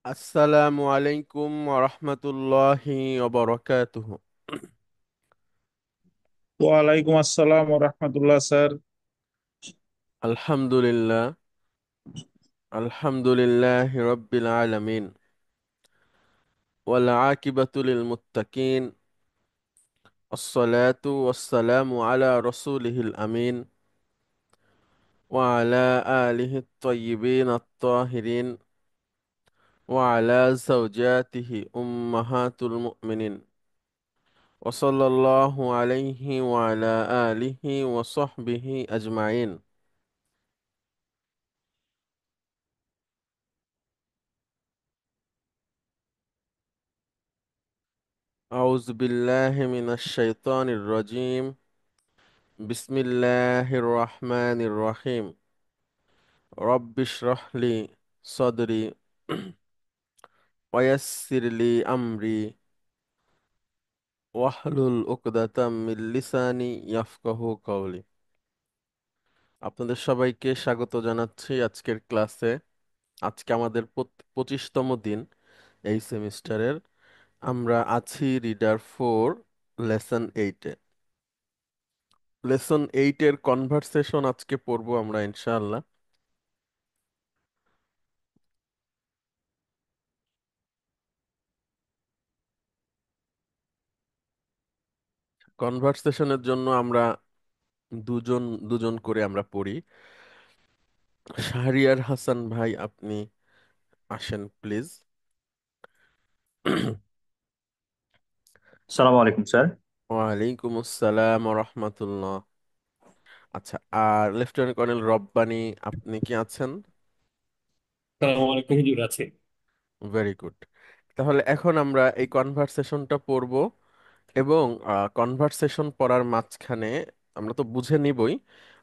আসসালামু আলাইকুম ওরহমতুল্লাহি ওবরাকাতুহু। ওয়ালাইকুম আসসালাম ও রহমতুল্লাহ স্যার। আলহামদুলিল্লাহ, আলহামদুলিল্লাহি রাব্বিল আলামিন, ওয়াল আকিবাতু লিল মুত্তাকিন, আসসালাতু ওয়াসসালামু আলা রাসূলিহিল আমিন, ওয়া আলা আলিহি আত-তাইয়িবিন আত-তাহিরিন, ওয়া আলা যাওজাতিহি উম্মাহাতুল মুমিনিন, ওয়া সাল্লাল্লাহু আলাইহি ওয়া আলা আলিহি ওয়া সাহবিহি আজমাইন। أعوذ بالله من الشيطان الرجيم. بسم الله الرحمن الرحيم. رب اشرح لي صدري ويسر لي أمري واحلل عقدة من لساني يفقهوا قولي. আপনাদের সবাইকে স্বাগত জানাচ্ছি আজকের ক্লাসে। আজকে আমাদের 25তম দিন এই সেমিস্টারের। আমরা আছি রিডার 4, লেসন 8-এ। লেসন 8-এর কনভারসেশন আজকে পড়বো আমরা ইনশাআল্লাহ। কনভারসেশনের জন্য আমরা দুজন দুজন করে আমরা পড়ি। শাহরিয়ার হাসান ভাই, আপনি আসেন প্লিজ। সালাম আলাইকুম স্যার। ওয়ালাইকুম আসসালাম রহমতুল্লাহ। আচ্ছা, আর লেফটেন্যান্ট কর্নেল রব্বানী, আপনি কি আছেন? সালাম আলাইকুম, হুজুর আছে। Very good. তাহলে এখন আমরা এই কনভারসেশনটা পড়ব, এবং কনভারসেশন পড়ার মাঝখানে আমরা তো বুঝে নিবই,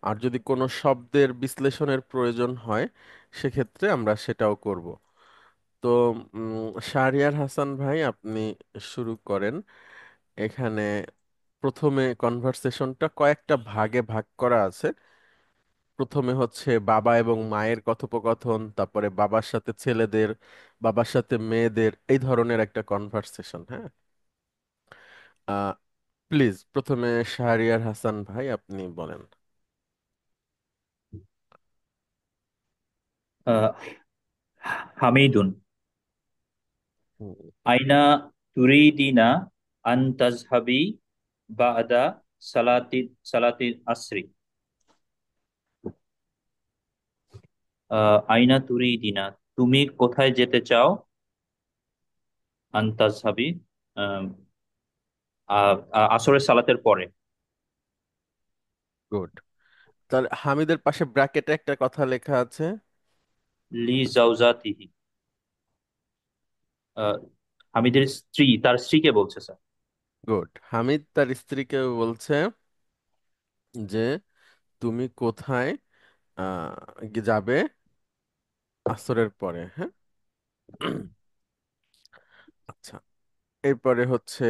আর যদি কোনো শব্দের বিশ্লেষণের প্রয়োজন হয় সেক্ষেত্রে আমরা সেটাও করব। তো শাহরিয়ার হাসান ভাই, আপনি শুরু করেন। এখানে প্রথমে কনভারসেশনটা কয়েকটা ভাগে ভাগ করা আছে। প্রথমে হচ্ছে বাবা এবং মায়ের কথোপকথন, তারপরে বাবার সাথে ছেলেদের, বাবার সাথে মেয়েদের, এই ধরনের একটা কনভারসেশন। হ্যাঁ, প্লিজ প্রথমে শাহরিয়ার হাসান ভাই আপনি বলেন। আহ, হামিদুন। হুম, আইনা তুরিদিনা আন তাজহাবি বাদা সালাতি সালাতি আসরি। আইনা তুরিদিনা, তুমি কোথায় যেতে চাও? আন তাজহাবি, আহ, আসরের সালাতের পরে। গুড। তাহলে হামিদের পাশে ব্র্যাকেটে একটা কথা লেখা আছে। লি জাউজাতিহি। আহ, হামিদের স্ত্রী তার স্ত্রীকে বলছে স্যার। গুড, হামিদ তার স্ত্রীকে বলছে যে তুমি কোথায় যাবে আসরের পরে। হ্যাঁ। আচ্ছা, এরপরে হচ্ছে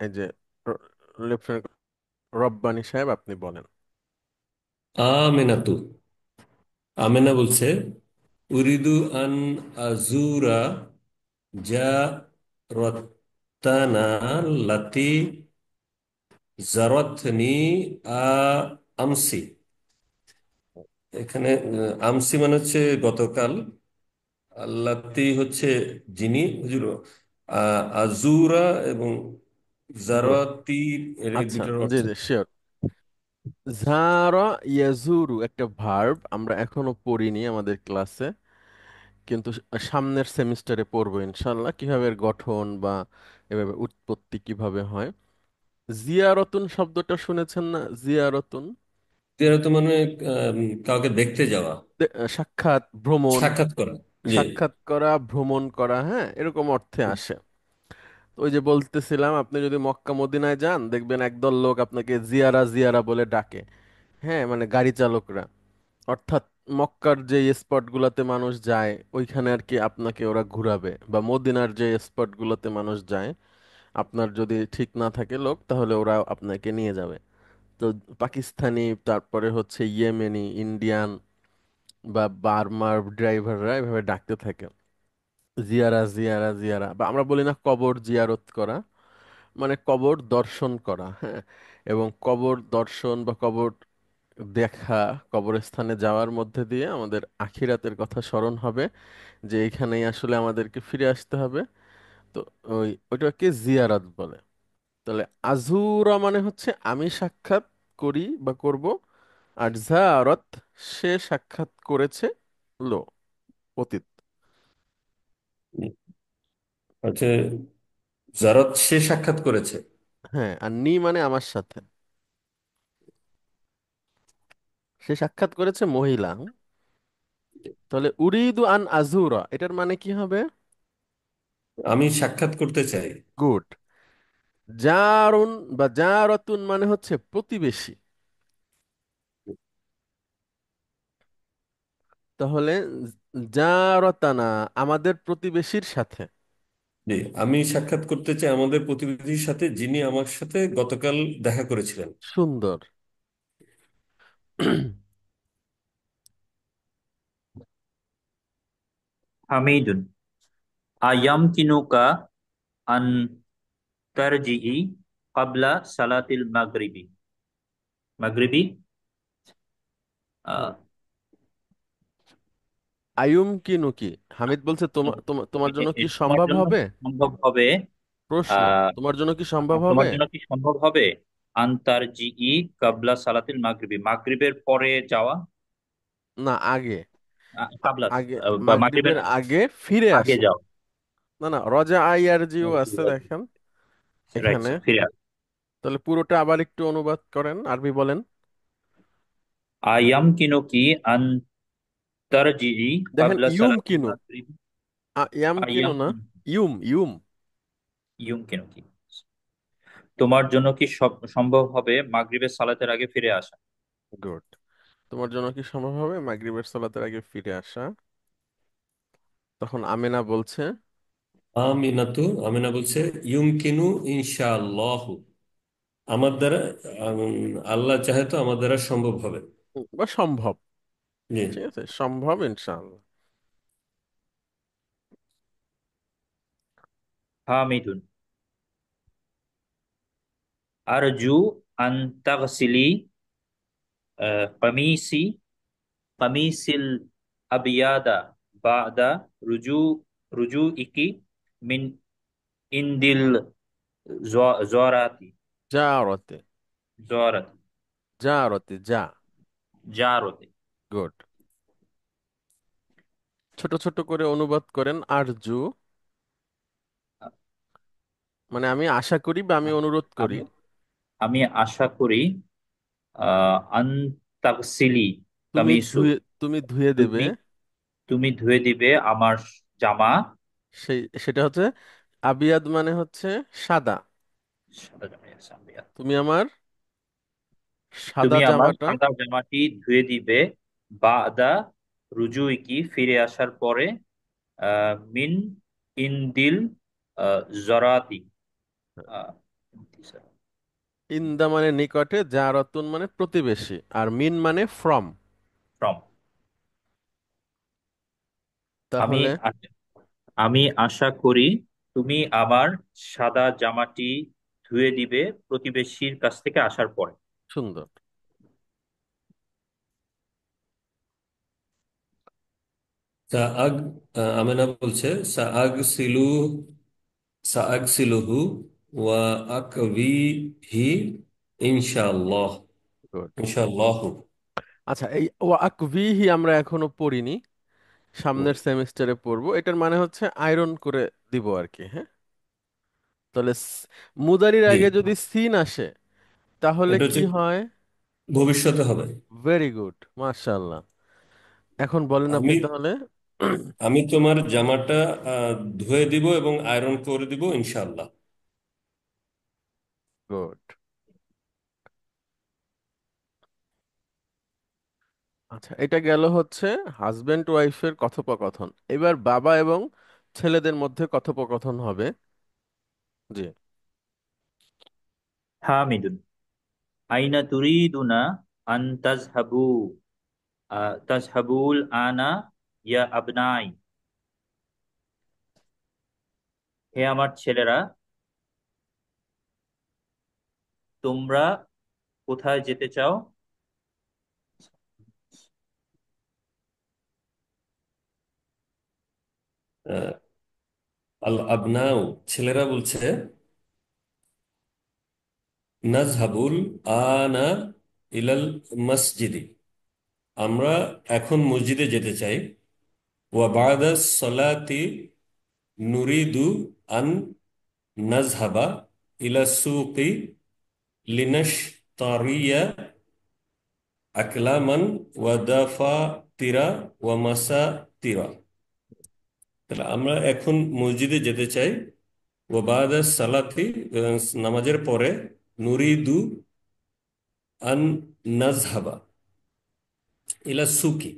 এই যে লেফটেন্যান্ট রব্বানী সাহেব, আপনি বলেন। আমেনাতু। আমেনা বলছে, উরিদু আন আজুরা যা রত্তানা লাতি জারতনি আ আমসি। এখানে আমসি মানে হচ্ছে গতকাল, আল্লাতি হচ্ছে যিনি, হুজুর। আজুরা এবং গুড। জারতি, এর এই আচ্ছা, দুটার জি অর্থ। জি, শিওর। ঝারা ইয়াজুরু একটা ভার্ব, আমরা এখনো পড়িনি আমাদের ক্লাসে, কিন্তু সামনের সেমিস্টারে পড়বো ইনশাল্লাহ, কিভাবে এর গঠন বা এভাবে উৎপত্তি কিভাবে হয়। জিয়ারতুন শব্দটা শুনেছেন না? জিয়ারতুন তো মানে কাউকে দেখতে যাওয়া, সাক্ষাৎ, ভ্রমণ, সাক্ষাৎ করা। জি। সাক্ষাৎ করা, ভ্রমণ করা, হ্যাঁ, এরকম অর্থে আসে। তো ওই যে বলতেছিলাম, আপনি যদি মক্কা মদিনায় যান দেখবেন একদল লোক আপনাকে জিয়ারা জিয়ারা বলে ডাকে। হ্যাঁ, মানে গাড়ি চালকরা। অর্থাৎ মক্কার যে স্পট গুলাতে মানুষ যায় ওইখানে আর কি আপনাকে ওরা ঘুরাবে, বা মদিনার যে স্পট গুলোতে মানুষ যায়, আপনার যদি ঠিক না থাকে লোক, তাহলে ওরা আপনাকে নিয়ে যাবে। তো পাকিস্তানি, তারপরে হচ্ছে ইয়েমেনি, ইন্ডিয়ান বা বার্মার ড্রাইভাররা এভাবে ডাকতে থাকে। জিয়ারা জিয়ারা জিয়ারা, বা আমরা বলি না কবর জিয়ারত করা, মানে কবর দর্শন করা, হ্যাঁ। এবং কবর দর্শন বা কবর দেখা, কবরস্থানে যাওয়ার মধ্যে দিয়ে আমাদের আখিরাতের কথা স্মরণ হবে, যে এখানেই আসলে আমাদেরকে ফিরে আসতে হবে। তো ওইটাকে জিয়ারাত বলে। তাহলে আজুরা মানে হচ্ছে আমি সাক্ষাৎ করি বা করব, আর জারত সে সাক্ষাৎ করেছে, লো, অতীত। হচ্ছে জারাত সে সাক্ষাৎ করেছে। হ্যাঁ, আর নি মানে আমার সাথে, সে সাক্ষাৎ করেছে মহিলা। তাহলে উরিদু আন আজুরা এটার মানে কি হবে? আমি সাক্ষাৎ করতে চাই। গুড। জারুন বা জারাতুন মানে হচ্ছে প্রতিবেশী। তাহলে জারতানা আমাদের প্রতিবেশীর সাথে। জি, আমি সাক্ষাৎ করতে চাই আমাদের প্রতিবেশীর সাথে, যিনি আমার সাথে গতকাল দেখা করেছিলেন। সুন্দর। হামিদুন। আয়ামকিনুকা আন তারজিই ক্বাবলা সালাতিল মাগরিবি। মাগরিবি। হুম। আহ, আয়ুম কি নুকি, হামিদ বলছে তোমার তোমার জন্য কি তোমার সম্ভব জন্য হবে? সম্ভব হবে? প্রশ্ন, আহ তোমার জন্য কি সম্ভব তোমার হবে? জন্য কি সম্ভব হবে আনতারজিই কাবলা সালাতিল মাগরিবি, মাগরিবের পরে যাওয়া? না, আগে। কাবলা, আগে, বা মাগরিবের মাগরিবের আগে ফিরে আগে আসা। যাও। না না, রজা আই আর জিও আছে দেখেন রাইট, এখানে। ফিরে আস। তাহলে পুরোটা আবার একটু অনুবাদ করেন, আরবি বলেন। আয়ামকিনুকি আন তারজিই দেখেন কাবলা ইউম সালাতিল কিনু, মাগরিবি। ইয়াম কিনু না, আয়ামকিনুকি, ইউম ইউম। ইয়ুমকিনুকি, তোমার জন্য কি সম্ভব হবে মাগরিবের সালাতের আগে ফিরে আসা? গুড। তোমার জন্য কি সম্ভব হবে মাগরিবের সালাতের আগে ফিরে আসা? তখন আমেনা বলছে, আমিনা বলছে ইউমকিনু ইনশাআল্লাহ, আমার দ্বারা আল্লাহ চাহে তো আমার দ্বারা সম্ভব হবে। বা সম্ভব। জি। ঠিক আছে, সম্ভব ইনশাআল্লাহ। হামিদুন। আরজু আন তাগসিলি কামিসি কামিসিল আবিয়াদা বাদা রুজু রুজুইকি মিন ইনদিল জরাতি। জারতে, জরাতি। জারতে যা। জারতে। গুড। ছোট ছোট করে অনুবাদ করেন আরজু, মানে আমি আশা করি বা আমি অনুরোধ করি। আমি আমি আশা করি আন্তাগসিলি তুমি কামিসু, ধুয়ে, তুমি ধুয়ে দেবে। তুমি তুমি ধুয়ে দিবে আমার জামা। সেটা হচ্ছে আবিয়াদ মানে হচ্ছে সাদা। সাদা জামা, yes, আম্বিয়া। তুমি আমার সাদা তুমি আমার জামাটা। সাদা জামাটি ধুয়ে দিবে বাদা রুজুইকি, ফিরে আসার পরে, মিন ইনদিল জরাতি। আহ, ইন্দা মানে নিকটে, জারতুন মানে প্রতিবেশী, আর মিন মানে ফ্রম। ফ্রম। আমি তাহলে আমি আশা করি তুমি আমার সাদা জামাটি ধুয়ে দিবে প্রতিবেশীর কাছ থেকে আসার পরে। সুন্দর। সাআগ আমিনা বলছে সাআগসিলুহু ওয়া আকবিহি ইনশাআল্লাহ। গুড। ইনশাআল্লাহু। আচ্ছা, এই ওয়াকভিহি আমরা এখনো পড়িনি, সামনের সেমিস্টারে পড়বো। এটার মানে হচ্ছে আয়রন করে দিব আর কি, হ্যাঁ। তাহলে মুদারির জি, আগে যদি সিন আসে তাহলে এটা কি হচ্ছে হয়? ভবিষ্যতে হবে। ভেরি গুড, মাশাআল্লাহ। এখন বলেন আপনি আমি তাহলে। আমি তোমার জামাটা ধুয়ে দিব এবং আয়রন করে দিব ইনশাআল্লাহ। গুড। আচ্ছা, এটা গেল হচ্ছে হাজবেন্ড ওয়াইফের কথোপকথন। এবার বাবা এবং ছেলেদের মধ্যে কথোপকথন হবে। জি। হামিদুন। আইনা তুরিদুনা আন তাজহাবু তাজহাবুল আনা ইয়া আবনাই। হে আমার ছেলেরা, তোমরা কোথায় যেতে চাও? আহ, আল আবনাউ, ছেলেরা বলছে, নাজহাবুল আনা ইলাল মসজিদি, আমরা এখন মসজিদে যেতে চাই। ওয়া বাদা সলাতি নুরিদু আন নাজহাবা ইলা সুকি লিনাশতারিয়া আকলামান ওয়া দাফাতিরা ওয়া মাসাতিরা। তাহলে আমরা এখন মসজিদে যেতে চাই। ও বাদা সালাতি, নামাজের পরে, নুরিদু আন নাজহাবা ইলা সুকি,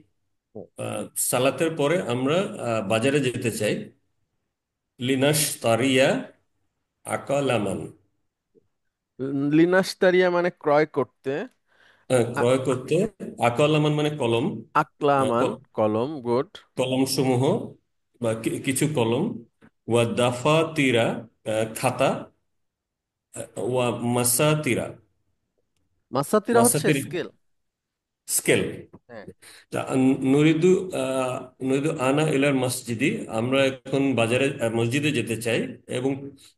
সালাতের পরে আমরা বাজারে যেতে চাই। লিনাস তারিয়া আকালামান, লিনাস্তারিয়া মানে ক্রয় করতে। আ- ক্রয় করতে। আকালামান মানে কলম। আকলামান কলম, গুড। কলম সমূহ বা কিছু কলম। ওয়া দাফা তিরা, খাতা। ওয়া মাসাতিরা, মাসাতিরা হচ্ছে মাসাতির স্কেল। স্কেল। হ্যাঁ। তা নুরিদু নুরিদু আনা ইলার মসজিদি, আমরা এখন বাজারে মসজিদে যেতে চাই। এবং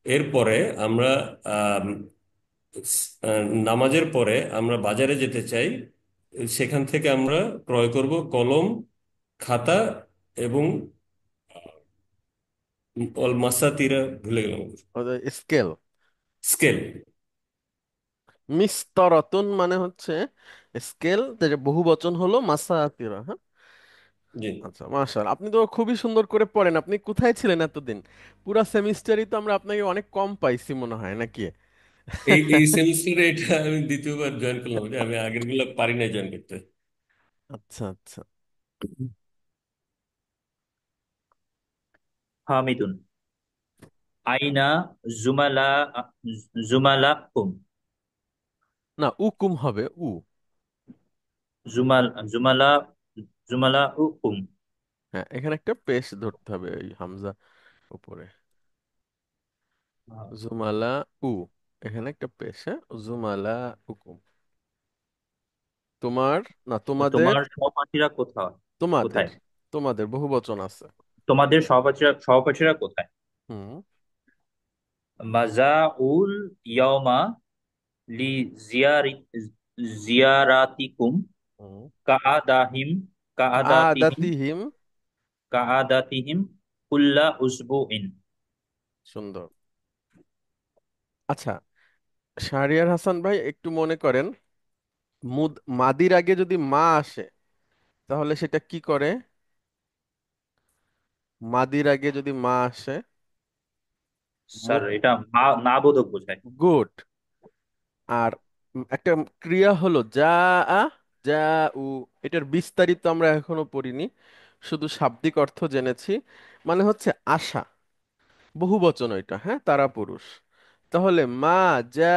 এরপরে আমরা আম, নামাজের পরে আমরা বাজারে যেতে চাই। সেখান থেকে আমরা ক্রয় করব কলম, খাতা এবং অল মাসাতিরা, ভুলে গেলাম, স্কেল। স্কেল। মিস্তরাতুন মানে হচ্ছে স্কেল, যেটা বহু বচন হলো মাসাতিরা। হ্যাঁ। জি। আচ্ছা, মাশাআল্লাহ, আপনি তো খুবই সুন্দর করে পড়েন। আপনি কোথায় ছিলেন এতদিন? পুরা সেমিস্টারই তো আমরা আপনাকে অনেক কম পাইছি মনে হয়, নাকি? এই সেমিস্টারে এটা আমি দ্বিতীয়বার জয়েন করলাম, যে আমি আগের গুলো পারি না জয়েন করতে। আচ্ছা আচ্ছা। হামিদুন। আইনা জুমালা জুমালাকুম। না, উকুম হবে উ। জুমাল জুমালা জুমালাউকুম। হ্যাঁ, এখানে একটা পেশ ধরতে হবে এই হামজা উপরে। জুমালা উ, এখানে একটা পেশ। হ্যাঁ, জুমালা উকুম। তোমার, না তোমাদের। তোমার সহপাঠীরা কোথায়? তোমাদের, কোথায়? তোমাদের বহু বচন আছে। তোমাদের সহপাঠীরা কোথায়? হুম। মাজাউল ইয়াউমা লি জিয়ারি জিয়ারাতিকুম হুম। কাআদাহিম কাআদাতিহিম আদাতিহিম। কাআদাতিহিম কুল্লা উসবুইন। সুন্দর। আচ্ছা, শাহরিয়ার হাসান ভাই, একটু মনে করেন, মাদির আগে যদি মা আসে তাহলে সেটা কি করে? মাদির আগে যদি মা আসে। স্যার, এটা না বোধক বোঝায়। গুড। আর একটা ক্রিয়া হলো যা আ, যা উ। এটার বিস্তারিত আমরা এখনো পড়িনি, শুধু শাব্দিক অর্থ জেনেছি। মানে হচ্ছে আশা, বহু বচন এটা। হ্যাঁ, তারা পুরুষ। তাহলে মা যা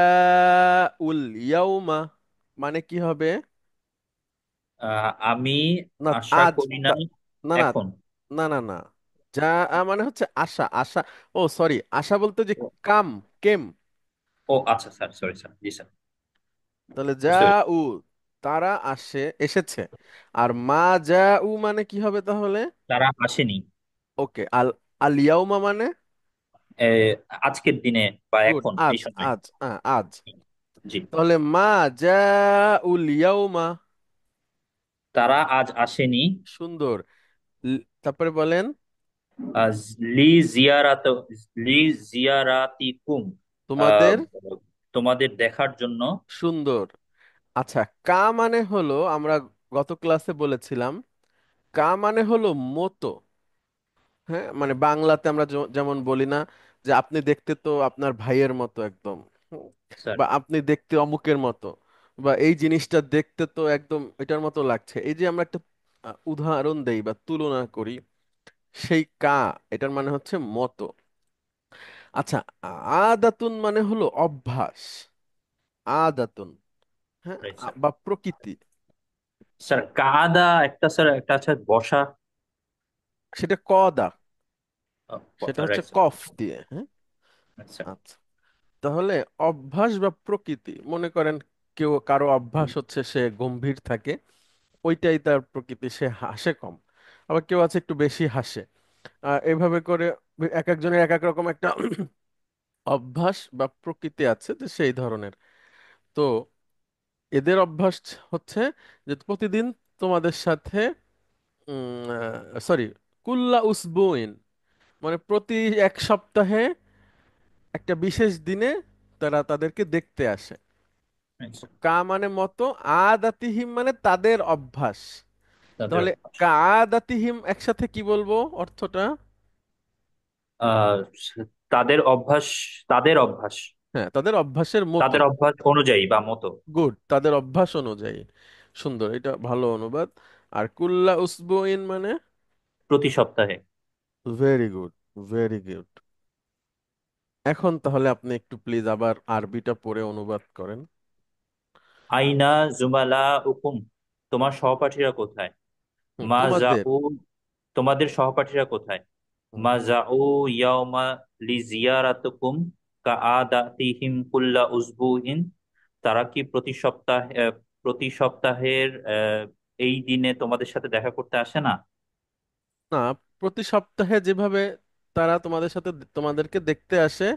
উল ইয়াউমা মানে কি হবে? আমি না, আশা আজ করি না না না এখন। না না না। যা মানে হচ্ছে আশা, আশা। ও সরি, আশা বলতে যে ও, কাম, কেম। ও আচ্ছা স্যার, সরি স্যার, জি স্যার, তাহলে যা বুঝতে পেরেছি। উ, তারা আসে, এসেছে। আর মা যা উ মানে কি হবে তাহলে? তারা আসেনি। ওকে, আল আল ইয়াউমা মানে? এ, আজকের দিনে বা গুড, এখন আজ, এই সময়। আজ, আজ। জি। তাহলে মা যা উল ইয়াউমা। তারা আজ আসেনি। সুন্দর। তারপরে বলেন। আজ লি জিয়ারাত লি জিয়ারাতিকুম, আহ, তোমাদের। তোমাদের দেখার জন্য। সুন্দর। আচ্ছা, কা মানে হলো, আমরা গত ক্লাসে বলেছিলাম, কা মানে হলো মতো। হ্যাঁ, মানে বাংলাতে আমরা যেমন বলি না যে আপনি দেখতে তো আপনার ভাইয়ের মতো একদম। হুম, স্যার, বা আপনি দেখতে অমুকের মতো, বা এই জিনিসটা দেখতে তো একদম এটার মতো লাগছে। এই যে আমরা একটা উদাহরণ দেই বা তুলনা করি, সেই কা, এটার মানে হচ্ছে মতো। আচ্ছা, আদাতুন মানে হলো অভ্যাস। আদাতুন। হ্যাঁ, রাইট স্যার। বা প্রকৃতি। স্যার, কাদা একটা, স্যার একটা আছে বসা। সেটা কদা। সেটা হচ্ছে রাইট স্যার। কফ দিয়ে, হ্যাঁ। আচ্ছা। আচ্ছা, তাহলে অভ্যাস বা প্রকৃতি, মনে করেন কেউ কারো অভ্যাস হচ্ছে সে গম্ভীর থাকে, ওইটাই তার প্রকৃতি, সে হাসে কম। আবার কেউ আছে একটু বেশি হাসে। এভাবে করে এক একজনের এক এক রকম একটা অভ্যাস বা প্রকৃতি আছে, তো সেই ধরনের। তো এদের অভ্যাস হচ্ছে যে প্রতিদিন তোমাদের সাথে, সরি, কুল্লা উসবুইন, মানে প্রতি এক সপ্তাহে একটা বিশেষ দিনে তারা তাদেরকে দেখতে আসে। আচ্ছা। কা মানে মতো, আদাতিহিম মানে তাদের অভ্যাস। তাদের তাহলে অভ্যাস। কা আদাতিহিম একসাথে কি বলবো অর্থটা? আহ তাদের অভ্যাস, তাদের অভ্যাস, হ্যাঁ, তাদের অভ্যাসের মতো। তাদের অভ্যাস অনুযায়ী বা মতো। গুড, তাদের অভ্যাস অনুযায়ী। সুন্দর, এটা ভালো অনুবাদ। আর কুল্লা উসবুইন মানে? প্রতি সপ্তাহে। Very good, very good. এখন তাহলে আপনি একটু প্লিজ আবার আরবিটা পড়ে অনুবাদ করেন। আইনা জুমালা উকুম, তোমার সহপাঠীরা কোথায়? তোমাদের। মাজাউ, তোমাদের সহপাঠীরা কোথায়? হুম, মাজাউ ইয়াউমা লিজিয়ারাতুকুম কাআদাতিহিম কুল্লা উসবুইন, তারা কি প্রতি সপ্তাহের এই দিনে তোমাদের সাথে দেখা করতে আসে না? না, প্রতি সপ্তাহে যেভাবে তারা তোমাদের সাথে তোমাদেরকে দেখতে আসে,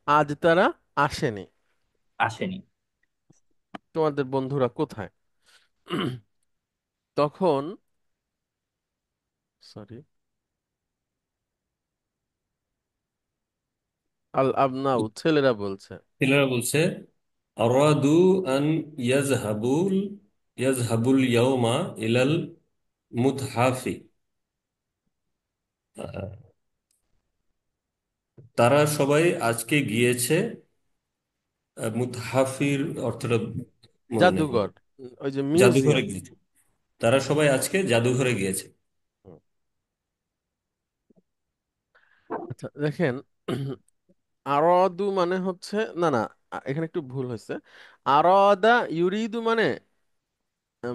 আজ তারা আসেনি। আসেনি। তোমাদের বন্ধুরা কোথায়? তখন, সরি, আল আবনাউ ছেলেরা বলছে। ছেলেরা বলছে আরাদু আন ইয়াজহাবুল ইয়াজহাবুল ইয়াউমা ইলাল মুতহাফি। তারা সবাই আজকে গিয়েছে, মুতহাফির অর্থটা মনে নেই আমার। জাদুঘর, ওই যে জাদুঘরে মিউজিয়াম। গিয়েছে। তারা সবাই আজকে জাদুঘরে গিয়েছে। আচ্ছা দেখেন, আরদু মানে হচ্ছে, না না, এখানে একটু ভুল হয়েছে। আরদা ইউরিদু মানে,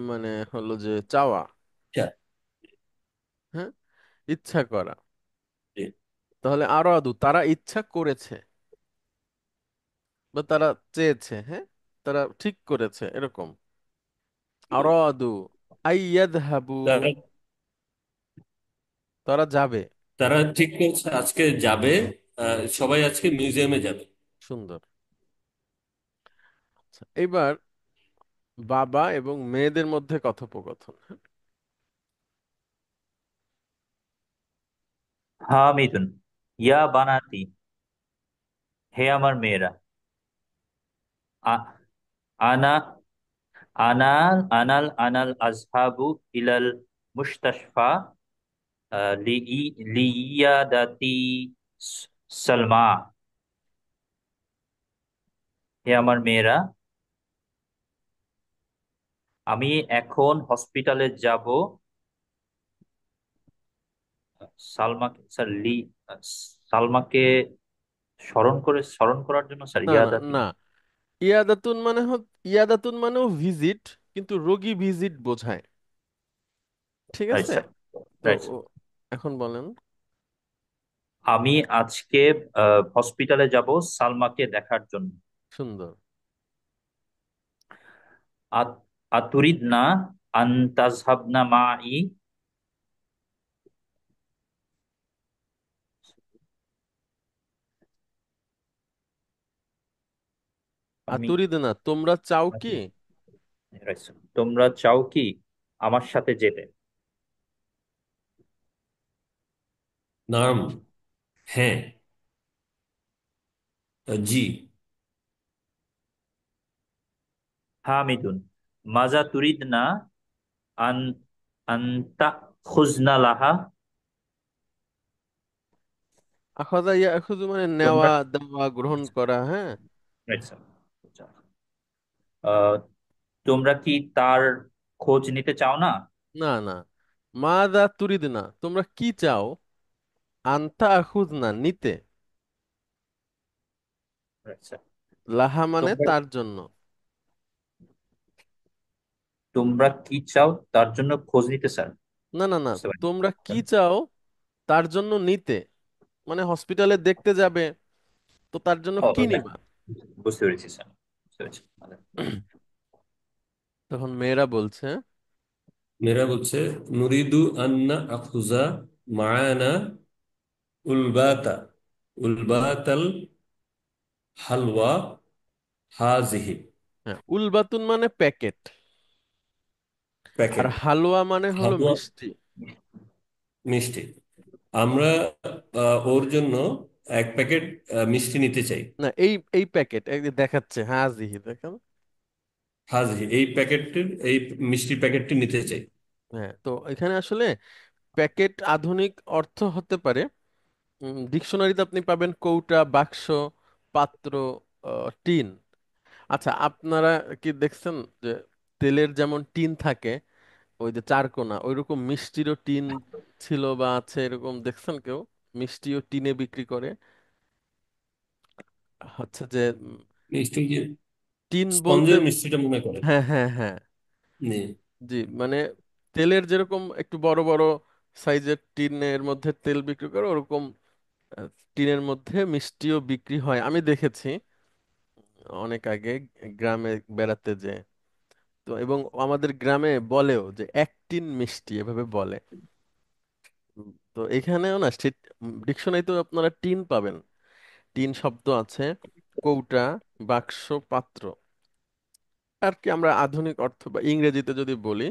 মানে হলো যে চাওয়া, আচ্ছা, হ্যাঁ, ইচ্ছা করা। জি। তাহলে আরদু তারা ইচ্ছা করেছে, বা তারা চেয়েছে, হ্যাঁ, তারা ঠিক করেছে, এরকম। আরদু আইয়াদহাবু, তারা তারা যাবে। তারা ঠিক করেছে আজকে যাবে, সবাই আজকে মিউজিয়ামে যাবে। সুন্দর। আচ্ছা, এবার বাবা এবং মেয়েদের মধ্যে কথোপকথন, হ্যাঁ? হামিদুন, ইয়া বানাতি, হে আমার মেয়েরা। আ- আনা আনাল আজহাবু ইলাল মুস্তাশফা লিইয়াদাতি সালমা, হে আমার মেয়েরা, আমি এখন হসপিটালে যাব সালমাকে, স্যার সালমাকে স্মরণ করার জন্য, স্যার না না ইয়াদাতি। না, ইয়াদাতুন মানে ইয়াদাতুন মানেও ভিজিট, কিন্তু রোগী ভিজিট বোঝায়। ঠিক রাইট আছে। স্যার। তো রাইট। এখন বলেন। আমি আজকে হসপিটালে যাব সালমাকে দেখার জন্য। সুন্দর। আতুরিদ না আন্তাজহাবনা মাই, আমি আতুরিদ না, তোমরা চাও কি? right, sir. তোমরা চাও কি আমার সাথে যেতে? নাম, হ্যাঁ, জি। হামিদুন, মাজা তুরিদ না আন আন্তা খুজনা লাহা, আখাযা ইয়াখুযু মানে তোমরা নেওয়া, দেওয়া, গ্রহণ করা, হ্যাঁ। right, sir. আহ, তোমরা কি তার খোঁজ নিতে চাও না? না না, মাযা তুরিদ না, তোমরা কি চাও? আনতা আখুজ না, নিতে। Right, sir. লাহা মানে তোমরা তার জন্য। তোমরা কি চাও তার জন্য খোঁজ নিতে, স্যার? না না না, বুঝতে পারি। তোমরা কি চাও তার জন্য নিতে, মানে হসপিটালে দেখতে যাবে, তো তার জন্য ও কি ওটা নিবা? বুঝতে পেরেছি স্যার, বুঝতে পেরেছি। তখন মেয়েরা বলছে, মেয়েরা বলছে নুরিদু আন্না আখুজা মায়ানা উলবাতা উলবাতাল হালওয়া হাজিহি। হ্যাঁ, উলবাতুন মানে প্যাকেট, আর প্যাকেট। হালুয়া মানে হলো হালুয়া মিষ্টি। মিষ্টি। আমরা ওর জন্য এক প্যাকেট মিষ্টি নিতে চাই। না, এই এই প্যাকেট এই যে দেখাচ্ছে, হ্যাঁ জিহি দেখেন। হাজিহি, এই প্যাকেটটির এই মিষ্টির প্যাকেটটি নিতে চাই। হ্যাঁ, তো এখানে আসলে প্যাকেট আধুনিক অর্থ হতে পারে, ডিকশনারিতে আপনি পাবেন কৌটা, বাক্স, পাত্র, টিন। আচ্ছা, আপনারা কি দেখছেন যে তেলের যেমন টিন থাকে, ওই যে চারকোনা, ওইরকম মিষ্টিরও টিন ছিল বা আছে, এরকম দেখছেন কেউ মিষ্টিও টিনে বিক্রি করে? হচ্ছে যে মিষ্টি যে টিন বলতে, স্পঞ্জের মিষ্টিটা মনে করে হ্যাঁ হ্যাঁ হ্যাঁ, নেই। জি, মানে তেলের যেরকম একটু বড় বড় সাইজের টিনের মধ্যে তেল বিক্রি করে, ওরকম টিনের মধ্যে মিষ্টিও বিক্রি হয়, আমি দেখেছি অনেক আগে গ্রামে বেড়াতে যে। তো এবং আমাদের গ্রামে বলেও যে এক টিন মিষ্টি, এভাবে বলে। তো এখানেও না ডিকশনারিতে আপনারা টিন পাবেন, টিন শব্দ আছে, কৌটা, বাক্স, পাত্র। আর কি আমরা আধুনিক অর্থ বা ইংরেজিতে যদি বলি,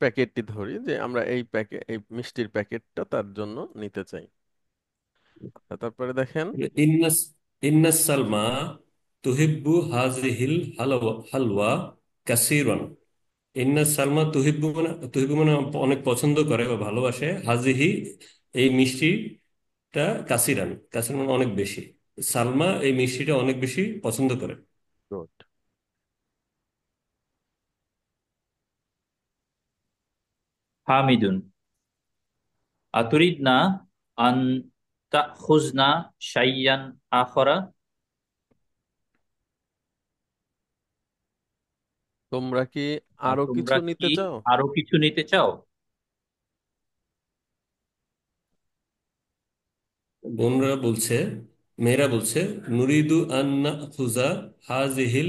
প্যাকেটটি ধরি যে আমরা এই প্যাকেট, এই মিষ্টির প্যাকেটটা তার জন্য নিতে চাই। তারপরে দেখেন, ইন্নাস ইন্নাস সালমা তুহিব্বু হাজিহিল হালওয়া হালওয়া কাসিরান। ইন্নাস সালমা তুহিব্বু মানে অনেক পছন্দ করে বা ভালোবাসে, হাজিহি এই মিষ্টিটা, কাসিরান কাসিরান মানে অনেক বেশি। সালমা এই মিষ্টিটা অনেক বেশি পছন্দ করে। গুড। হামিদুন আতুরিদনা আন তাখুজনা শাইয়ান আখরা। তোমরা কি আরো কিছু তোমরা নিতে কি চাও? আরো কিছু নিতে চাও? বোনরা বলছে, মেয়েরা বলছে নুরিদু আন্না খুজা হাজিহিল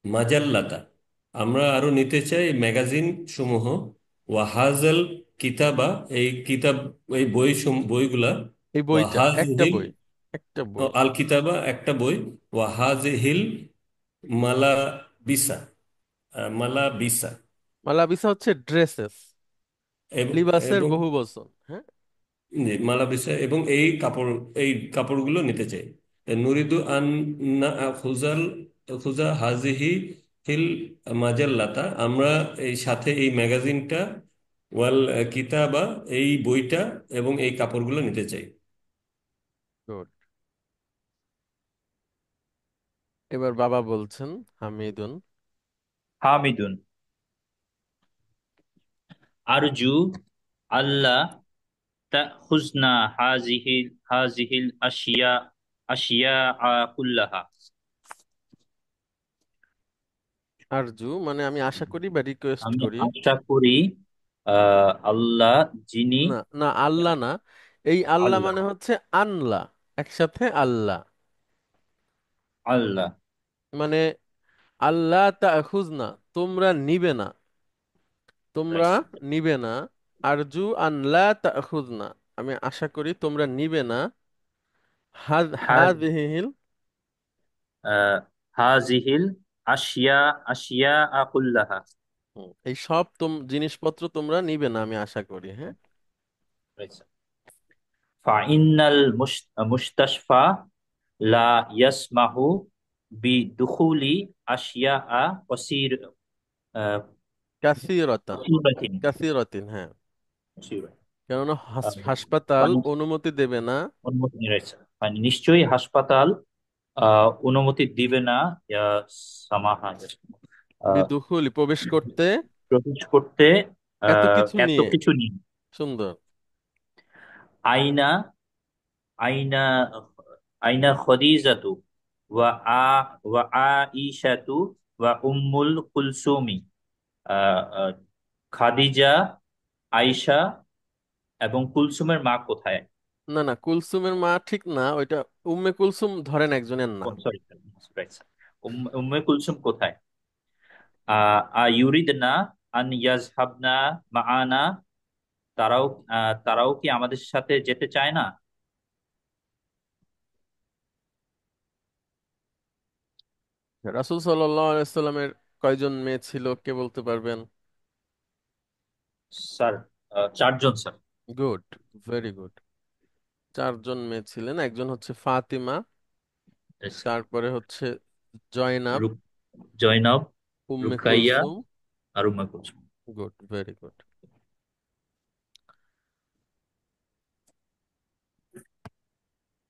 মাজাল্লাতা। আমরা আরো নিতে চাই ম্যাগাজিন সমূহ। ওয়াহাজাল কিতাবা, এই কিতাব, এই বইগুলা। এই বইটা একটা ওয়াহাজিহিল বই, একটা বই। আল কিতাবা একটা বই। ওয়াহাজিহিল মালাবিসা, মালাবিসা মালাবিসা হচ্ছে ড্রেসেস, এবং লিবাসের এবং বহু বচন, হ্যাঁ। জি, মালাবিসা এবং এই কাপড়গুলো নিতে চাই। নুরিদু আন না খুজা হাজিহি হিল মাজাল্লাতা। আমরা এই সাথে এই ম্যাগাজিনটা, ওয়াল কিতাবা এই বইটা এবং এই কাপড়গুলো নিতে চাই। গুড। এবার বাবা বলছেন, হামিদুন, হামিদুন আরজু আল্লাহ তাখুজনা হাজিহিল আশিয়া কুল্লাহা। আরজু মানে আমি আশা করি বা রিকোয়েস্ট আমি করি। আশা করি আল্লাহ যিনি, না না, আল্লাহ না, এই আল্লাহ আল্লাহ, মানে হচ্ছে আনলা, একসাথে আল্লাহ, আল্লাহ, মানে আল্লাহ তাখুজনা, তোমরা নিবে না, তোমরা নিবে না। আরজু আনলা তাখুজনা, আমি আশা করি তোমরা নিবে না। হাদিহিল, আহ, হাজিহিল আশিয়া কুল্লাহা। এই সব জিনিসপত্র তোমরা নিবে না, আমি আশা করি, হ্যাঁ। ফাইনাল মুস্তাশফা লা ইয়াসমাহু বিদুখুলি আশিয়া কসির আহ, কাসিরাতান, কসিরাতিন। কাসিরাতিন, হ্যাঁ। কসিরা। কেননা আহ, হাসপাতাল মানে অনুমতি দেবে না অনুমতি রয়েছে, মানে নিশ্চয়ই হাসপাতাল অনুমতি দিবে না সামাহা আহ, বিদুখুলি, প্রবেশ করতে, প্রবেশ করতে এত কিছু এত নিয়ে। কিছু নেই। সুন্দর। আইনা আইনা আইনা খদিজাতু ওয়া ওয়া আইশাতু ওয়া উম্মুল কুলসুমি। খাদিজা, আয়েশা এবং কুলসুমের মা কোথায়? না না, কুলসুমের মা ঠিক না ওইটা। উম্মে কুলসুম ধরেন একজনের নাম। সরি, উম্মে কুলসুম কোথায়? ইউরিদনা আন ইয়াজহাবনা মাআনা, তারাও তারাও কি আমাদের সাথে যেতে চায় না? রাসূল সাল্লাল্লাহু আলাইহি সাল্লামের কয়জন মেয়ে ছিল কে বলতে পারবেন? স্যার, চারজন স্যার। Good, very good. চারজন মেয়ে ছিলেন, একজন হচ্ছে ফাতিমা, Yes, sir. তারপরে হচ্ছে জয়নাব, রুক- জয়নব, উম্মে রুকাইয়া কুলসুম। আর Umme Kulsum. Good, very good.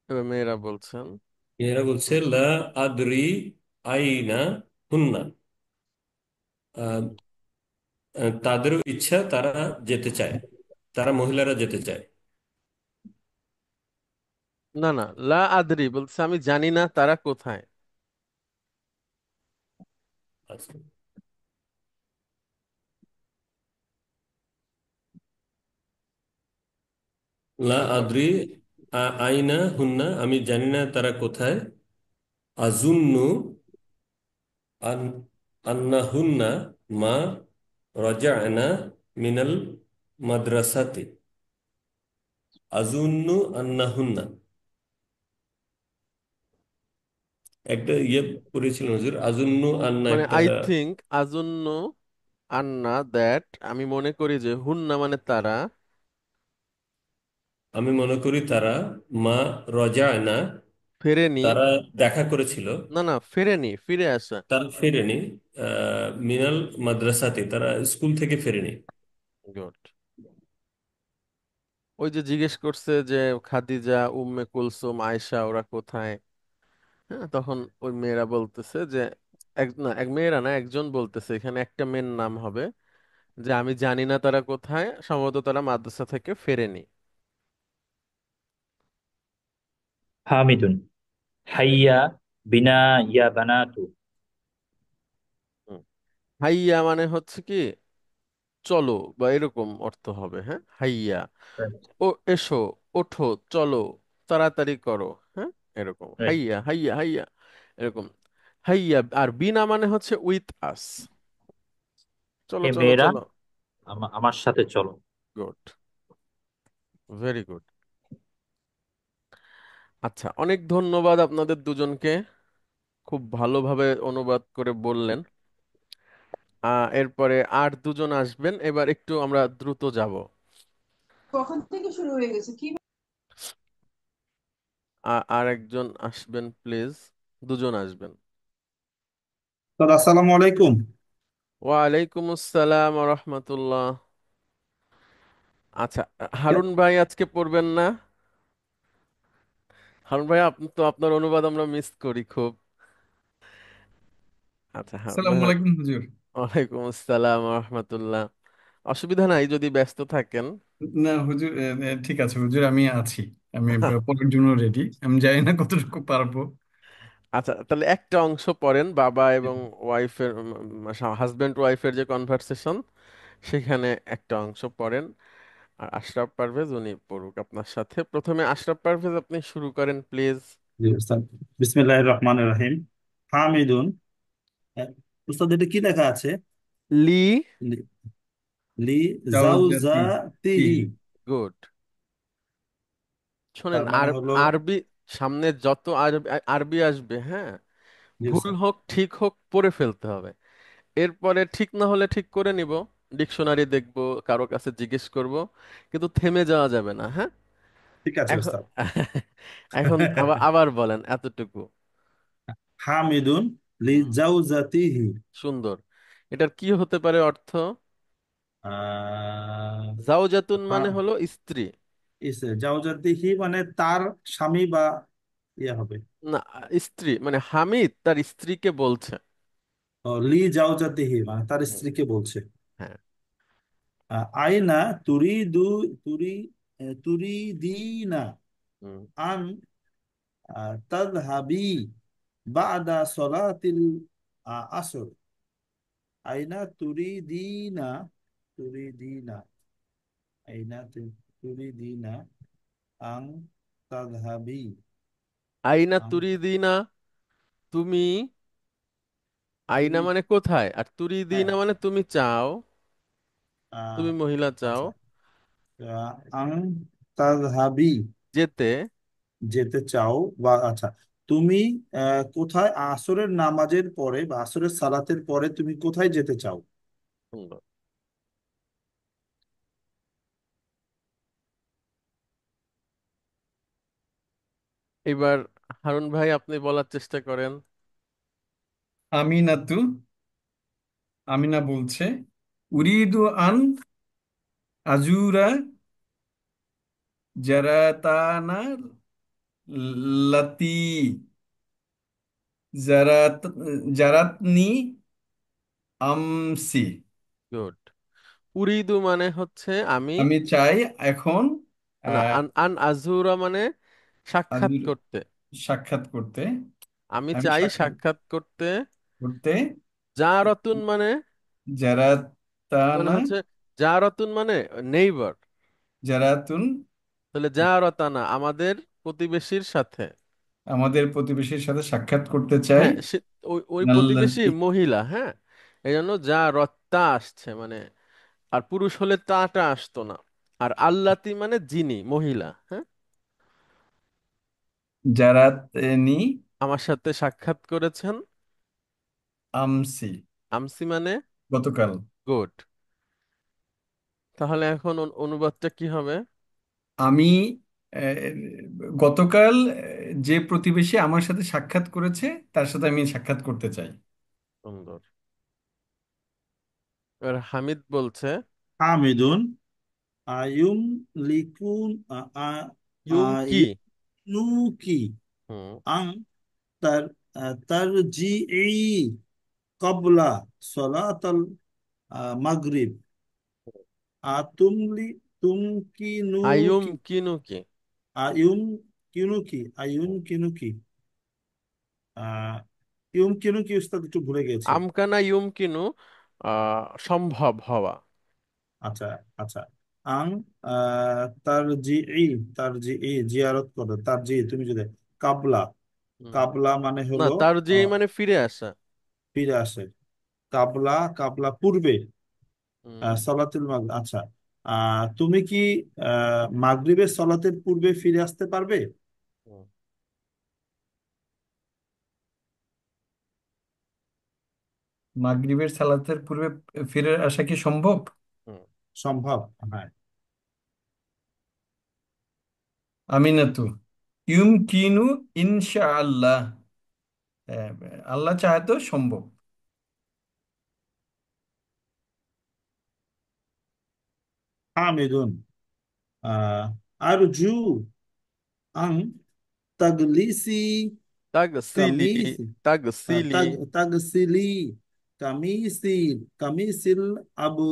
এবার মেয়েরা বলছেন। এরা বলছে লা আদরি আইনা হুন্না। আহ, তাদেরও ইচ্ছা, তারা যেতে চায়, তারা মহিলারা যেতে চায়। না না, লা আদরি বলছে আমি জানি না তারা কোথায়। আচ্ছা। লা তারপর আদ্রি আইনা হুন্না, আমি জানি না তারা কোথায়। আজুন্নু আন আন্নাহুন্না মা রাজা'না মিনাল মাদ্রাসাতি। আজুন্নু আন্নাহুন্না, একটা পড়েছিল হুজুর, আজুন্নু আন্না মানে একটা। আই থিংক, আজন্য, আন্না দ্যাট, আমি মনে করি যে, হুন্না মানে তারা, আমি মনে করি তারা, মা রাজা'না, ফেরেনি। তারা দেখা করেছিল, না না, ফেরেনি, ফিরে আসা। তারা ফেরেনি। মিনাল মাদ্রাসাতি, তারা স্কুল থেকে ফেরেনি। গুড। ওই যে জিজ্ঞেস করছে যে খাদিজা, উম্মে কুলসুম, আয়েশা ওরা কোথায়, হ্যাঁ, তখন ওই মেয়েরা বলতেছে যে, এক না, এক মেয়েরা না, একজন বলতেছে এখানে একটা মেয়ের নাম হবে যে আমি জানি না তারা কোথায়, সম্ভবত তারা মাদ্রাসা থেকে ফেরেনি। হামিদুন হাইয়া বিনা ইয়া বানাতু। হুম। হাইয়া মানে হচ্ছে কি চলো, বা এরকম অর্থ হবে, হ্যাঁ, হাইয়া। Right, ও এসো, ওঠো, চলো, তাড়াতাড়ি করো, হ্যাঁ, এরকম right. হাইয়া হাইয়া হাইয়া, এরকম হাইয়া। আর বিনা মানে হচ্ছে উইথ আস, চলো হে চলো মেয়েরা, চলো। আমার সাথে চলো। Good, very good. আচ্ছা, অনেক ধন্যবাদ আপনাদের দুজনকে, খুব ভালোভাবে অনুবাদ করে বললেন। এরপরে আর দুজন আসবেন, এবার একটু আমরা দ্রুত যাব। কখন থেকে শুরু হয়ে গেছে কি? আর একজন আসবেন প্লিজ, দুজন আসবেন। স্যার আসসালামু আলাইকুম। ওয়ালাইকুম আসসালাম রহমতুল্লাহ। আচ্ছা, হারুন ভাই আজকে পড়বেন না? হারুন ভাই, আপনি তো, আপনার অনুবাদ আমরা মিস করি খুব। আচ্ছা, হারুন ভাই। আসসালামু আলাইকুম হুজুর। ওয়ালাইকুম আসসালাম রহমতুল্লাহ। অসুবিধা নাই যদি ব্যস্ত থাকেন। না হুজুর, ঠিক আছে হুজুর, আমি আছি। আমি পড়ার জন্য রেডি। আমি জানি না কতটুকু পারবো। আচ্ছা, তাহলে একটা অংশ পড়েন, বাবা এবং ওয়াইফের, হাজবেন্ড ওয়াইফের যে কনভারসেশন, সেখানে একটা অংশ পড়েন। আর আশরাফ পারভেজ উনি পড়ুক আপনার সাথে। প্রথমে আশরাফ পারভেজ, আপনি শুরু করেন প্লিজ। জি উস্তাদ, বিসমিল্লাহির রহমানির রহিম। হামিদুন। হ্যাঁ, উস্তাদ এটা কি লেখা আছে? লি। লি, লি জাওজাতি জাউজাতিহি। তিহি। গুড। শোনেন, তার মানে আর হলো, আরবি, সামনে যত আরবি আরবি আসবে, হ্যাঁ, জি ভুল উস্তাদ। হোক ঠিক হোক পড়ে ফেলতে হবে। এরপরে ঠিক না হলে ঠিক করে নিব, ডিকশনারি দেখব, কারো কাছে জিজ্ঞেস করব, কিন্তু থেমে যাওয়া যাবে না, হ্যাঁ। ঠিক আছে এখন উস্তাদ। এখন আবার আবার বলেন এতটুকু। হামিদুন লি হুম, জাউজাতিহি। সুন্দর। এটার কি হতে পারে অর্থ? আহ জাওজাতুন মানে হা- হলো স্ত্রী। জাউজাতিহি মানে তার স্বামী বা ইয়ে হবে। না, স্ত্রী মানে হামিদ তার স্ত্রীকে বলছে। লি জাউজাতিহি মানে তার হুম, স্ত্রীকে বলছে। হ্যাঁ। আইনা তুরিদু, তুরি তুরিদিনা হুম, আন তাযহাবি বাদা সলাতিল আসর। আইনা তুরিদিনা, তুরিদিনা, আইনা তুরিদিনা আং তাযহাবি। আইনা আং তুরিদিনা, তুমি, আইনা তুমি, মানে কোথায়, আর হ্যাঁ, তুরিদিনা মানে তুমি চাও, আহ, তুমি মহিলা চাও আচ্ছা, আং তাযহাবি, যেতে। যেতে চাও, বা আচ্ছা, তুমি কোথায় আসরের নামাজের পরে বা আসরের সালাতের পরে তুমি কোথায় যেতে চাও? সুন্দর। এবার হারুন ভাই আপনি বলার চেষ্টা করেন। আমিনাতু, আমিনা বলছে, উরিদু আন আজুরা জারাতানা লাতি জারাত জারাতনি আমসি। গুড। উরিদু মানে হচ্ছে আমি, আমি চাই এখন না, আহ, আন আন আজুরা মানে সাক্ষাৎ আজুর করতে। সাক্ষাৎ করতে। আমি আমি চাই সাক্ষাৎ সাক্ষাৎ করতে। করতে জারাতুন মানে, মানে জারাতানা হচ্ছে, জারাতুন মানে নেইবার। জারাতুন, তাহলে জারাতানা আমাদের প্রতিবেশীর সাথে। আমাদের প্রতিবেশীর সাথে সাক্ষাৎ করতে চাই। হ্যাঁ, সে ওই ওই প্রতিবেশী নাল্লাতি মহিলা, হ্যাঁ। এই জন্য যা রত্তা আসছে মানে, আর পুরুষ হলে তাটা আসতো না। আর আল্লাতি মানে যিনি, মহিলা, হ্যাঁ, জারাতনি আমার সাথে সাক্ষাৎ করেছেন। আমসি, আমসি মানে গতকাল। গুড। তাহলে এখন অনুবাদটা কি হবে? আমি গতকাল যে প্রতিবেশী আমার সাথে সাক্ষাৎ করেছে তার সাথে আমি সাক্ষাৎ করতে চাই। সুন্দর। এবার হামিদ বলছে, হামিদুন আয়ুম লিকুন ইউম কি। আয়ুনুকি হুম। আং তার তারজিই ক্বাবলা সালাতাল মাগরিব। তুমলি আইয়ুম তুমকিনুকি কিনু কি। আয়ুম কিনুকি আয়ুম কিনুকি আহ ইউম কিনুকি উস্তাদ একটু ভুলে গেছি। আমকানা ইউম কিনু, সম্ভব হওয়া। আচ্ছা, আচ্ছা, আং তারজিই জিয়ারত করো, তুমি যদি কাবলা, হুম। কাবলা মানে না, হলো তার যে মানে ফিরে আসা। ফিরে আসে, কাবলা, কাবলা পূর্বে, হুম। সলাতুল মাগরিব। আচ্ছা, তুমি কি মাগরিবের সলাতের পূর্বে ফিরে আসতে পারবে? হুম। মাগরিবের সালাতের পূর্বে ফিরে আসা কি সম্ভব? হুম। সম্ভব, হ্যাঁ। আমিনাতু ইউমকিনু ইনশাআল্লাহ, আহ, আল্লাহ চাহে তো সম্ভব। হামিদুন আরজু আং তাগলিসি তাগসিলি, কামিস তাগসিলি। তাগসিলি কামিসিল আবু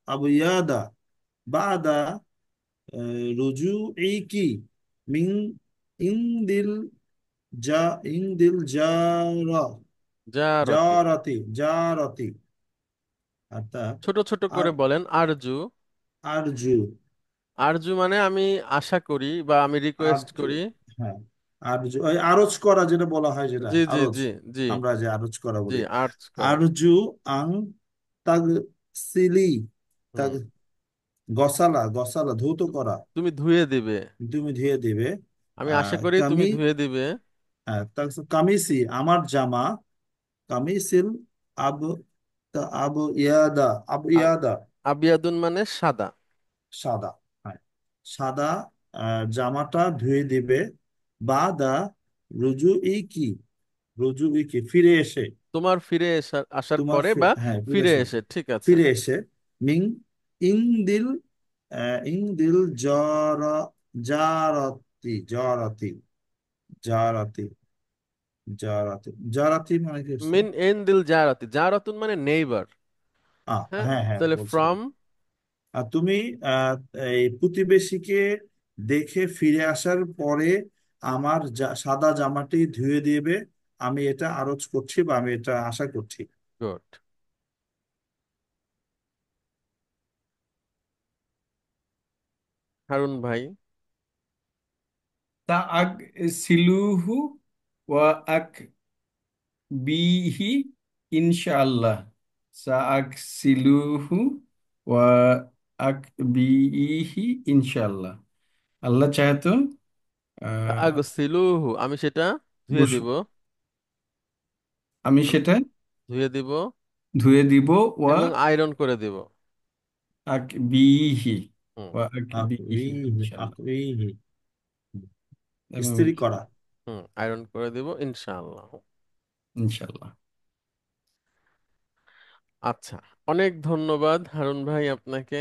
আবুয়াদা বাদা রুজুইকি মিন ইনদিল জা ইনদিল জারতি। জারাতি অর্থাৎ ছোট ছোট আর করে বলেন আরজু। আরজু আরজু মানে আমি আশা করি বা আমি রিকোয়েস্ট আরজু করি। হ্যাঁ, আরজু ওই আরজ করা যেটা বলা হয়, যেটা জি জি আরজ, জি। জি আমরা যে আরজ করা জি, বলি। আর্টস করা। আরজু আং তাগ সিলি, তাগ হুম। গসালা, গসালা ধৌত করা, তুমি ধুয়ে দিবে। তুমি ধুয়ে দিবে। আমি আশা করি তুমি কামি, ধুয়ে দিবে। কামিসি আমার জামা, কামিসিল আব আবু ইয়াদা, আবু আ- ইয়াদা আবিয়াদুন মানে সাদা। সাদা, হ্যাঁ, সাদা জামাটা ধুয়ে দিবে। বাদা রুজু ই কি, রুজু ই কি ফিরে এসে, তোমার ফিরে আসার তোমার পরে বা হ্যাঁ ফিরে ফিরে এসে, এসে, ঠিক আছে। ফিরে এসে মিং ইং দিল ইং দিল জারাতি জারাতি জারাতি মানে কি হচ্ছে? মিন এন দিল জারাতি, জারাতুন মানে নেইবার। হ্যাঁ, হ্যাঁ, হ্যাঁ, তাহলে বলছিলাম। ফ্রম। আর তুমি আহ, এই প্রতিবেশীকে দেখে ফিরে আসার পরে আমার সাদা জামাটি ধুয়ে দিবে, আমি এটা আরজ করছি বা আমি এটা আশা করছি। গুড। হারুন ভাই। তা আগ সিলুহু ওয়া আক বিহি ইনশাআল্লাহ। সা আক সিলুহু ওয়া আক বিহি ইনশাআল্লাহ। আল্লাহ চাহে তো আহ, আগসিলুহু, আমি সেটা ধুয়ে গোসল দিব। আমি সেটা ধুয়ে দিব ধুয়ে দিব। ওয়া এবং আয়রন করে দিব। আক বিহি হুম। ওয়া আক বিহি আকবিহি ইনশাআল্লাহ। আকবিহি, এবং ইস্ত্রি করা। আয়রন করে দিব ইনশাআল্লাহ। ইনশাআল্লাহ। আচ্ছা, অনেক ধন্যবাদ হারুন ভাই আপনাকে।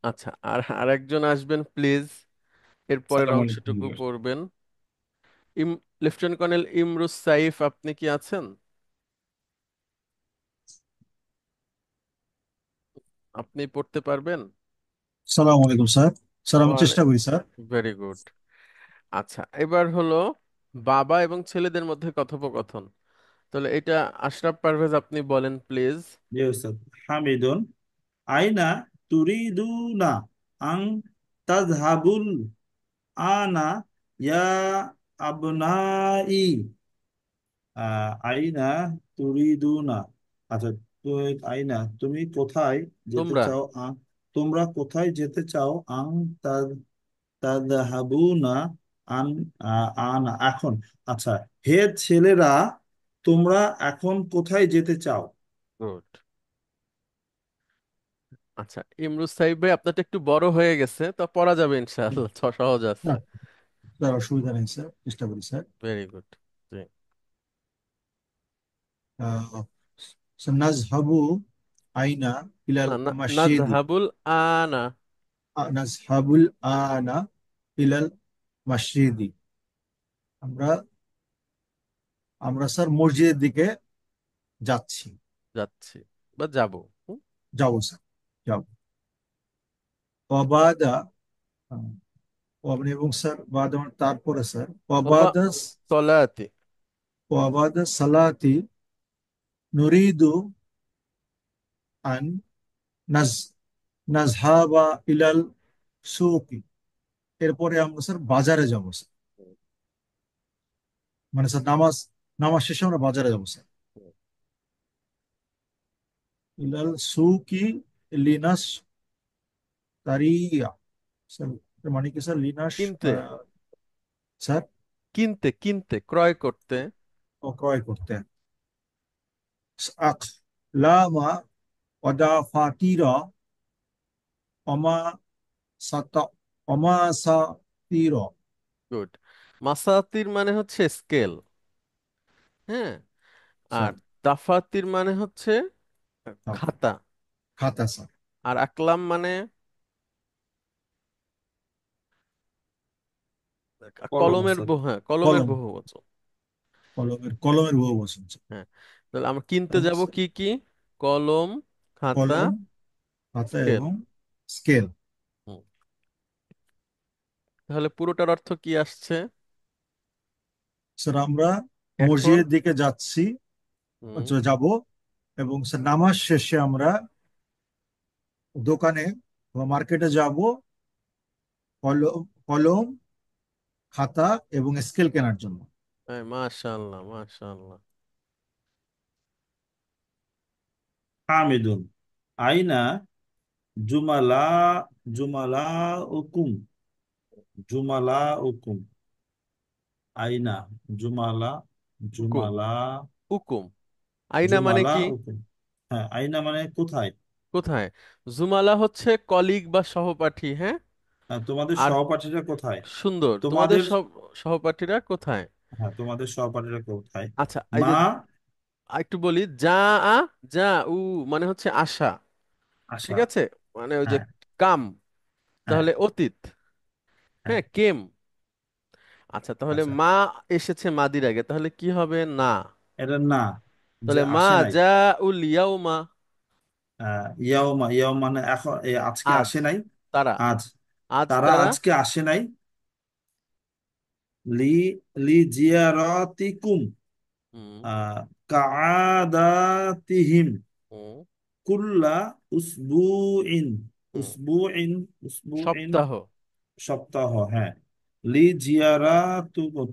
আচ্ছা, আর আরেকজন আসবেন প্লিজ, এর পরের সালাম আলাইকুম। অংশটুকু পড়বেন। ইম লেফটেন্যান্ট কর্নেল ইমরুস সাইফ, আপনি কি আছেন? আপনি পড়তে পারবেন? সালাম আলাইকুম স্যার। স্যার আমি ওয়ালে চেষ্টা করি স্যার। Very good. আচ্ছা, এবার হলো বাবা এবং ছেলেদের মধ্যে কথোপকথন। তাহলে এটা আশরাফ পারভেজ আপনি বলেন প্লিজ। জি উস্তাদ। হামিদুন আইনা তুরিদুনা আং তাযহাবুল আনা ইয়া আবনাই। আইনা তুরিদুনা, আচ্ছা, আইনা তুমি কোথায় যেতে তোমরা। চাও, তোমরা কোথায় যেতে চাও, আং তাযহাবুনা আন আনা এখন। আচ্ছা, হে ছেলেরা, তোমরা এখন কোথায় যেতে চাও? গুড। আচ্ছা, ইমরুস সাইফ ভাই আপনারটা একটু বড় হয়ে গেছে, তো পড়া যাবে ইনশাআল্লাহ, সহজ আছে। না স্যার, অসুবিধা নেই স্যার, চেষ্টা করি স্যার। Very good. জি। আহ, স্যার, নাজহাবু আইনা ইলাল না, মসজিদি। নাজহাবুল আনা। নাজহাবুল আনা ইলাল মসজিদি। আমরা আমরা স্যার মসজিদের দিকে যাচ্ছি। যাচ্ছি বা যাব। হুম? যাবো স্যার, যাবো। ওয়াবাদা, এবং স্যার বাদ মানে তারপরে স্যার ওবা ওয়াবাদা। সলাতি। ওয়াবাদা সালাতি নুরিদু আন নাজ নাজহাবা ইলাল সুকি। এরপরে আমরা স্যার বাজারে যাবো স্যার। মানে স্যার নামাজ নামাজ শেষে আমরা বাজারে যাবো স্যার। ইলাল সুকি লিনাস তারিয়া। স্যার এর মানে কি স্যার? লিনাস কিনতে। স্যার কিনতে কিনতে ক্রয় করতে। ক্রয় করতে। আখ লামা ওদা ফাতিরা অমা সাতা অমা সাতিরা। গুড। মাসাতির মানে হচ্ছে স্কেল। হ্যাঁ। আর স্যার দাফাতির মানে হচ্ছে খাতা। খাতা স্যার। আর আকলাম মানে কলম কলমের স্যার। হ্যাঁ, কলমের কলম, বহু বচন। কলমের বহু বচন স্যার। হ্যাঁ। তাহলে আমরা কিনতে যাব আচ্ছা, কি কি? কলম, খাতা, কলম, খাতা স্কেল। এবং স্কেল। হুম। তাহলে পুরোটার অর্থ কি আসছে? স্যার আমরা এখন মসজিদের দিকে যাচ্ছি, হুম, যাব। এবং স্যার নামাজ শেষে আমরা দোকানে বা মার্কেটে যাব কলম, কলম, খাতা এবং স্কেল কেনার জন্য। মাশাআল্লাহ মাশাআল্লাহ। হামিদুন আইনা জুমালা জুমালা উকুম, জুমালা উকুম। আইনা জুমালা হুকুম। জুমালা হুকুম। আইনা মানে জুমালা কি? উকুম। হ্যাঁ, আইনা মানে কোথায়। কোথায়? জুমালা হচ্ছে কলিগ বা সহপাঠী, হ্যাঁ। তোমাদের আর সহপাঠীরা কোথায়? সুন্দর, তোমাদের তোমাদের, সব সহপাঠীরা কোথায়? হ্যাঁ, তোমাদের সহপাঠীরা কোথায়? আচ্ছা, এই মা যে একটু বলি, যা আ, যা উ মানে হচ্ছে আশা। আশা। ঠিক আছে, মানে ওই যে হ্যাঁ, কাম, হ্যাঁ, তাহলে অতীত। হ্যাঁ। হ্যাঁ, কেম। আচ্ছা, তাহলে আচ্ছা, মা এসেছে মাদির আগে, তাহলে কি হবে? না। এটা না, যে তাহলে মা আসে নাই। যা উল ইয়াউমা। ইয়াওমা, ইয়াওম মানে এখন, আজকে আজ। আসে নাই। তারা। আজ, আজ তারা তারা। আজকে আসে নাই। লি লি জিয়ারাতিকুম হুম কাআদাতিহিম হুম কুল্লা উসবুইন, হুম। উসবুইন, উসবুইন সপ্তাহ। সপ্তাহ, হ্যাঁ। লি জিয়ারা,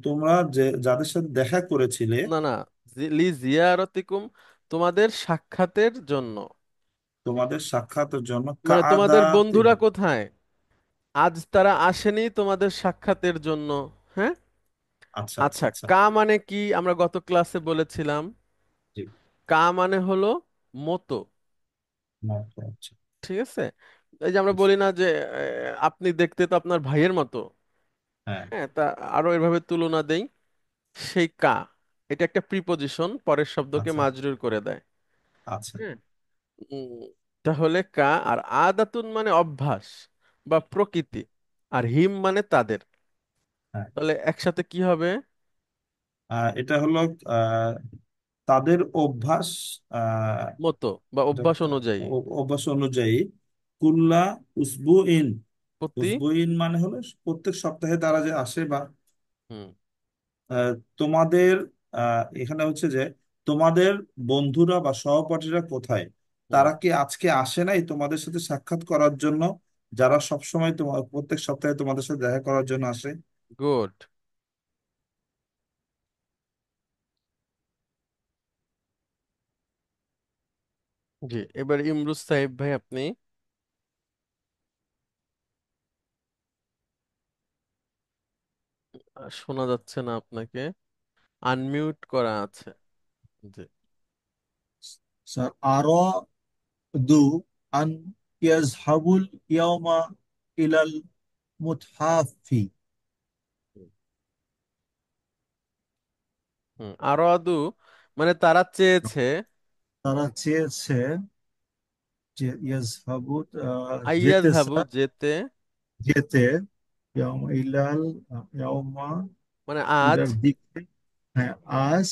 তোমরা যে যাদের সাথে দেখা করেছিলে, না না, লি জিয়ারতিকুম, তোমাদের সাক্ষাতের জন্য। তোমাদের সাক্ষাতের জন্য মানে তোমাদের বন্ধুরা কাদাতিহিম। কোথায়, আজ তারা আসেনি তোমাদের সাক্ষাতের জন্য। হ্যাঁ। আচ্ছা আচ্ছা আচ্ছা, আচ্ছা। কা মানে কি আমরা গত ক্লাসে বলেছিলাম? জি। কা মানে হলো মতো। আচ্ছা। ঠিক আছে। এই যে আমরা বলি না যে আপনি দেখতে তো আপনার ভাইয়ের মতো। হ্যাঁ। হ্যাঁ, তা আরো এভাবে তুলনা দেই। সেই কা, এটা একটা প্রিপজিশন, পরের শব্দকে আচ্ছা মাজরুর করে দেয়। আচ্ছা। হ্যাঁ। উম, তাহলে কা আর আদাতুন মানে অভ্যাস বা প্রকৃতি, আর হিম মানে তাদের। হ্যাঁ। তাহলে একসাথে কি হবে? এটা হলো আহ, তাদের অভ্যাস, আহ, মতো বা এটা অভ্যাস অনুযায়ী। অভ্যাস অনুযায়ী। কুল্লা উসবুইন। প্রতি। উসবুইন মানে হলো প্রত্যেক সপ্তাহে তারা যে আসে, বা হুম। আহ, তোমাদের, এখানে হচ্ছে যে তোমাদের বন্ধুরা বা সহপাঠীরা কোথায়, হুম। তারা কি আজকে আসে নাই তোমাদের সাথে সাক্ষাৎ করার জন্য, যারা সব সময় তোমার প্রত্যেক সপ্তাহে তোমাদের সাথে দেখা করার জন্য আসে? গুড। জি, এবার ইমরুজ সাহেব ভাই আপনি। শোনা যাচ্ছে না আপনাকে, আনমিউট করা আছে। জি। স্যার আরো দু আন ইয়াজহাবুল ইয়াওমা ইলাল মুতহাফি। হুম, আরো আদু মানে তারা চেয়েছে। তারা চেয়েছে যে ইয়াজহাবু, আইয়াজ যেতে হাবু স্যার, যেতে, যেতে ইয়াওমা ইলাল, ইয়াওমা মানে আজ। ইলার দিকে। হ্যাঁ, আজ।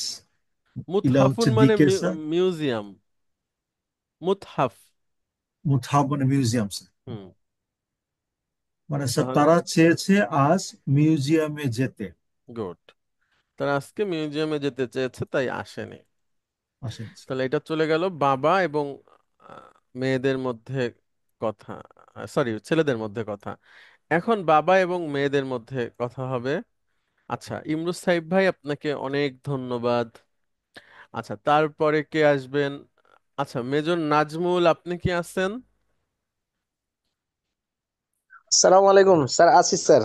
ইলা মুতহাফুন হচ্ছে মানে দিকে স্যার। মিউজিয়াম। মুতহাফ। মুতহাফ মানে মিউজিয়াম স্যার। হুম। মানে স্যার তাহলে তারা চেয়েছে আজ মিউজিয়ামে যেতে। গুড, তারা আজকে মিউজিয়ামে যেতে চেয়েছে তাই আসেনি। আসেন স্যার। তাহলে এটা চলে গেল বাবা এবং আহ, মেয়েদের মধ্যে কথা, সরি ছেলেদের মধ্যে কথা। এখন বাবা এবং মেয়েদের মধ্যে কথা হবে। আচ্ছা, ইমরুজ সাহিব ভাই আপনাকে অনেক ধন্যবাদ। আচ্ছা, তারপরে কে আসবেন? আচ্ছা, মেজর নাজমুল আপনি কি আছেন? আসসালামু আলাইকুম স্যার, আছি স্যার।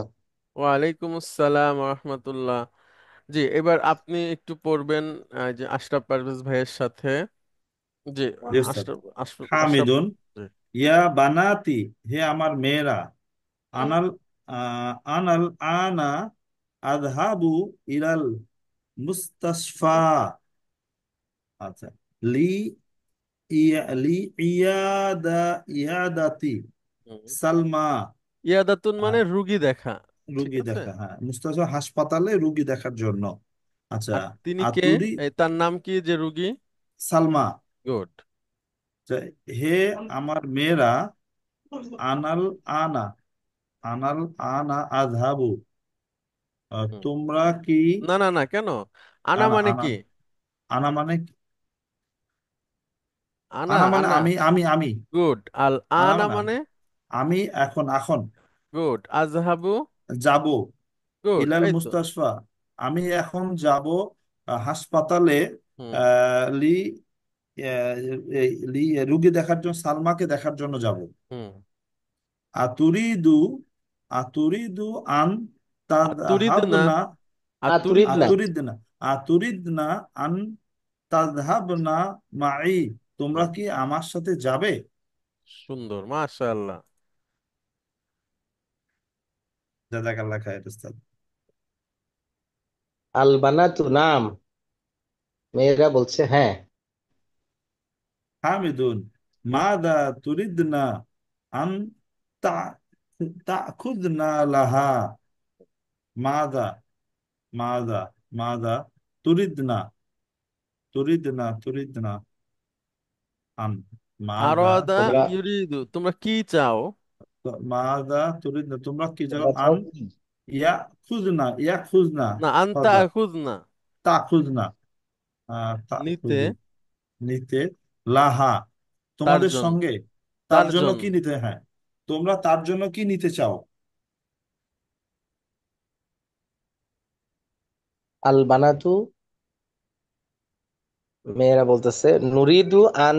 ওয়ালাইকুম আসসালাম রহমতুল্লাহ। জি, এবার আপনি একটু পড়বেন যে আশরাফ পারভেজ ভাইয়ের সাথে। জি। জি স্যার। আশরাফ আশরাফ আশরাফ। হামিদুন। জি। ইয়া বানাতি, হে আমার মেয়েরা। আনাল আনাল আনা আযহাবু ইলাল মুস্তাশফা। আচ্ছা। লি ইয়াদাতি হুম। সালমা। ইয়াদাতুন মানে আহ, রুগী দেখা। ঠিক রুগী আছে। দেখা, হ্যাঁ, মুস্তাশফা হাসপাতালে রুগী দেখার জন্য। আচ্ছা। আর তিনি কে? আতুরি তার নাম কি যে রুগী? সালমা। গুড। যে, হে আমার মেয়েরা। আনাল আনা, আনাল আনা আযহাবু, তোমরা কি? না না না, কেন? আনা আনা মানে আনা কি? আনা মানে আনা আনা মানে আনা। আমি গুড। আল আনা আনা মানে মানে? আমি এখন এখন গুড। আজহাবু। যাব। গুড, ইলাল এই তো। মুস্তাশফা, আমি এখন যাব হাসপাতালে। হুম। লি লি রুগী দেখার জন্য, সালমাকে দেখার জন্য যাব। হুম। আতুরিদু, আতুরিদু আন আতুরিদ না, তাযহাবনা, তুরিদ আতুরিদ না। না। আতুরিদনা, আতুরিদনা আন তাযহাবনা মাই, তোমরা হুম, কি আমার সাথে যাবে? সুন্দর, মাশাআল্লাহ। জাযাকাল্লাহ খায়ের উস্তাদ। আল বানাতু নাম, মেয়েরা বলছে হ্যাঁ। হামিদুন। মাদা তুরিদনা আন তা তাখুদনা লাহা। মাদা, মাদা, মাদা তুরিদনা, তুরিদনা আন, মাদা আরাদা তোমরা ইউরিদু, তোমরা কি চাও? মাদা তুরিদনা, তোমরা কি যাও? তোমরা চাও আন কি? ইয়া খুজনা, ইয়া খুজনা, না, আনতা ফাদা খুদ না। তা খুজনা, তা নিতে। খুজু, নিতে, লাহা, তার তোমাদের জন্য। সঙ্গে, তার তার জন্য জন্য। কি নিতে, হ্যাঁ, তোমরা তার জন্য কি নিতে চাও? আল বানাতু, মেয়েরা বলতেছে, নুরিদু আন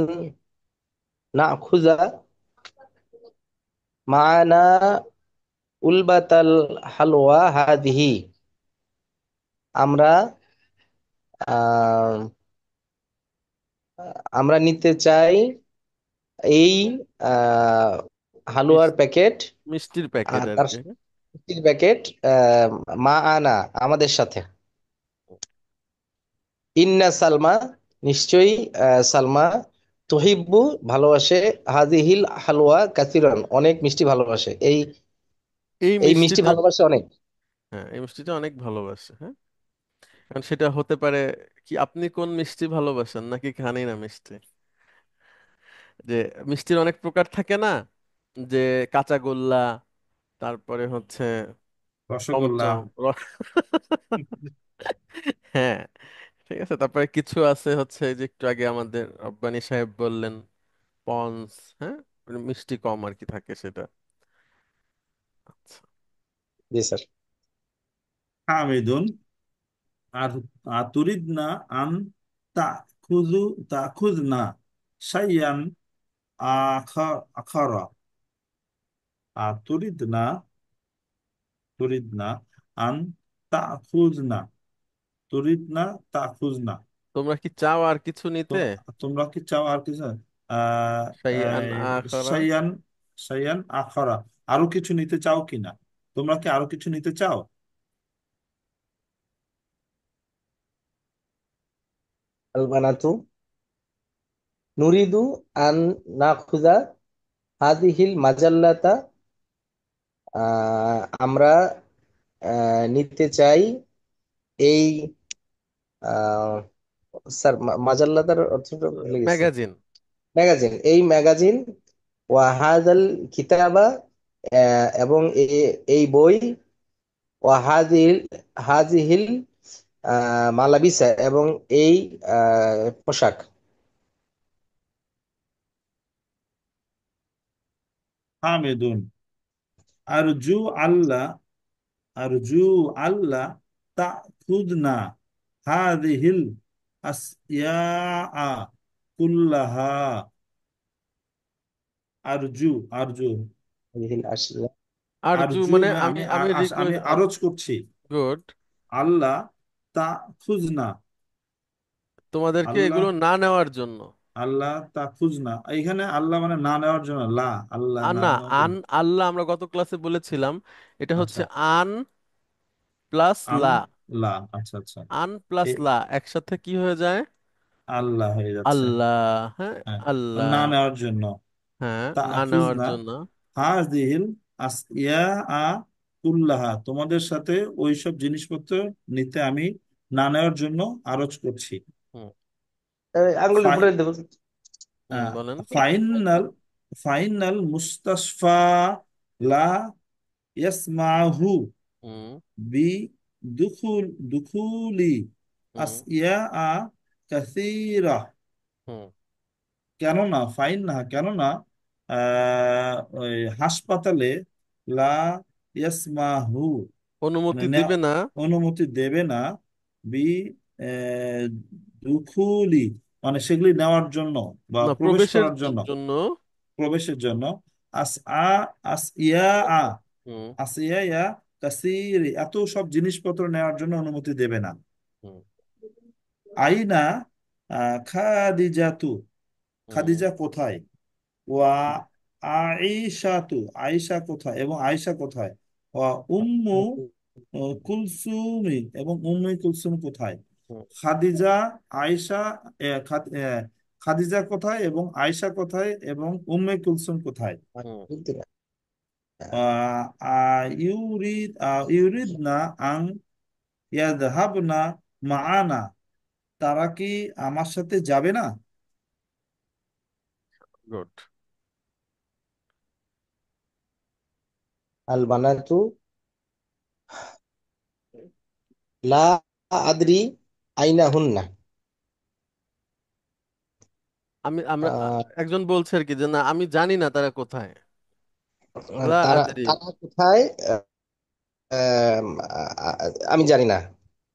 নাখুযা মা'ানা উলবাতাল হালওয়া হাদিহি। আমরা আহ, আমরা নিতে চাই এই আহ, হালুয়ার মিস- প্যাকেট, মিষ্টির প্যাকেট আর তার কি। মিষ্টির প্যাকেট মা আনা, আমাদের সাথে। ইন্না সালমা, নিশ্চয়ই সালমা, তুহিব্বু, ভালোবাসে, হাজিহিল হালুয়া কাসিরান, অনেক মিষ্টি ভালোবাসে, এই এই এই মিষ্টি মিষ্টিটা, ভালোবাসে অনেক। হ্যাঁ এই মিষ্টিটা অনেক ভালোবাসে, হ্যাঁ। কারণ সেটা হতে পারে কি, আপনি কোন মিষ্টি ভালোবাসেন নাকি খানই না মিষ্টি? যে মিষ্টির অনেক প্রকার থাকে না, যে কাঁচাগোল্লা, তারপরে হচ্ছে রসগোল্লা। চমচম হ্যাঁ, ঠিক আছে। তারপরে কিছু আছে হচ্ছে যে একটু আগে আমাদের রব্বানী সাহেব বললেন, পন্স, হ্যাঁ, মিষ্টি কম আর কি থাকে সেটা। আচ্ছা। জি স্যার। হামিদুন। আর তুরিদ না আন তাখুযু তাখুযনা শাইয়ান আখারা। তুরিদ না, তুরিদ না আন তাখুযনা, তুরিদ না তাখুযনা। তোমরা কি চাও আর কিছু তো নিতে? তোমরা কি চাও আর কিছু? আহ শাইআন এই আখারা। শাইয়ান, শাইয়ান আখারা, আরো কিছু নিতে চাও কিনা? তোমরা কি আরো কিছু নিতে চাও? আল বানাতু নুরিদু আন নাখুযা হাদিহিল মাজাল্লাতা, আমরা নিতে চাই এই আহ, স্যার মাজাল্লাতার অর্থটা ভুলে গেছি। ম্যাগাজিন। ম্যাগাজিন, এই ম্যাগাজিন, ওয়াহাদাল কিতাবা, এবং এই বই, ওয়াহাদিল হাজিহিল মালাবিসা, এবং এই পোশাক। হামিদুন। আরজু আল্লাহ, আরজু আল্লাহ তাখুদনা হাদিহিল আসইয়া কুল্লাহা। আরজু, আরজু, আরজু আরজু মানে মানে আমি আমি আমি আরজ করছি। গুড। আল্লাহ তাখুজনা, তোমাদেরকে আল্লাহ, এগুলো না নেওয়ার জন্য। আল্লাহ তাখুজনা, এইখানে আল্লাহ মানে না নেওয়ার জন্য, আল্লাহ না না, নেওয়ার আন, জন্য। আল্লাহ আমরা গত ক্লাসে বলেছিলাম এটা আচ্ছা, হচ্ছে আন প্লাস আন লা। লা, আচ্ছা আচ্ছা। আন প্লাস এ লা একসাথে কি হয়ে যায়? আল্লাহ হয়ে যাচ্ছে। আল্লাহ, হ্যাঁ। হ্যাঁ, তো আল্লাহ, না নেওয়ার জন্য। হ্যাঁ, না নেওয়ার তাখুজনা জন্য। হাযিহিল আসইয়া কুল্লাহা, তোমাদের সাথে ওইসব জিনিসপত্র নিতে আমি না নেওয়ার জন্য আরজ করছি। হুম। আঙ্গুলের ফাই উপরে দেবো। বলেন। ফাইনাল, ফাইনাল মুস্তাশফা লা ইয়াসমাহু হুম। বি দুখুলি হুম। আসইয়া কাসীরা। হুম। কেননা, ফাইন না, কেননা ওই হাসপাতালে লা ইয়াসমাহু মানে অনুমতি দিবে না। অনুমতি দেবে না, বি আহ, দুখুলি মানে সেগুলি নেওয়ার জন্য বা না, প্রবেশ প্রবেশের করার জন্য, জন্য। প্রবেশের জন্য। আস আস ইয়া হুম। আস ইয়া কাসিরি, এত সব জিনিসপত্র নেওয়ার জন্য অনুমতি দেবে না। হুম। আইনা খাদিজাতু, হুম। খাদিজা কোথায়? ওয়া আইশাতু, আয়েশা কোথায় এবং আয়েশা কোথায়? ওয়া উম্মু কুলসুমি, এবং উম্মে কুলসুম কোথায়? হুম। খাদিজা, আয়েশা, খাদিজা কোথায় এবং আয়েশা কোথায় এবং উম্মে কুলসুম কোথায়? হুম। ইউরিদনা আং ইয়াযহাবনা মাআনা, তারা কি আমার সাথে যাবে না? গুড। আল বানাতু লা আদরি আইনা হুন্না, একজন বলছে আর কি যে না আমি জানি না তারা কোথায়। লা তারা আদরি। তারা কোথায়, আহ, আমি জানি না।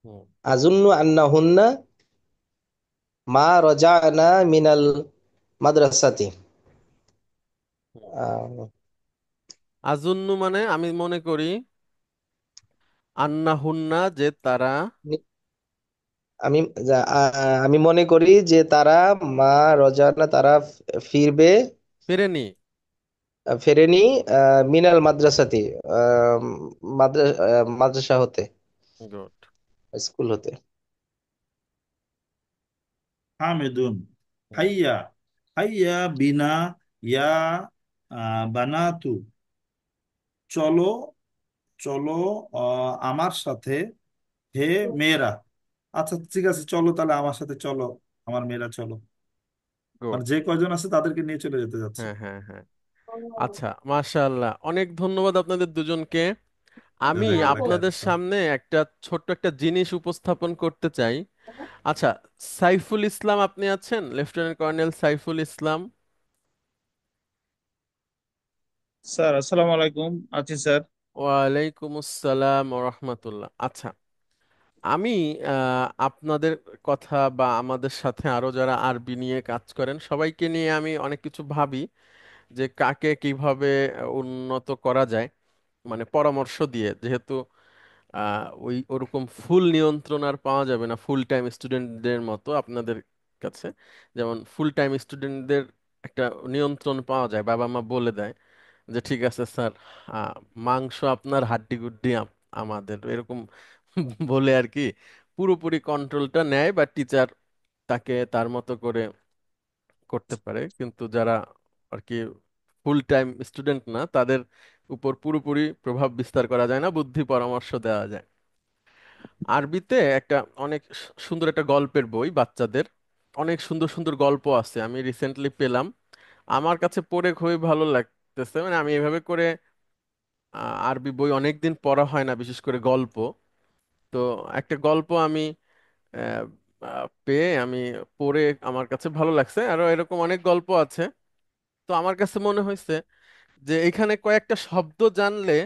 হুম। আজুন্নু আন্নাহুন্না মা রাজানা মিনাল মাদ্রাসাতি। হুম। আহ, আজুন্নু মানে আমি মনে করি, আন্না হুন্না যে তারা আমি আমি মনে করি যে তারা মা রজানা তারা ফিরবে, ফেরেনি। ফেরেনি মিনাল মাদ্রাসাতি, আহ, মাদ্রাসা হতে, গুড। স্কুল হতে। হামিদুন। হাইয়া, হাইয়া বিনা, ইয়া বানাতু, চলো, চলো আমার সাথে, হে মেয়েরা। আচ্ছা ঠিক আছে, চলো তাহলে আমার সাথে চলো, আমার মেয়েরা চলো। গুড। মানে যে কয়জন আছে তাদেরকে নিয়ে চলে যেতে যাচ্ছে। হ্যাঁ, হ্যাঁ, হ্যাঁ। আচ্ছা, মাশাআল্লাহ, অনেক ধন্যবাদ আপনাদের দুজনকে। আমি জাযাকাল্লাহ খাইর। আপনাদের সামনে একটা ছোট্ট একটা জিনিস উপস্থাপন করতে চাই। আচ্ছা, সাইফুল ইসলাম আপনি আছেন? Lieutenant colonel Saiful Islam. Sir আসসালামু আলাইকুম। আছি স্যার। ওয়ালাইকুম আসসালাম ওয়া রাহমাতুল্লাহ। আচ্ছা, আমি আপনাদের কথা বা আমাদের সাথে আরো যারা আরবি নিয়ে কাজ করেন সবাইকে নিয়ে আমি অনেক কিছু ভাবি, যে কাকে কিভাবে উন্নত করা যায়, মানে পরামর্শ দিয়ে, যেহেতু ওই ওরকম ফুল নিয়ন্ত্রণ আর পাওয়া যাবে না ফুল টাইম স্টুডেন্টদের মতো আপনাদের কাছে। যেমন ফুল টাইম স্টুডেন্টদের একটা নিয়ন্ত্রণ পাওয়া যায়, বাবা মা বলে দেয় যে ঠিক আছে স্যার, আহ, মাংস আপনার, হাড্ডি গুড্ডি আমাদের, এরকম বলে আর কি পুরোপুরি কন্ট্রোলটা নেয়, বা টিচার তাকে তার মতো করে করতে পারে। কিন্তু যারা আর কি ফুল টাইম স্টুডেন্ট না, তাদের উপর পুরোপুরি প্রভাব বিস্তার করা যায় না, বুদ্ধি পরামর্শ দেওয়া যায়। আরবিতে একটা অনেক সুন্দর একটা গল্পের বই বাচ্চাদের, অনেক সুন্দর সুন্দর গল্প আছে, আমি রিসেন্টলি পেলাম। আমার কাছে পড়ে খুবই ভালো লাগতেছে, মানে আমি এভাবে করে আরবি বই অনেকদিন পড়া হয় না, বিশেষ করে গল্প। তো একটা গল্প আমি আহ, পেয়ে আমি পড়ে আমার কাছে ভালো লাগছে, আরো এরকম অনেক গল্প আছে। তো আমার কাছে মনে হয়েছে যে এখানে কয়েকটা শব্দ জানলে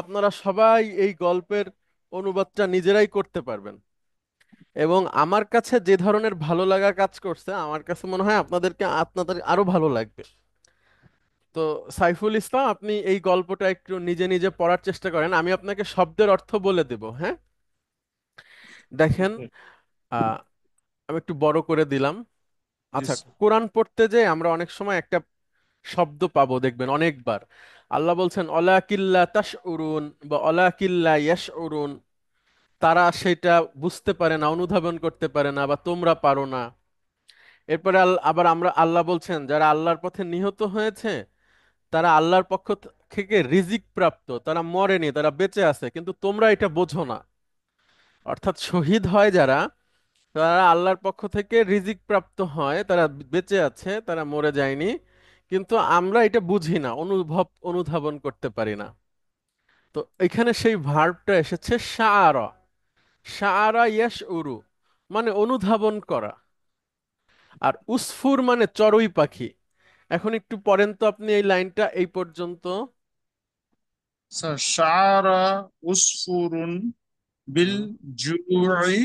আপনারা সবাই এই গল্পের অনুবাদটা নিজেরাই করতে পারবেন। এবং আমার কাছে যে ধরনের ভালো লাগা কাজ করছে, আমার কাছে মনে হয় আপনাদের আরো ভালো লাগবে। তো সাইফুল ইসলাম, আপনি এই গল্পটা একটু নিজে নিজে পড়ার চেষ্টা করেন, আমি আপনাকে শব্দের অর্থ বলে দেব, হ্যাঁ? জি দেখেন, স্যার। আহ আমি একটু বড় করে দিলাম। জি আচ্ছা, স্যার। কোরআন পড়তে যে আমরা অনেক সময় একটা শব্দ পাবো, দেখবেন অনেকবার আল্লাহ বলছেন অলা কিল্লা তাশউরুন বা অলা কিল্লা ইয়াশউরুন, তারা সেটা বুঝতে পারে না, অনুধাবন করতে পারে না, বা তোমরা পারো না। এরপরে আবার আল্লাহ বলছেন যারা আল্লাহর পথে নিহত হয়েছে তারা আল্লাহর পক্ষ থেকে রিজিক প্রাপ্ত, তারা মরেনি, তারা বেঁচে আছে, কিন্তু তোমরা এটা বোঝো না। অর্থাৎ শহীদ হয় যারা, তারা আল্লাহর পক্ষ থেকে রিজিক প্রাপ্ত হয়, তারা বেঁচে আছে, তারা মরে যায়নি, কিন্তু আমরা এটা বুঝি না, অনুধাবন করতে পারি না। তো এখানে সেই ভার্বটা এসেছে শাআরা। শাআরা ইয়াশউরু মানে অনুধাবন করা। আর উসফুর মানে চড়ুই পাখি। এখন একটু পড়েন তো আপনি এই লাইনটা এই পর্যন্ত। স্যার শাআরা উসফুরুন বিল হুম। জুই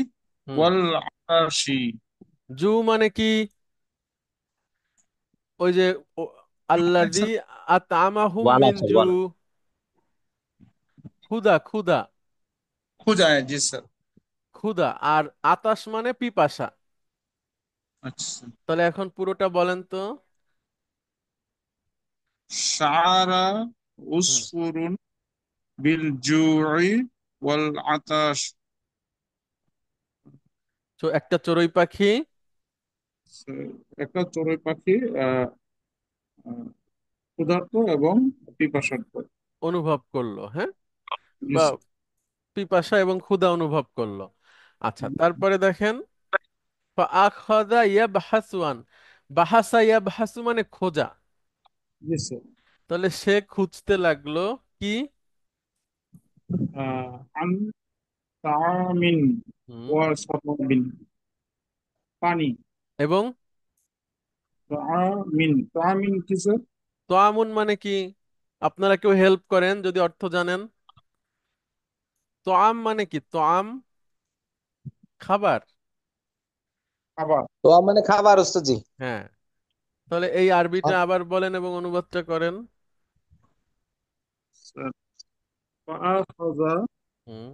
হুম। ওয়াল আতাশি। জু মানে কি? ওই যে ও- আল্লাযী স্যার আত'আমাহুম ওয়াল মিন আছে, জু, ওয়াল। ক্ষুধা ক্ষুধা। খোঁজায়, জি স্যার। ক্ষুধা আর আতাশ মানে পিপাসা। আচ্ছা। তাহলে এখন পুরোটা বলেন তো। শাআরা হুম। উসফুরুন বিল জুই ওয়াল আতাশ। তো একটা চড়ুই পাখি স্যার, একটা চড়ুই পাখি আহ আহ, ক্ষুধার্ত এবং পিপাসার্ত। অনুভব করলো, হ্যাঁ? জি বা স্যার। পিপাসা এবং ক্ষুধা অনুভব করলো। আচ্ছা, তারপরে দেখেন আখাযা ইয়াবহাসুন, বাহাসা ইয়াবহাসু মানে খোঁজা। জি স্যার। তাহলে সে খুঁজতে লাগলো কি? আন তামিন হুম। ওয়া সাবাবিন, পানি। এবং তামিন, তামিন কি স্যার? তোয়ামুন মানে কি? আপনারা কেউ হেল্প করেন যদি অর্থ জানেন। তোয়াম মানে কি? তোয়াম খাবার। খাবার। তোয়া মানে খাবার ওস্তাদ জি। হ্যাঁ, তাহলে এই আরবিটা আ- আবার বলেন এবং অনুবাদটা করেন। স্যার, ফাআখাযা হুম।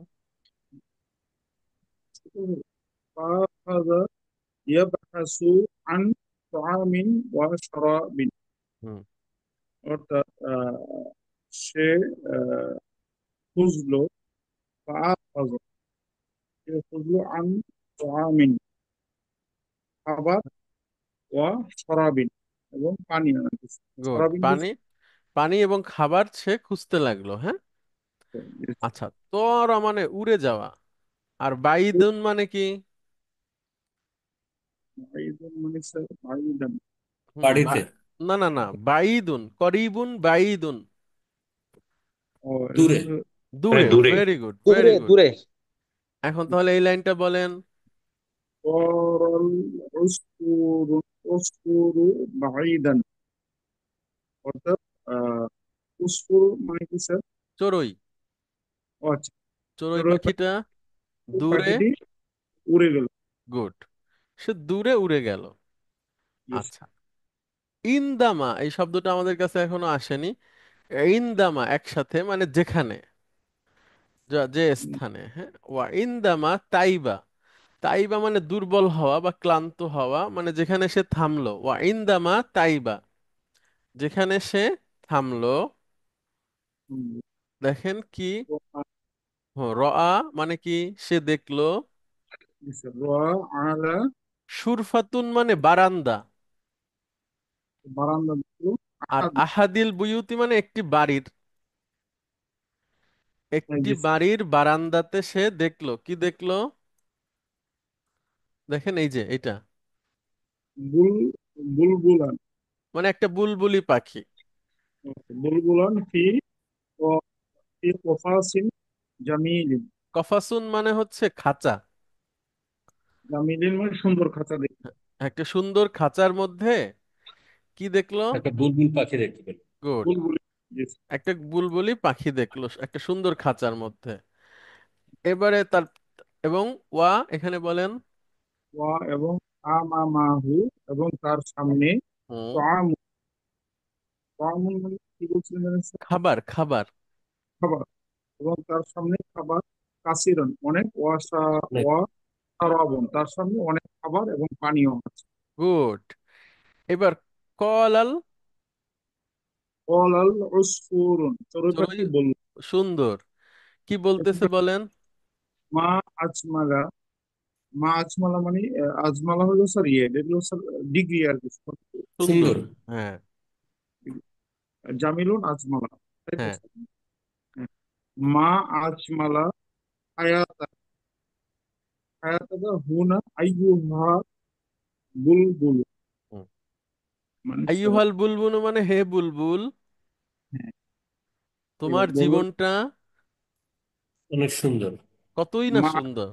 ফাআখাযা ইয়াবহাসু আন তাআমিন ওয়া শারাবিন। হুম। অর্থাৎ সে খুঁজলো, ফাআখাযা সে খুঁজলো আন তাআমিন খাবার, ওয়া শরাবিন এবং পানীয় নাকি, গুড। শরাবিন পানি, বলছে। পানি এবং খাবার সে খুঁজতে লাগলো। হ্যাঁ। আচ্ছা, তরা মানে উড়ে যাওয়া, আর বাইদুন মানে কি? মানে স্যার বাইদান। হুম, বাড়িতে। না না না, বাইদুন, করিবুন বাইদুন, ও এটা দূরে। হচ্ছে দূরে। দূরে। ভেরি গুড, ভেরি দূরে গুড। দূরে। এখন তাহলে এই লাইনটা বলেন। তরল উস্ফুরু উস্ফুরু বাইদান। অর্থাৎ উস্ফুরু মানে কি স্যার? চড়ুই, ও আচ্ছা, চড়ুই চড়ুই পাখিটা দূরে। পাখিটি উড়ে গেল। গুড, সে দূরে উড়ে গেল। Yes. আচ্ছা, ইন্দামা এই শব্দটা আমাদের কাছে এখনো আসেনি। ইন্দামা একসাথে মানে যেখানে, যে স্থানে। হ্যাঁ, ওয়া ইন্দামা তাইবা, তাইবা মানে দুর্বল হওয়া বা ক্লান্ত হওয়া, মানে যেখানে সে থামলো। ওয়া ইন্দামা তাইবা, যেখানে সে থামলো। হুম, দেখেন কি, তো রআ মানে কি, সে দেখলো। yes, sir. আলা সুরফাতুন মানে বারান্দা, বারান্দা দেখলো। আর আহাদ, আহাদিল বুয়ুতি মানে একটি বাড়ির, একটি yes, sir. বাড়ির বারান্দাতে সে দেখলো। কি দেখলো? দেখেন এই যে এটা, বুল বুলবুলান, মানে একটা বুলবুলি পাখি। বুলবুলান ও ফি কফাসিন জামিলিন। কফাসুন মানে হচ্ছে খাঁচা, জামিলিন মানে সুন্দর খাঁচা দেখলো। একটা সুন্দর খাঁচার মধ্যে কি দেখলো? একটা বুলবুল পাখি দেখতে পেল। গুড, বুলবুলি, yes. একটা বুলবুলি পাখি দেখলো একটা সুন্দর খাঁচার মধ্যে। এবারে তার, এবং ওয়া এখানে বলেন। ওয়া এবং আমামাহু এবং তার সামনে হুম। তাআম, তাআমুন মানে কি বলছিলেন জানেন স্যার? খাবার, খাবার। খাবার। এবং তার সামনে খাবার, কাসিরন অনেক, অনেক। ওয়া সারাবন তার সামনে অনেক খাবার এবং পানীয় আছে। গুড। এবার কলাল, কলাল উসফুরুন চড়ুই চড়ুই, পাখি বলল, সুন্দর। কি বলতেছে বলেন। মা আজমালা। মা আজমালা মানে আজমালা হলো স্যার এগুলো স্যার ডিগ্রি আর কি। সুন্দর। সুন্দর। হ্যাঁ। জামিলুন আজমালা, তাই তো হ্যাঁ। স্যার? হ্যাঁ। মা আজমালা হায়াতা, হায়াতা হুনা আইয়ুহা বুলবুল হুম। মানে স্যার। আইয়ুহাল বুলবুল মানে হে বুলবুল, হ্যাঁ, তোমার এবার বলুন। জীবনটা অনেক সুন্দর। কতই না মা সুন্দর।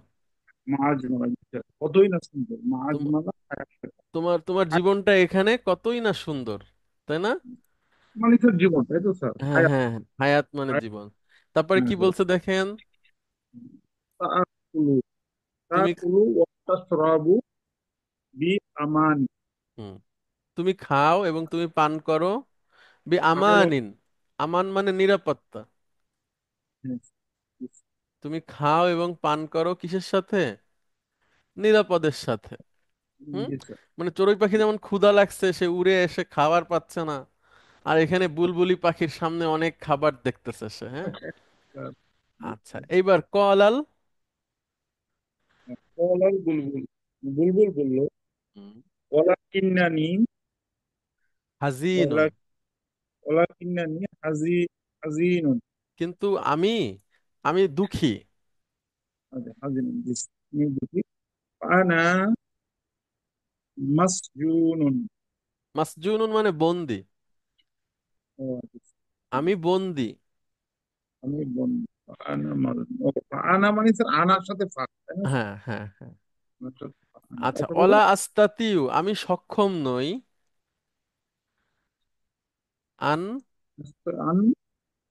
মা আজমালা কতই না সুন্দর, মা তোম- আজমালা হায়াতা। তোমার তোমার জীবনটা এখানে কতই না সুন্দর, তাই না? মানে স্যার জীবন, তাই তো স্যার? হ্যাঁ হায়াত, হ্যাঁ হ্যাঁ, হায়াত মানে হায়াত, জীবন। তারপরে হ্যাঁ কি স্যার। বলছে দেখেন। তাআকুলু, তুমি, তাআকুলু ওয়া তাশরাবু বি আমান। হুম, তুমি খাও এবং তুমি পান করো। বি আমেল, আমানিন, আমান মানে নিরাপত্তা। তুমি খাও এবং পান করো কিসের সাথে? নিরাপদের সাথে। হুম। জি স্যার। মানে চড়ুই পাখি যেমন ক্ষুধা লাগছে, সে উড়ে এসে খাবার পাচ্ছে না, আর এখানে বুলবুলি পাখির সামনে অনেক খাবার দেখতেছে সে। হ্যাঁ। আচ্ছা, এইবার কলাল। কলাল বুলবুল, বুলবুল বলল, হুম। ওয়ালাকিন্নানি, হাজিনুন, ওয়ালা ওয়ালাকিন্নানি হাজিনুন। কিন্তু আমি, আমি দুঃখী। আচ্ছা, হাজিনুন, জি, আমি বুঝি। আনা মাসজুনুন। মাসজুনুন মানে বন্দি, ও আচ্ছা, আমি বন্দি। আমি বন্ধু। আনা ও, আনা মানে স্যার আনার সাথে ফাঁক, তাই না স্যার? হ্যাঁ হ্যাঁ হ্যাঁ। আনার সাথে ফাঁক। আচ্ছা, তারপর বলো। অলা আস্তাতিউ আমি সক্ষম নই, আন আন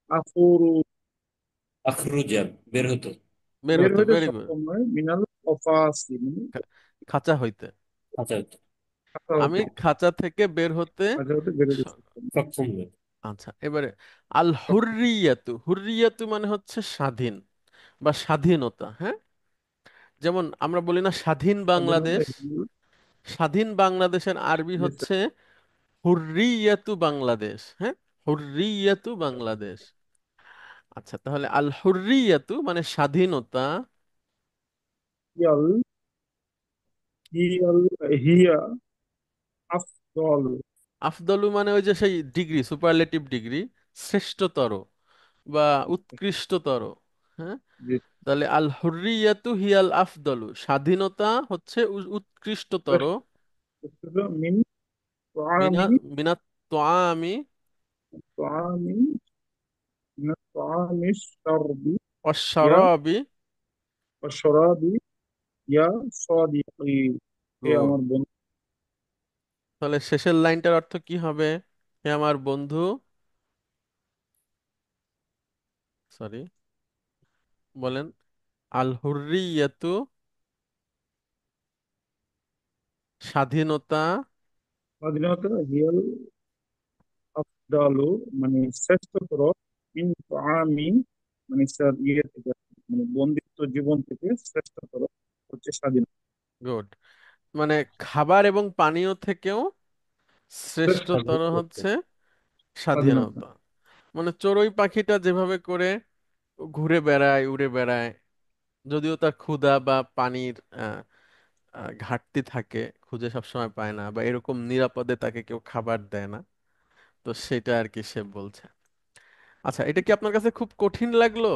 আফুরু আখরুজা বের হতো। বের বের হতে। হইতে ভেরি গুড। সক্ষম নয়, মিনাল কফাসি মানে খা- খাঁচা হইতে। আচ্ছা, খাতা আমি হতে, খাঁচা থেকে বের হতে খাঁচা হতে বেরোতে স- সক্ষম। সক্ষম নয়। আচ্ছা, এবারে আল হুররিয়াতু, হুররিয়াতু মানে হচ্ছে স্বাধীন বা স্বাধীনতা। হ্যাঁ, যেমন আমরা বলি না স্বাধীন স্বাধীনতা বাংলাদেশ, স্বাধীন বাংলাদেশের আরবি হচ্ছে হুররিয়াতু বাংলাদেশ। হ্যাঁ, হুররিয়াতু বাংলাদেশ। আচ্ছা, তাহলে আল হুররিয়াতু মানে স্বাধীনতা। হিয়াল হিয়াল হিয়া আফদল। আফদলু মানে ওই যে সেই ডিগ্রি, সুপারলেটিভ ডিগ্রি, শ্রেষ্ঠতর বা উৎকৃষ্টতর। হ্যাঁ, জি, তাহলে আল হুররিয়াতু হিয়াল আফদলু, স্বাধীনতা হচ্ছে উৎকৃষ্টতর। মিন মিনা তাআমি মিনাত তোয়ামি তাআমি মিন তাআমি শারবি ইয়া অশরাবি। ওয়াশরাবি ইয়া সাদিকি। হে গুড। আমার বন্ধু। তাহলে শেষের লাইনটার অর্থ কি হবে? হে আমার বন্ধু, সরি, বলেন। আল হুররিয়াতু স্বাধীনতা। স্বাধীনতা হিয়াল আফদালু মানে শ্রেষ্ঠতর, মিন তাআমি মানে স্যার ইয়ে থেকে, মানে বন্দিত্ব জীবন থেকে শ্রেষ্ঠতর হচ্ছে স্বাধীনতা। গুড, মানে খাবার এবং পানীয় থেকেও শ্রেষ্ঠ শ্রেষ্ঠতর হচ্ছে স্বাধীনতা। স্বাধীনতা। মানে চড়ুই পাখিটা যেভাবে করে ঘুরে বেড়ায়, উড়ে বেড়ায়, যদিও তার ক্ষুধা বা পানির ঘাটতি থাকে, খুঁজে সবসময় পায় না, বা এরকম নিরাপদে তাকে কেউ খাবার দেয় না, তো সেটা আর কি সে বলছে। আচ্ছা, এটা কি আপনার কাছে খুব কঠিন লাগলো?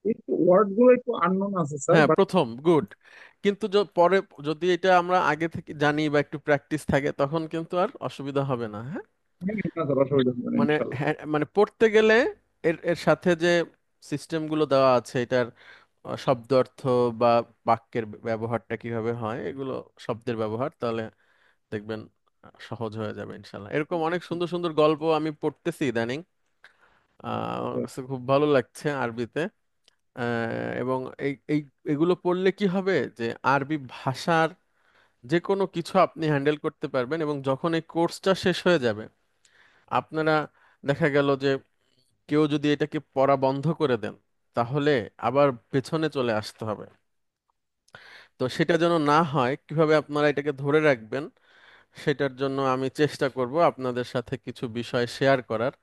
এই ওয়ার্ড গুলো একটু আননোন আছে স্যার, হ্যাঁ, বাট প্রথম গুড, কিন্তু পরে যদি এটা আমরা আগে থেকে জানি বা একটু প্র্যাকটিস থাকে তখন কিন্তু আর অসুবিধা হবে না। হ্যাঁ, অসুবিধা হবে না মানে ইনশাল্লাহ। হ্যাঁ, মানে পড়তে গেলে এর এর সাথে যে সিস্টেমগুলো দেওয়া আছে, এটার শব্দ অর্থ বা বাক্যের ব্যবহারটা কিভাবে হয়, এগুলো শব্দের ব্যবহার, তাহলে দেখবেন সহজ হয়ে যাবে ইনশাল্লাহ। এরকম অনেক সুন্দর সুন্দর গল্প আমি পড়তেছি ইদানিং, আমার কাছে খুব ভালো লাগছে আরবিতে। এবং এই এই এগুলো পড়লে কি হবে যে আরবি ভাষার যে কোনো কিছু আপনি হ্যান্ডেল করতে পারবেন, এবং যখন এই কোর্সটা শেষ হয়ে যাবে আপনারা, দেখা গেল যে কেউ যদি এটাকে পড়া বন্ধ করে দেন, তাহলে আবার পেছনে চলে আসতে হবে। তো সেটা যেন না হয়, কিভাবে আপনারা এটাকে ধরে রাখবেন সেটার জন্য আমি চেষ্টা করব আপনাদের সাথে কিছু বিষয় শেয়ার করার,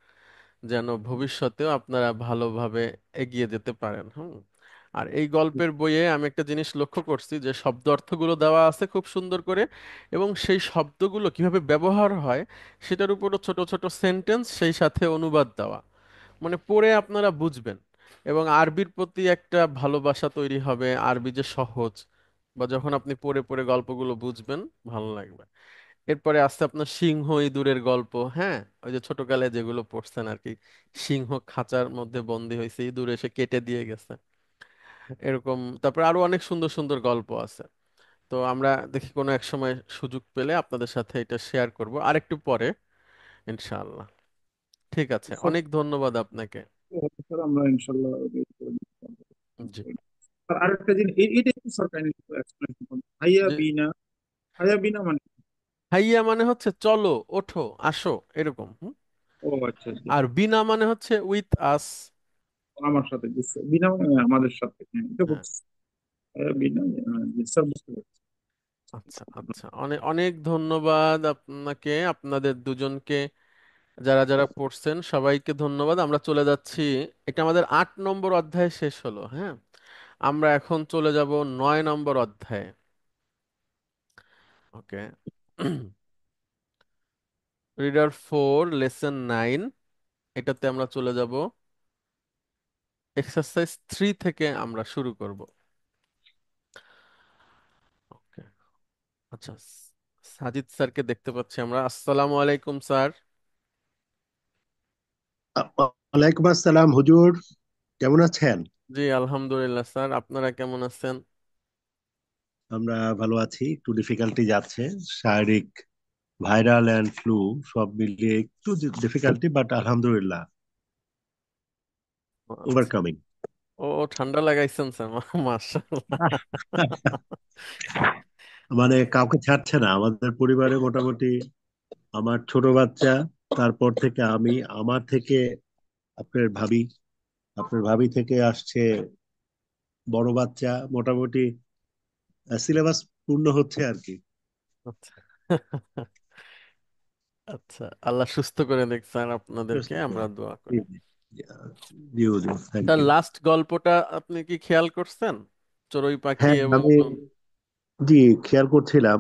যেন ভবিষ্যতেও আপনারা ভালোভাবে এগিয়ে যেতে পারেন। হুম। আর এই গল্পের বইয়ে আমি একটা জিনিস লক্ষ্য করছি, যে শব্দ অর্থগুলো দেওয়া আছে খুব সুন্দর করে, এবং সেই শব্দগুলো কিভাবে ব্যবহার হয় সেটার উপরও ছোট ছোট সেন্টেন্স সেই সাথে অনুবাদ দেওয়া, মানে পড়ে আপনারা বুঝবেন, এবং আরবির প্রতি একটা ভালোবাসা তৈরি হবে। আরবি যে সহজ, বা যখন আপনি পড়ে পড়ে গল্পগুলো বুঝবেন, ভালো লাগবে। এরপরে আসছে আপনার সিংহ ইঁদুরের গল্প। হ্যাঁ, ওই যে ছোটকালে যেগুলো পড়ছেন আর কি, সিংহ খাঁচার মধ্যে বন্দি হয়েছে, ইঁদুর এসে কেটে দিয়ে গেছে, এরকম। তারপরে আরো অনেক সুন্দর সুন্দর গল্প আছে। তো আমরা দেখি কোনো এক সময় সুযোগ পেলে আপনাদের সাথে এটা শেয়ার করব আরেকটু পরে, ইনশাআল্লাহ। ঠিক আছে, অনেক ধন্যবাদ আপনাকে। স্যার আমরা ইনশাল্লাহ জি। আর আরেকটা জিনিস, এটা একটু স্যার কাইন্ডলি এক্সপ্লেনেশন করুন। হাইয়া যে বিনা, হাইয়া বিনা মানে, হাইয়া মানে হচ্ছে চলো, ওঠো, আসো, এরকম। হুম? ও আচ্ছা আচ্ছা, আর বিনা মানে হচ্ছে উইথ আস। আমার সাথে বুঝছে, বিনা মানে আমাদের সাথে, হ্যাঁ এটা হ্যাঁ। বুঝছি। হাইয়া বিনা, জি, স্যার বুঝতে পারছি। আচ্ছা আচ্ছা, অনেক অনেক ধন্যবাদ আপনাকে, আপনাদের দুজনকে, যারা যারা পড়ছেন সবাইকে ধন্যবাদ। আমরা চলে যাচ্ছি, এটা আমাদের 8 নম্বর অধ্যায় শেষ হলো। হ্যাঁ, আমরা এখন চলে যাব 9 নম্বর অধ্যায়ে। ওকে। রিডার 4 লেসন 9, এটাতে আমরা চলে যাব। এক্সারসাইজ 3 থেকে আমরা শুরু করব। ওকে। আচ্ছা, সাজিদ স্যারকে দেখতে পাচ্ছি আমরা। আসসালামু আলাইকুম স্যার। ওয়ালাইকুম আসসালাম হুজুর, কেমন আছেন? জি আলহামদুলিল্লাহ স্যার, আপনারা কেমন আছেন? আমরা ভালো আছি, একটু ডিফিকাল্টি যাচ্ছে, শারীরিক ভাইরাল অ্যান্ড ফ্লু সব মিলিয়ে একটু ডিফিকাল্টি, বাট আলহামদুলিল্লাহ আচ্ছা ওভারকামিং। ও, ঠান্ডা লাগাইছেন স্যার, মাশাআল্লাহ। মানে কাউকে ছাড়ছে না আমাদের পরিবারে মোটামুটি। আমার ছোট বাচ্চা, তারপর থেকে আমি, আমার থেকে আপনার ভাবি, আপনার ভাবি থেকে আসছে বড় বাচ্চা, মোটামুটি সিলেবাস পূর্ণ হচ্ছে আর কি। আচ্ছা। আচ্ছা, আল্লাহ সুস্থ করে দেখ স্যার আপনাদেরকে, আমরা দোয়া জি করি। জি জি হুজুর, থ্যাংক স্যার, ইউ। লাস্ট গল্পটা আপনি কি খেয়াল করছেন? চড়ুই পাখি হ্যাঁ এবং আমি, জি, খেয়াল করছিলাম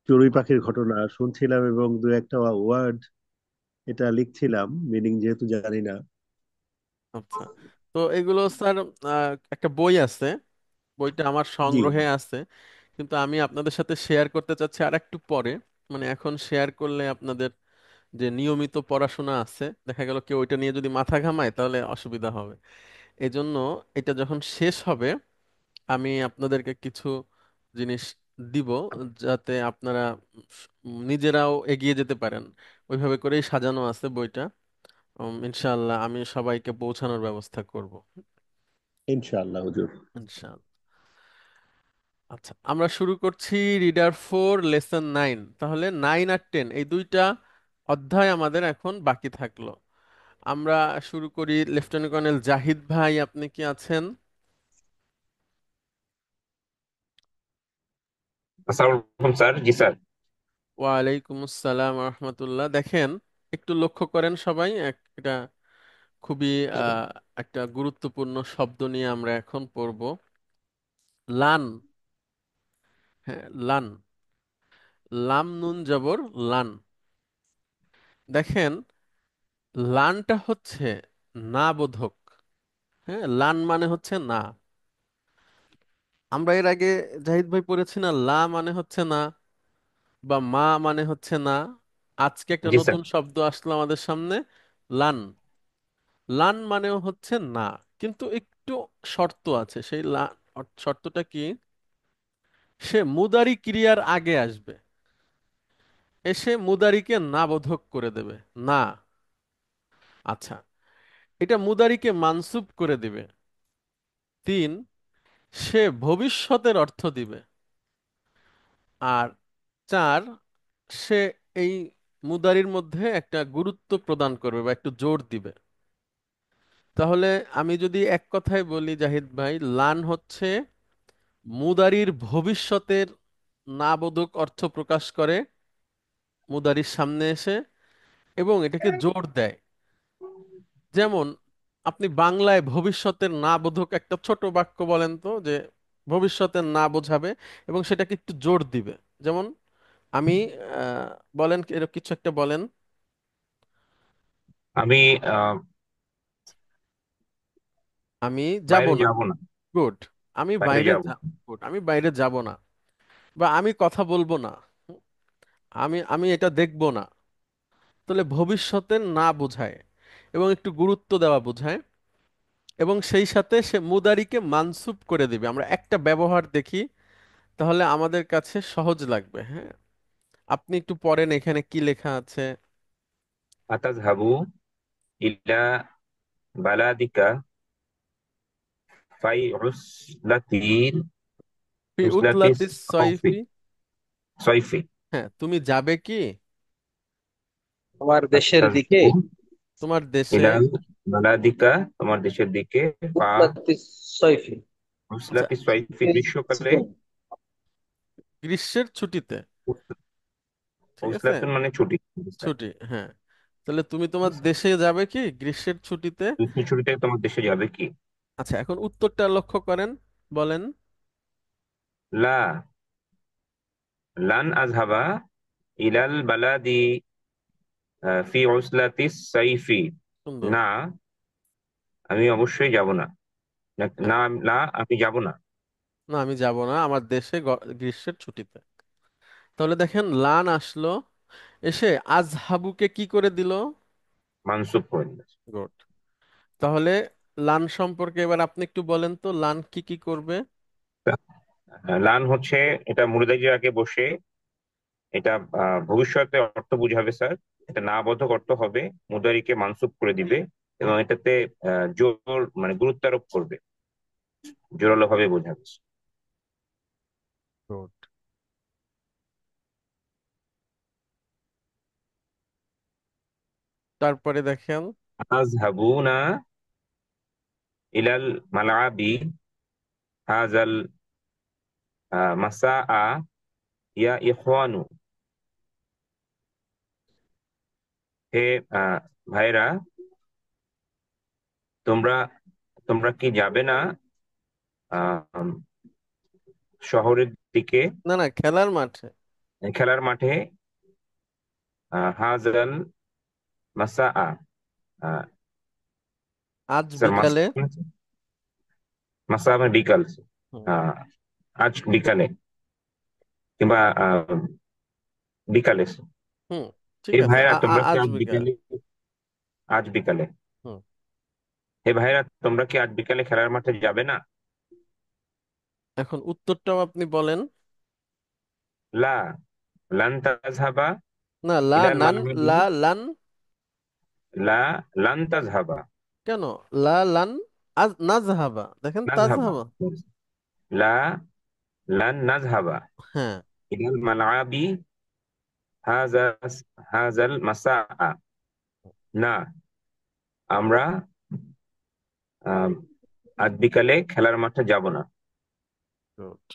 চড়ুই পাখির ঘটনা শুনছিলাম এবং দু একটা ওয়ার্ড এটা লিখছিলাম, মিনিং যেহেতু জানি না। আচ্ছা, তো এগুলো স্যার, একটা বই আছে, বইটা আমার জি, সংগ্রহে আছে, কিন্তু আমি আপনাদের সাথে শেয়ার করতে চাচ্ছি আর একটু পরে। মানে এখন শেয়ার করলে আপনাদের যে নিয়মিত পড়াশোনা আছে, দেখা গেল কেউ ওইটা নিয়ে যদি মাথা ঘামায় তাহলে অসুবিধা হবে। এজন্য এটা যখন শেষ হবে আমি আপনাদেরকে কিছু জিনিস দিব, যাতে আপনারা নিজেরাও এগিয়ে যেতে পারেন। ওইভাবে করেই সাজানো আছে বইটা। ইনশাআল্লাহ আমি সবাইকে পৌঁছানোর ব্যবস্থা করব। ইনশাআল্লাহ হুজুর। ইনশাআল্লাহ। আচ্ছা, আমরা শুরু করছি রিডার 4 লেসন 9। তাহলে 9 আর 10 এই দুইটা অধ্যায় আমাদের এখন বাকি থাকলো। আমরা শুরু করি। লেফটেন্যান্ট কর্নেল জাহিদ ভাই, আপনি কি আছেন? আসসালামু আলাইকুম স্যার। জি স্যার। ওয়ালাইকুম আসসালাম রহমতুল্লাহ। দেখেন, একটু লক্ষ্য করেন সবাই, এটা খুবই একটা গুরুত্বপূর্ণ শব্দ নিয়ে আমরা এখন পড়ব। লান। হ্যাঁ, লান। লাম নুন জবর লান। দেখেন, লানটা হচ্ছে না বোধক। হ্যাঁ, লান মানে হচ্ছে না। আমরা এর আগে জাহিদ ভাই পড়েছি না, লা মানে হচ্ছে না, বা মা মানে হচ্ছে না। আজকে একটা জি স্যার। নতুন শব্দ আসলো আমাদের সামনে, লান। লান মানেও হচ্ছে না, কিন্তু একটু শর্ত আছে। সেই শর্তটা কি? সে মুদারি ক্রিয়ার আগে আসবে, এসে মুদারিকে না বোধক করে দেবে। না। আচ্ছা, এটা মুদারিকে মানসুব করে দিবে। 3, সে ভবিষ্যতের অর্থ দিবে। আর 4, সে এই মুদারির মধ্যে একটা গুরুত্ব প্রদান করবে বা একটু জোর দিবে। তাহলে আমি যদি এক কথায় বলি জাহিদ ভাই, লান হচ্ছে মুদারির ভবিষ্যতের না বোধক অর্থ প্রকাশ করে মুদারির সামনে এসে, এবং এটাকে জোর দেয়। যেমন আপনি বাংলায় ভবিষ্যতের না বোধক একটা ছোট বাক্য বলেন তো, যে ভবিষ্যতের না বোঝাবে এবং সেটাকে একটু জোর দিবে। যেমন আমি, আহ, বলেন এরকম কিছু একটা বলেন। আমি আহ, আমি যাব বাইরে না। যাব না। গুড। আমি বাইরে বাইরে যাব। গুড, আমি বাইরে যাব না, বা আমি কথা বলবো না, আমি আমি এটা দেখব না। তাহলে ভবিষ্যতের না বোঝায় এবং একটু গুরুত্ব দেওয়া বোঝায়, এবং সেই সাথে সে মুদারিকে মানসুব করে দিবে। আমরা একটা ব্যবহার দেখি, তাহলে আমাদের কাছে সহজ লাগবে। হ্যাঁ, আপনি একটু পড়েন এখানে কি লেখা আছে। আতাযহাবু ইলা বালাদিকা ফাই উসলাতিন ফি উসলাতিস উতলাতিস সাইফি। সয়ফি। সাইফি। হ্যাঁ, তুমি যাবে কি তোমার দেশের দিকে। আতাযহাবু তোমার দেশে। ইলা বালাদিকা, তোমার দেশের দিকে। ফা উতলাতিস সয়ফি। আচ্ছা, উসলাতিস সাইফি, গ্রীষ্মকালে। গ্রীষ্মের ছুটিতে। ঠিক আছে, উসলাতুন মানে ছুটি। জি স্যার। ছুটি, হ্যাঁ। তাহলে তুমি জি তোমার স্যার। দেশে যাবে কি গ্রীষ্মের ছুটিতে? গ্রীষ্মের ছুটিতে তোমার দেশে যাবে কি? আচ্ছা, এখন উত্তরটা লক্ষ্য করেন, বলেন। লা, লান আযহাবা ইলাল বালাদি ফি উসলাতিস সাইফি। সুন্দর। না, আমি অবশ্যই যাব না। না, হ্যাঁ, না, না, আমি যাব না। না আমি যাব না আমার দেশে গ্রীষ্মের ছুটিতে। তাহলে দেখেন, লান আসলো, এসে আজহাবুকে কি করে দিল? মানসুব করে দিয়েছে। গুড। তাহলে লান সম্পর্কে এবার আপনি একটু বলেন তো, লান কি কি করবে? লান হচ্ছে, এটা মুদ্রাজের আগে বসে, এটা ভবিষ্যতে অর্থ বুঝাবে স্যার। এটা না বোধক অর্থ হবে, মুদারিকে মানসুব করে দিবে। এবং এটাতে জোর মানে গুরুত্ব আরোপ করবে, জোরালো ভাবে বোঝাবে। গুড। তারপরে দেখেন আযহাবুনা ইলাল মালআবি হাযাল মাসাআ ইয়া ইখওয়ানু। হে ভাইরা, তোমরা তোমরা কি যাবে না আহ শহরের দিকে, না না, খেলার মাঠে। খেলার মাঠে? হাজাল মাসাআ, আজ স্যার মাসা, বিকালে। মাসা মানে বিকাল। হুম। আহ, আজ বিকালে কিংবা বিকালে। হুম, ঠিক হে আছে, ভাইরা, তোমরা কি আজ আজ বিকালে। বিকালে, আজ বিকালে, হুম। হে ভাইরা, তোমরা কি আজ বিকালে খেলার মাঠে যাবে না? এখন উত্তরটাও আপনি বলেন। লা লান তাযহাবা না, লা ইলাল নান, মালআবি, লা লান। লা লান তাযহাবা, কেন? লা লান, আজ নাজহাবা, দেখেন নাযহাবা, তাজহাবা। লা লান নাযহাবা হ্যাঁ। ইলাল মালআবি হাযা হাযাল মাসাআ। না, আমরা আহ, আজ বিকালে খেলার মাঠে যাব না। গুড।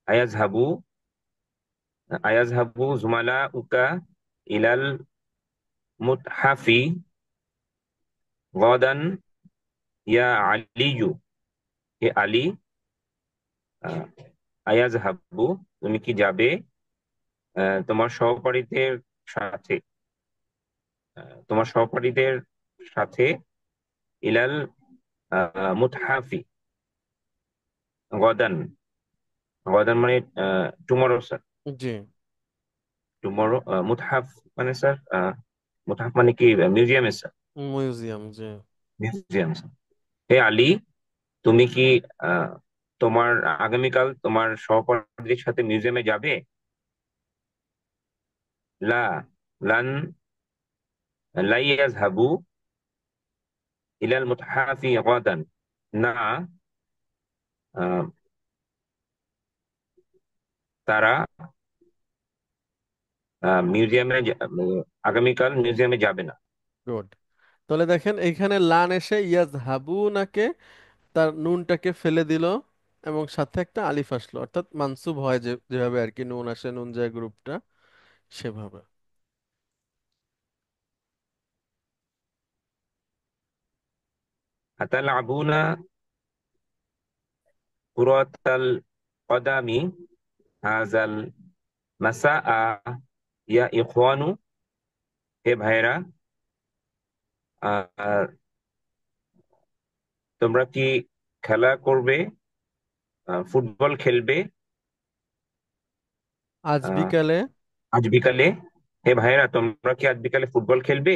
আয়াজহাবু আয়াজহাবু জুমালাউকা ইলাল মুতহাফি গাদান ইয়া আলিয়ু। হে আলী, আহ, আয়াজহাবু, তুমি কি যাবে তোমার সহপাঠীদের সাথে, তোমার সহপাঠীদের সাথে ইলাল মুতহাফি গাদান। গাদান মানে টুমরো স্যার, জি। টুমরো। মুতহাফ মানে স্যার, মুতহাফ মানে কি মিউজিয়ামে স্যার, মিউজিয়াম, জি। মিউজিয়াম। হে আলী, তুমি কি আহ, তোমার আগামীকাল তোমার সহপাঠীদের সাথে মিউজিয়ামে যাবে? লা লান লা ইয়াযহাবু ইলাল মুতহাফি গাদান। না, আহ, তারা আগামীকাল মিউজিয়ামে যাবে না। গুড। তাহলে দেখেন এইখানে লান এসে ইয়াজহাবু নাকে তার নুনটাকে ফেলে দিল, এবং সাথে একটা আলিফ আসলো, অর্থাৎ মানসুব হয় যে যেভাবে আর কি নুন আসে, নুন যায় গ্রুপটা, সেভাবে। আতালাবুনা কুরাতাল কদামি হাযাল মাসাআ ইয়া ইখওয়ানু। হে ভাইরা, আহ, তোমরা কি খেলা করবে, ফুটবল খেলবে আজ আহ, বিকালে। আজ বিকালে? হে ভাইরা, তোমরা কি আজ বিকালে ফুটবল খেলবে?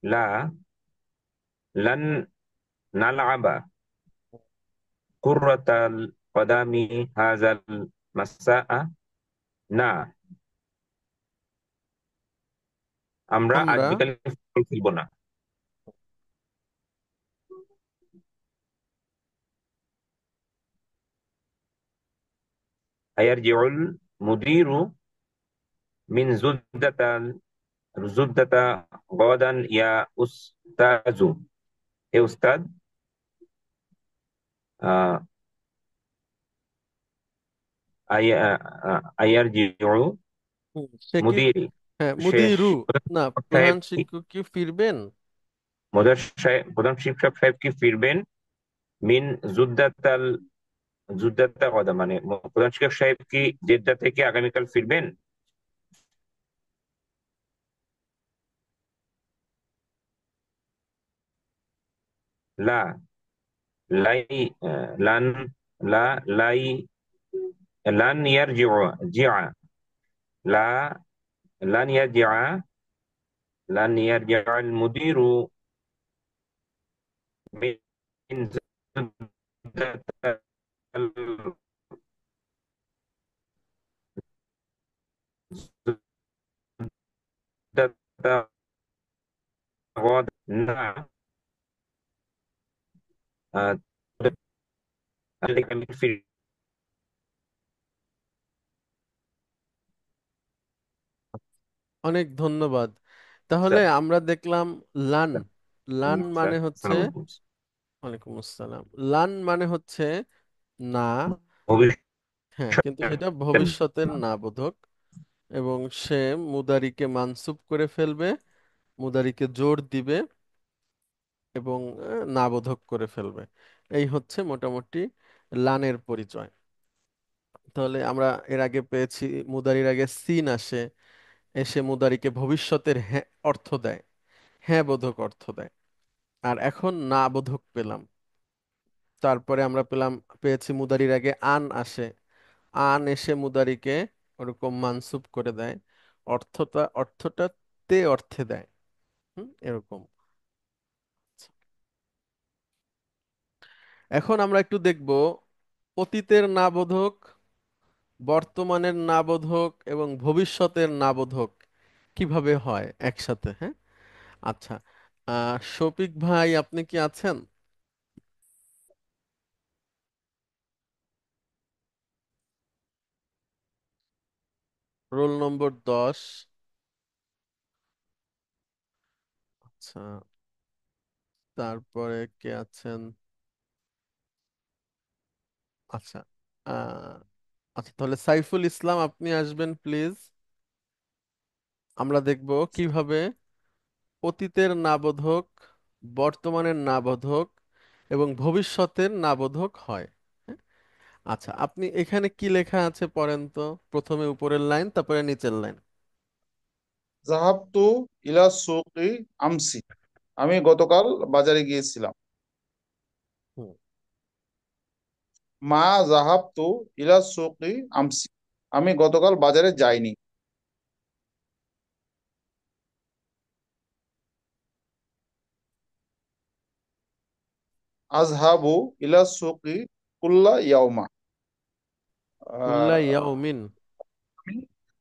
লা লান নালআবা কুররাতাল কদামি হাযাল মাসাআ। না, আমরা আজ আমরা। বিকালে ফুটবল খেলবো না। আয়ারজিউল মুদিরু মিন জুদ্দাতা গাদান ইয়া উস্তাজু। হে উস্তাদ, আহ, আয়ারজিউ সে কি? মুদিরি, হ্যাঁ, শেষ মুদিরু। না, সাহেব প্রধান শিক্ষক কি ফিরবেন? প্রধান শিক্ষক সাহেব কি ফিরবেন? মিন জুদ্দাতাল জুদ্দাতা গদা মানে প্রধান শিক্ষক সাহেব কি জেদ্দা থেকে আগামীকাল ফিরবেন? লা লাই লান লা লাই লান ইয়ারজিউ জিআ লা লান ইয়ারজিআ লান ইয়ারজিআ আল মুদিরু মিন জুদ্দাতাল জুদ্দাতা না আহ, আগামীকাল ফিরবেন। অনেক ধন্যবাদ। তাহলে আমরা দেখলাম লান। লান স্যার মানে হচ্ছে, আসসালামু আলাইকুম। ওয়ালাইকুম আসসালাম। লান মানে হচ্ছে না। হ্যাঁ, কিন্তু ভবিষ্যৎ সেটা ভবিষ্যতের না বোধক, এবং সে মুদারিকে মানসুব করে ফেলবে, মুদারিকে জোর দিবে এবং না বোধক করে ফেলবে। এই হচ্ছে মোটামুটি লানের পরিচয়। তাহলে আমরা এর আগে পেয়েছি মুদারির আগে সিন আসে, এসে মুদারিকে ভবিষ্যতের হ্যাঁ অর্থ দেয়, হ্যাঁ বোধক অর্থ দেয়। আর এখন না বোধক পেলাম। তারপরে আমরা পেয়েছি মুদারির আগে আন আসে, আন এসে মুদারিকে ওরকম মানসুব করে দেয়, অর্থটা তে অর্থে দেয়। এরকম। এখন আমরা একটু দেখব অতীতের না বোধক, বর্তমানের না বোধক এবং ভবিষ্যতের না বোধক কিভাবে হয় একসাথে। হ্যাঁ, আচ্ছা। শফিক ভাই, আপনি কি আছেন? Roll number 10। আচ্ছা, তারপরে কে আছেন? আচ্ছা, আহ আচ্ছা, তাহলে সাইফুল ইসলাম, আপনি আসবেন প্লিজ। আমরা দেখব কিভাবে অতীতের নাবোধক, বর্তমানের নাবোধক এবং ভবিষ্যতের নাবোধক হয়। হ্যাঁ? আচ্ছা, আপনি এখানে কি লেখা আছে পড়েন তো, প্রথমে উপরের লাইন তারপরে নিচের লাইন। জাহাবতু ইলা সুকি আমসি, আমি গতকাল বাজারে গিয়েছিলাম। হুম। মা জাহাবতু ইলা সুকি আমসি, আমি গতকাল বাজারে যাইনি। আজহাবু ইলা সুকি কুল্লা ইয়াউমা, কুল্লা আহ, ইয়াউমিন। আমি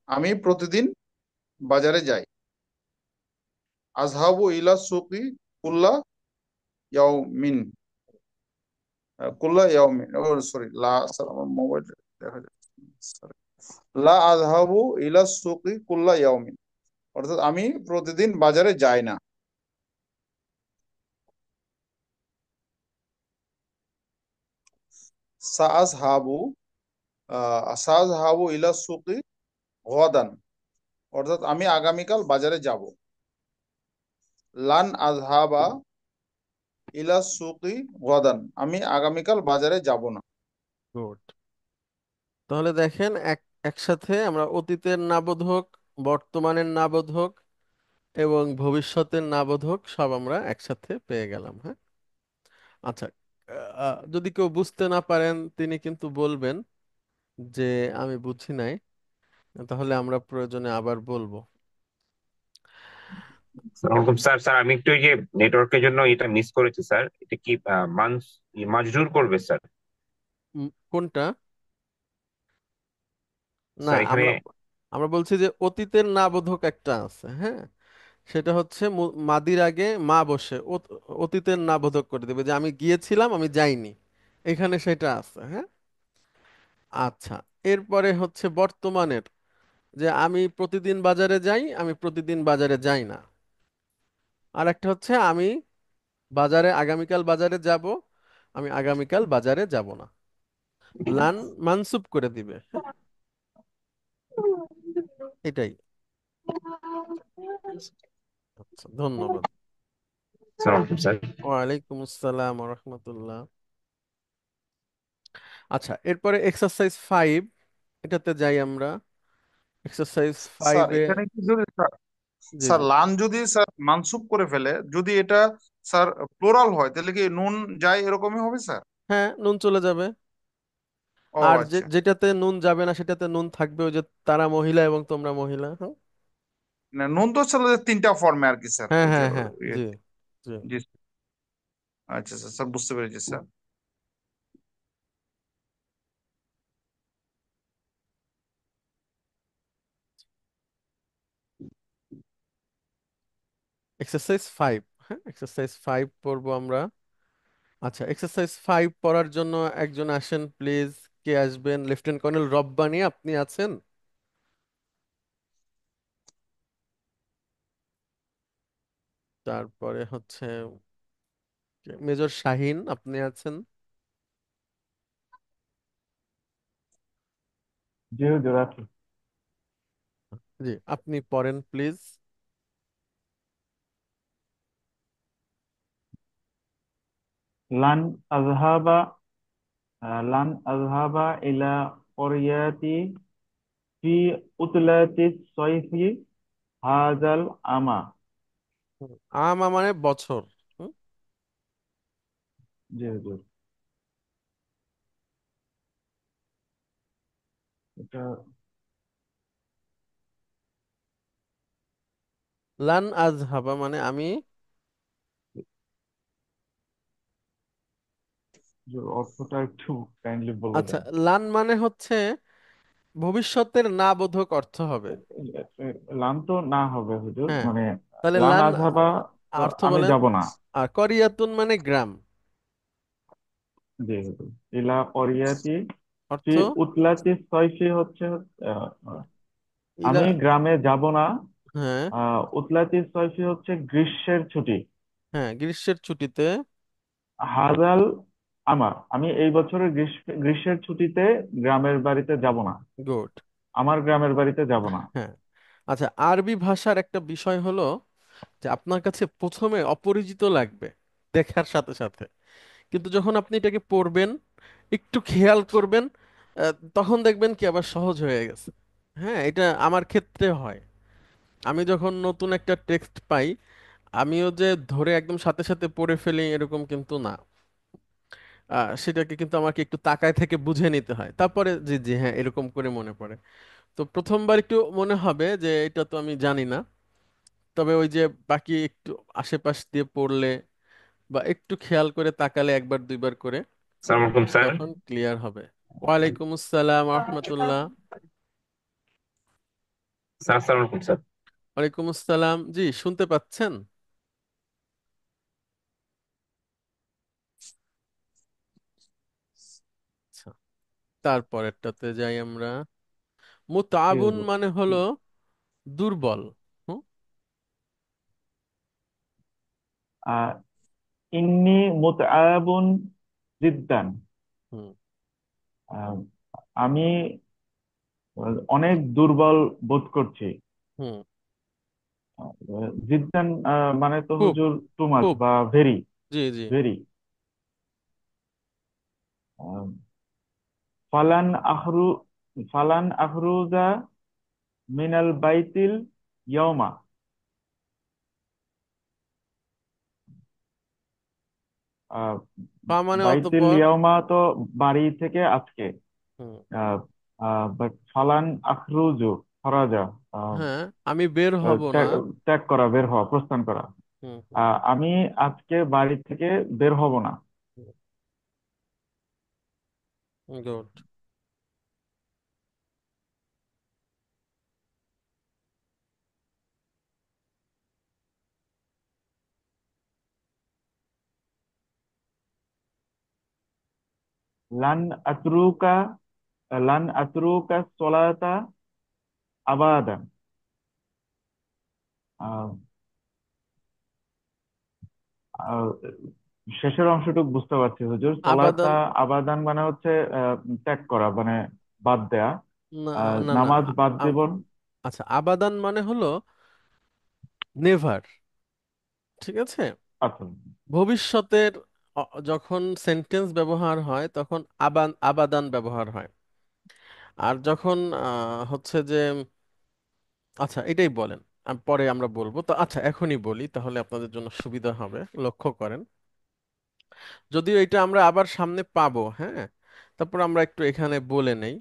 আমি প্রতিদিন বাজারে যাই। আজহাবু ইলা সুকি কুল্লা ইয়াউমিন, কুল্লা ইয়াউমিন, ও সরি, লা, স্যার আমার মোবাইল দেখা যাচ্ছে, sorry। লা আযহাবু ইলা সুকি কুল্লা ইয়াউমিন, অর্থাৎ আমি প্রতিদিন বাজারে যাই না। সাআযহাবু, সাআযহাবু ইলা সুকি গাদান, অর্থাৎ আমি আগামীকাল বাজারে যাব। লান আযহাবা ইলা সুকি গাদান, আমি আগামীকাল বাজারে যাব না। গুড। তাহলে দেখেন একসাথে আমরা অতীতের নাবোধক, বর্তমানের নাবোধক এবং ভবিষ্যতের নাবোধক সব আমরা একসাথে পেয়ে গেলাম। হ্যাঁ, আচ্ছা। যদি কেউ বুঝতে না পারেন তিনি কিন্তু বলবেন যে আমি বুঝি নাই, তাহলে আমরা প্রয়োজনে আবার বলবো। আসসালামু আলাইকুম স্যার। স্যার আমি একটু এই যে নেটওয়ার্কের জন্য এটা মিস করেছি স্যার, এটা কি মাজরুর করবে স্যার? কোনটা? না, স্যার এখানে আমরা আমরা বলছি যে অতীতের না বোধক একটা আছে। হ্যাঁ, সেটা হচ্ছে মাদির আগে মা বসে অতীতের না বোধক করে দেবে, যে আমি গিয়েছিলাম, আমি যাইনি, এখানে সেটা আছে। হ্যাঁ, আচ্ছা। এরপরে হচ্ছে বর্তমানের, যে আমি প্রতিদিন বাজারে যাই, আমি প্রতিদিন বাজারে যাই না। আর একটা হচ্ছে আমি আগামীকাল বাজারে যাব, আমি আগামীকাল বাজারে যাব না। লান মানসুব করে দিবে। হ্যাঁ, এটাই। আচ্ছা, ধন্যবাদ। আসসালামু আলাইকুম স্যার। ওয়ালাইকুম আসসালাম রহমতুল্লাহ। আচ্ছা, এরপরে এক্সারসাইজ 5, এটাতে যাই আমরা। এক্সারসাইজ স্যার 5-এ। এখানে কি যদি জি, স্যার জি। লান যদি স্যার মানসুব করে ফেলে, যদি এটা স্যার প্লোরাল হয়, তাহলে কি নুন যায় এরকমই হবে স্যার? হ্যাঁ, নুন চলে যাবে। ও আর আচ্ছা, যেটাতে নুন যাবে না সেটাতে নুন থাকবে, ওই যে তারা মহিলা এবং তোমরা মহিলা। হ্যাঁ, না নুন তো স্যার ওই তিনটা ফর্মে আর কি স্যার, হ্যাঁ, ওই যে হ্যাঁ, হ্যাঁ, জি, জি। জি, আচ্ছা স্যার, স্যার বুঝতে পেরেছি স্যার। এক্সারসাইজ 5। হ্যাঁ, এক্সারসাইজ 5 পড়বো আমরা। আচ্ছা, এক্সারসাইজ 5 পড়ার জন্য একজন আসেন প্লিজ। কে আসবেন? লেফটেন্যান্ট কর্নেল রব্বানী, আপনি আছেন? তারপরে হচ্ছে মেজর শাহিন, আপনি আছেন? জি হুজুর আছি। জি, আপনি পড়েন প্লিজ। লান আযহাবা লান আযহাবা ইলা ক্বরিয়াতি ফি উতলাতিস সাইফি হাযাল আমা। আমা মানে বছর। হুম? জি হুজুর, এটা লান আজহাবা মানে আমি। হুজুর, অর্থটা একটু কাইন্ডলি বলে আচ্ছা, দেন। লান মানে হচ্ছে ভবিষ্যতের না বোধক অর্থ হবে। লান তো না হবে হুজুর, হ্যাঁ, মানে তাহলে লান লান আযহাবা তো অর্থ আমি বলেন। যাব না। আর করিয়াতুন মানে গ্রাম। জি হুজুর, ইলা ক্বরিয়াতি অর্থ ফি উতলাতিস সাইফি হচ্ছে আহ, ইলা। আমি গ্রামে যাব না। হ্যাঁ। উতলাতিস সাইফি হচ্ছে গ্রীষ্মের ছুটি। হ্যাঁ, গ্রীষ্মের ছুটিতে। হাজাল আমার আমি এই বছরের গ্রীষ্মের ছুটিতে গ্রামের বাড়িতে যাব না। গুড। আমার গ্রামের বাড়িতে যাব না। হ্যাঁ। আচ্ছা, আরবি ভাষার একটা বিষয় হলো যে আপনার কাছে প্রথমে অপরিচিত লাগবে দেখার সাথে সাথে, কিন্তু যখন আপনি এটাকে পড়বেন, একটু খেয়াল করবেন, তখন দেখবেন কি আবার সহজ হয়ে গেছে। হ্যাঁ, এটা আমার ক্ষেত্রে হয়। আমি যখন নতুন একটা টেক্সট পাই, আমিও যে ধরে একদম সাথে সাথে পড়ে ফেলি এরকম কিন্তু না। সেটাকে কিন্তু আমাকে একটু তাকায় থেকে বুঝে নিতে হয়, তারপরে জি জি হ্যাঁ এরকম করে মনে পড়ে। তো প্রথমবার একটু মনে হবে যে এটা তো আমি জানি না, তবে ওই যে বাকি একটু আশেপাশ দিয়ে পড়লে বা একটু খেয়াল করে তাকালে একবার দুইবার করে আসসালামু আলাইকুম স্যার। তখন ক্লিয়ার হবে। ওয়ালাইকুম আসসালাম রহমতুল্লাহ। স্যার আসসালামু আলাইকুম স্যার। ওয়ালাইকুম আসসালাম, জি শুনতে পাচ্ছেন? আচ্ছা, তারপরেরটাতে যাই আমরা। জি মুতাআবুন হুজুর। মানে হলো দুর্বল। হুম? আহ ইন্নি মুতআবুন জিদ্দান। হুম। আহ, আমি অনেক দুর্বল বোধ করছি। হুম। জিদ্দান মানে তো খুব। হুজুর টু মাচ খুব। বা ভেরি। জি জি। ভেরি। ফালান আখরু ফালান আখরুজা মিনাল বাইতিল ইয়াউমা। আহ, মানে বাইতিল অতঃপর। ইয়াউমা তো বাড়ি থেকে আজকে। হুম। বাট ফালান আখরুজু খরাজা, হ্যাঁ, আমি বের হব না। ত্যাগ ত্যাগ করা, বের হওয়া, প্রস্থান করা। হুম হুম। আমি আজকে বাড়ি থেকে বের হব না। গুড। লান আতরুকা লান আতরুকা সলাতা আবাদান। আহ, আহ, শেষের অংশটুকু বুঝতে পারছি হুজুর। সলাতা আবাদান। আবাদান মানে হচ্ছে ত্যাগ করা, মানে বাদ দেয়া। না না না। নামাজ বাদ আ- দিব। আচ্ছা, আবাদান মানে হলো নেভার। ঠিক আছে। আচ্ছা। ভবিষ্যতের যখন সেন্টেন্স ব্যবহার হয় তখন আবাদান ব্যবহার হয়। আর যখন হচ্ছে যে আচ্ছা এটাই বলেন, পরে আমরা বলবো তো। আচ্ছা, এখনই বলি তাহলে আপনাদের জন্য সুবিধা হবে। লক্ষ্য করেন, যদিও এটা আমরা আবার সামনে পাবো। হ্যাঁ, তারপর আমরা একটু এখানে বলে নেই।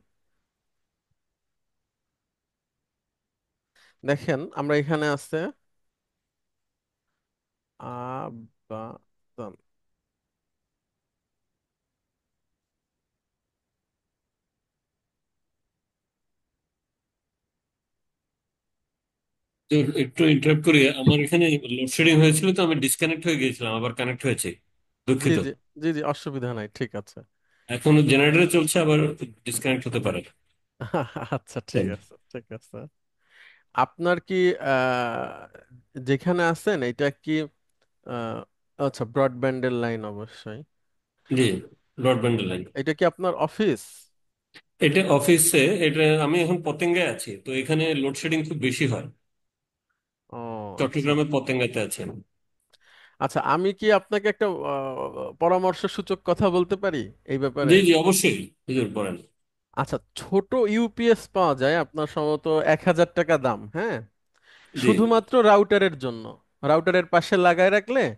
দেখেন, আমরা এখানে আছে আবাদান। তো একটু ইন্টারাপ্ট করি, আমার এখানে লোডশেডিং হয়েছিল, তো আমি ডিসকানেক্ট হয়ে গিয়েছিলাম, আবার কানেক্ট হয়েছে, জি দুঃখিত। জি জি জি, অসুবিধা নাই, ঠিক আছে। এখন জেনারেটর চলছে, আবার ডিসকানেক্ট হতে পারে। আচ্ছা, ঠিক আছে ঠিক আছে। আপনার কি যেখানে আছেন এটা কি আহ, আচ্ছা, ব্রডব্যান্ডের লাইন অবশ্যই। জি, ব্রডব্যান্ড লাইন। এটা কি আপনার অফিস? এটা অফিসে, এটা আমি এখন পতেঙ্গায় আছি, তো এখানে লোডশেডিং খুব বেশি হয়। ও আচ্ছা চট্টগ্রামের পতেঙ্গাতে আছি আমি। আচ্ছা, আমি কি আপনাকে একটা পরামর্শ সূচক কথা বলতে পারি এই ব্যাপারে? জি জি, অবশ্যই হুজুর, বলেন। আচ্ছা, ছোট ইউপিএস পাওয়া যায় আপনার সম্ভবত 1,000 টাকা দাম, হ্যাঁ, জি শুধুমাত্র রাউটারের জন্য। রাউটারের পাশে লাগায় রাখলে জি।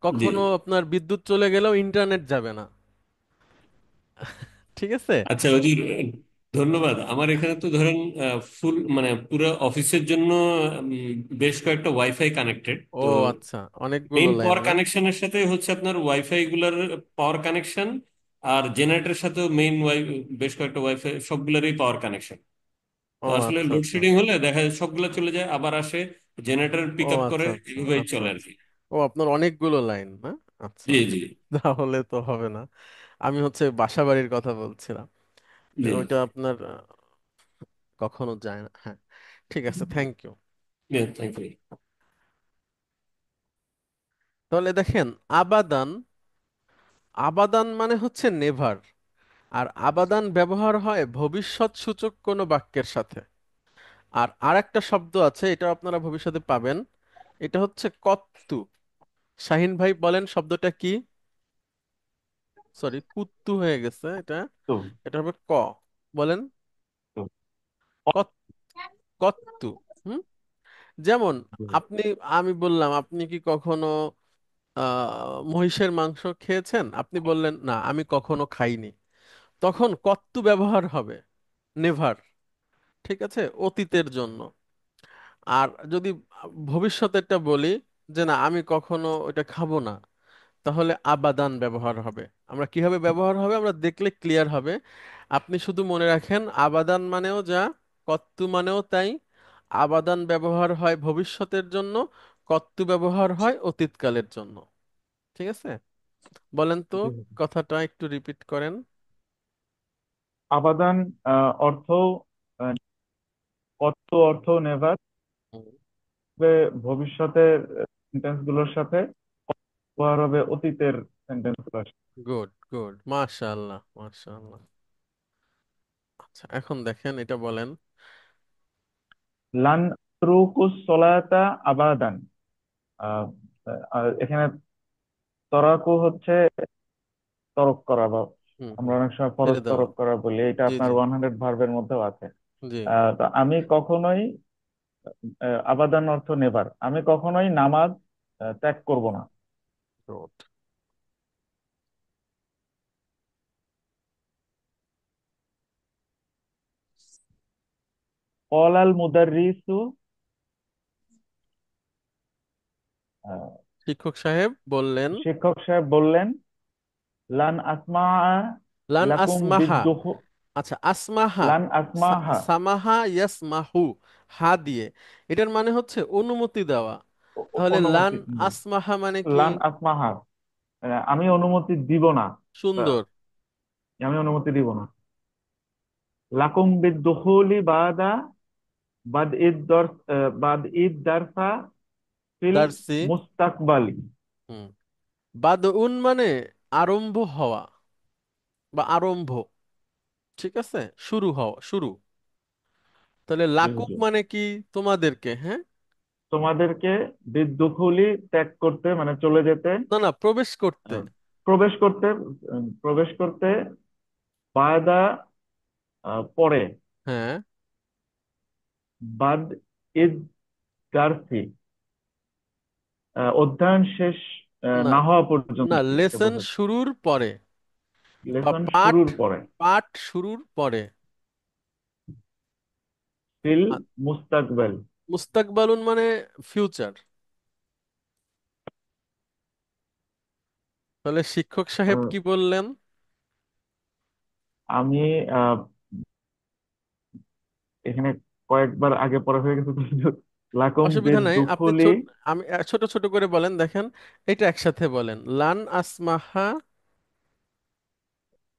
কখনো আপনার বিদ্যুৎ চলে গেলেও ইন্টারনেট যাবে না, ঠিক আছে? আচ্ছা হুজুর, ধন্যবাদ। আমার এখানে তো ধরেন ফুল মানে পুরো অফিসের জন্য বেশ কয়েকটা ওয়াইফাই কানেক্টেড ও তো। আচ্ছা, অনেকগুলো মেইন লাইন পাওয়ার না? কানেকশনের সাথে হচ্ছে আপনার ওয়াইফাই গুলার পাওয়ার কানেকশন, আর জেনারেটরের সাথেও মেইন বেশ কয়েকটা ওয়াইফাই সবগুলোরই পাওয়ার কানেকশন। ও তো আসলে আচ্ছা আচ্ছা লোডশেডিং হলে দেখা যায় সবগুলো চলে যায়, আবার আসে, জেনারেটর ও পিক আপ করে, আচ্ছা আচ্ছা এইভাবেই আচ্ছা চলে আর আচ্ছা। কি। ও আপনার অনেকগুলো লাইন না? আচ্ছা, জি জি তাহলে তো হবে না। আমি হচ্ছে বাসাবাড়ির কথা বলছিলাম, যে জি ওইটা আপনার কখনো যায় না। হ্যাঁ, ঠিক আছে, থ্যাংক ইউ। জি, থ্যাংক ইউ। তাহলে দেখেন, আবাদান, আবাদান মানে হচ্ছে নেভার। আর আবাদান ব্যবহার হয় ভবিষ্যৎ সূচক কোনো বাক্যের সাথে। আর আরেকটা শব্দ আছে, এটা আপনারা ভবিষ্যতে পাবেন, এটা হচ্ছে কত্তু। শাহিন ভাই বলেন শব্দটা কি? সরি, কুত্তু হয়ে গেছে এটা। তো এটা হবে ক, বলেন। তো কত, কত্তু। হুম, যেমন আপনি, আমি বললাম আপনি কি কখনো মহিষের মাংস খেয়েছেন? আপনি বললেন না, আমি কখনো খাইনি। তখন কত্তু ব্যবহার হবে, নেভার, ঠিক আছে, অতীতের জন্য। আর যদি ভবিষ্যতেরটা বলি, যে না আমি কখনো ওটা খাবো না, তাহলে আবাদান ব্যবহার হবে। আমরা কিভাবে ব্যবহার হবে আমরা দেখলে ক্লিয়ার হবে। আপনি শুধু মনে রাখেন, আবাদান মানেও যা, কত্তু মানেও তাই। আবাদান ব্যবহার হয় ভবিষ্যতের জন্য, কত্তু ব্যবহার হয় অতীতকালের জন্য, ঠিক আছে? বলেন তো, কথাটা একটু রিপিট করেন। আবাদান অর্থ কত অর্থ নেভার, ভবিষ্যতের সেন্টেন্স গুলোর সাথে ব্যবহার হবে অতীতের সেন্টেন্স গুলোর সাথে। গুড গুড, মাশাআল্লাহ মাশাআল্লাহ। আচ্ছা, এখন দেখেন এটা বলেন। লান আতরুকুস সলাতা আবাদান। আহ, এখানে তরাকু হচ্ছে তরক করা, বা হুম আমরা হুম, অনেক সময় ফরজ ছেড়ে দেওয়া। তরক করা বলি, এটা জি আপনার জি 100 ভার্বের মধ্যেও আছে। জি। তো আমি কখনোই আবাদান অর্থ নেভার, আমি কখনোই নামাজ ত্যাগ করব না। গুড। কলাল মুদাররিসু, আহ, শিক্ষক সাহেব বললেন। শিক্ষক সাহেব বললেন, লান আসমা লান লাকুম আসমাহা। বিদ্দুহ, আচ্ছা, আসমাহা, লান আসমাহা, সামাহা ইয়াসমাহু, হা দিয়ে। এটার মানে হচ্ছে অনুমতি দেওয়া। তাহলে লান অনুমতি, আসমাহা মানে কি? লান আসমাহা, আমি অনুমতি দিব না, আহ, সুন্দর। আমি অনুমতি দিব না। লাকুম বিদ্দুহুলি বাদা, বাদ ঈদ দর্স, বাদ ঈদ দারসা ফিল দার্সি। মুস্তাকবালি। হুম, বাদউন মানে আরম্ভ হওয়া বা আরম্ভ, ঠিক আছে, শুরু হওয়া, শুরু। তাহলে জি লাকুম হুজুর। মানে কি? তোমাদেরকে, হ্যাঁ। তোমাদেরকে বিদ্দুহুলি ত্যাগ করতে মানে চলে যেতে, না না, প্রবেশ করতে। আহ, প্রবেশ করতে, প্রবেশ করতে, বাদা পরে, হ্যাঁ, বাদ ঈদ দারসি অধ্যয়ন শেষ না না হওয়া না, পর্যন্ত এটাকে লেসন বোঝাচ্ছে। শুরুর পরে বা লেসন পাঠ, শুরুর পরে, পাঠ শুরুর পরে। ফিল আ- মুস্তাকবাল। মুস্তাকবালুন মানে ফিউচার। তাহলে শিক্ষক সাহেব আহ, কি বললেন? আমি আহ, এখানে কয়েকবার আগে পরে হয়ে গেছে তো, লাকুম অসুবিধা নাই, আপনি বিদ্দুখুলি, ছোট, আমি ছোট ছোট করে বলেন, দেখেন এটা একসাথে বলেন, লান আসমাহা।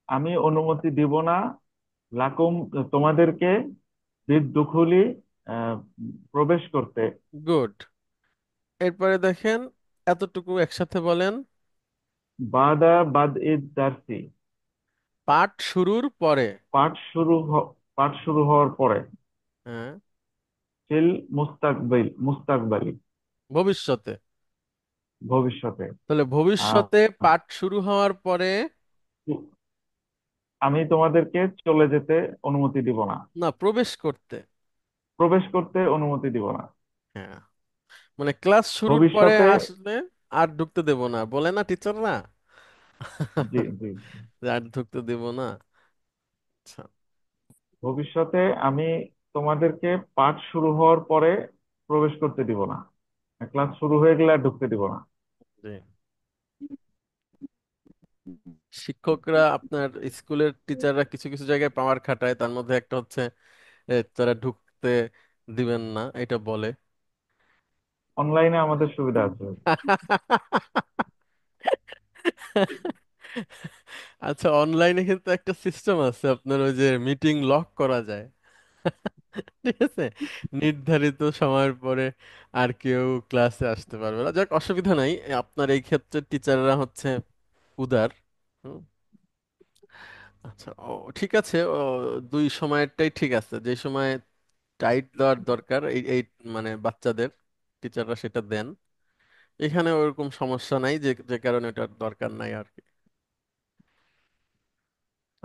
আমি অনুমতি দিব না, লাকুম তোমাদেরকে, বিদ্দুখুলি আহ, প্রবেশ করতে, গুড। এরপরে দেখেন এতটুকু একসাথে বলেন, বাদা বাদ ইদ দারসি, পাঠ শুরুর পরে। পাঠ শুরু হওয়ার পরে, হ্যাঁ, ফিল মুস্তাকবালি, ভবিষ্যতে। ভবিষ্যতে। তাহলে আহ, ভবিষ্যতে পাঠ শুরু হওয়ার পরে। আমি তোমাদেরকে চলে যেতে অনুমতি দিব না, না, প্রবেশ করতে। প্রবেশ করতে অনুমতি দিব না। হ্যাঁ, মানে ক্লাস শুরুর পরে ভবিষ্যতে, আসলে আর ঢুকতে দেব না, বলে না টিচাররা। জি জি, যে আর ঢুকতে দেব না। আচ্ছা। ভবিষ্যতে আমি তোমাদেরকে পাঠ শুরু হওয়ার পরে প্রবেশ করতে দিব না, ক্লাস শুরু হয়ে গেলে আর ঢুকতে দিব না। জি। শিক্ষকরা আপনার স্কুলের টিচাররা কিছু কিছু জায়গায় পাওয়ার খাটায়, তার মধ্যে একটা হচ্ছে তারা ঢুকতে দিবেন না এটা বলে। অনলাইনে আমাদের সুবিধা আছে। আচ্ছা, অনলাইনে কিন্তু একটা সিস্টেম আছে, আপনার ওই যে মিটিং লক করা যায়। ঠিক আছে, নির্ধারিত সময়ের পরে আর কেউ ক্লাসে আসতে পারবে না। যাক, অসুবিধা নাই, আপনার এই ক্ষেত্রে টিচাররা হচ্ছে উদার। হুম, আচ্ছা, ও ঠিক আছে, ও দুই সময়েরটাই ঠিক আছে, যে সময় টাইট দেওয়ার দরকার এই এই মানে বাচ্চাদের, টিচাররা সেটা দেন। এখানে ওরকম সমস্যা নাই, যে যে কারণে এটার দরকার নাই আর কি।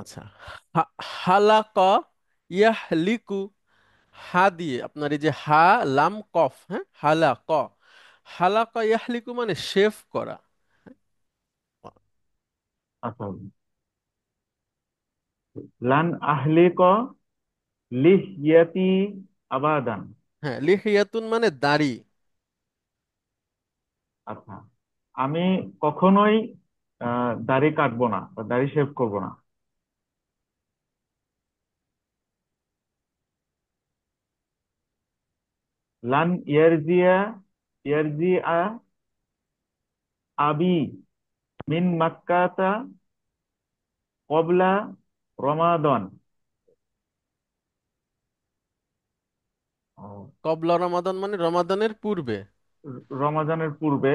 আচ্ছা, হালাক ইয়াহলিকু, হা দিয়ে আপনার এই যে হা লাম কফ, হ্যাঁ, হালাক, হালাক ইয়াহলিকু মানে শেভ করা। আচ্ছা, লান আহলিক লিহইয়াতি আবাদান। হ্যাঁ, লিহিয়াতুন মানে দাড়ি। আচ্ছা, আমি কখনোই দাড়ি কাটবো না বা দাড়ি শেভ করব না। লান ইয়ারজিয়া আবি মিন মাক্কাতা কবলা রমাদান। ও, কবলা রমাদান মানে রমাদানের পূর্বে। রমাদানের পূর্বে,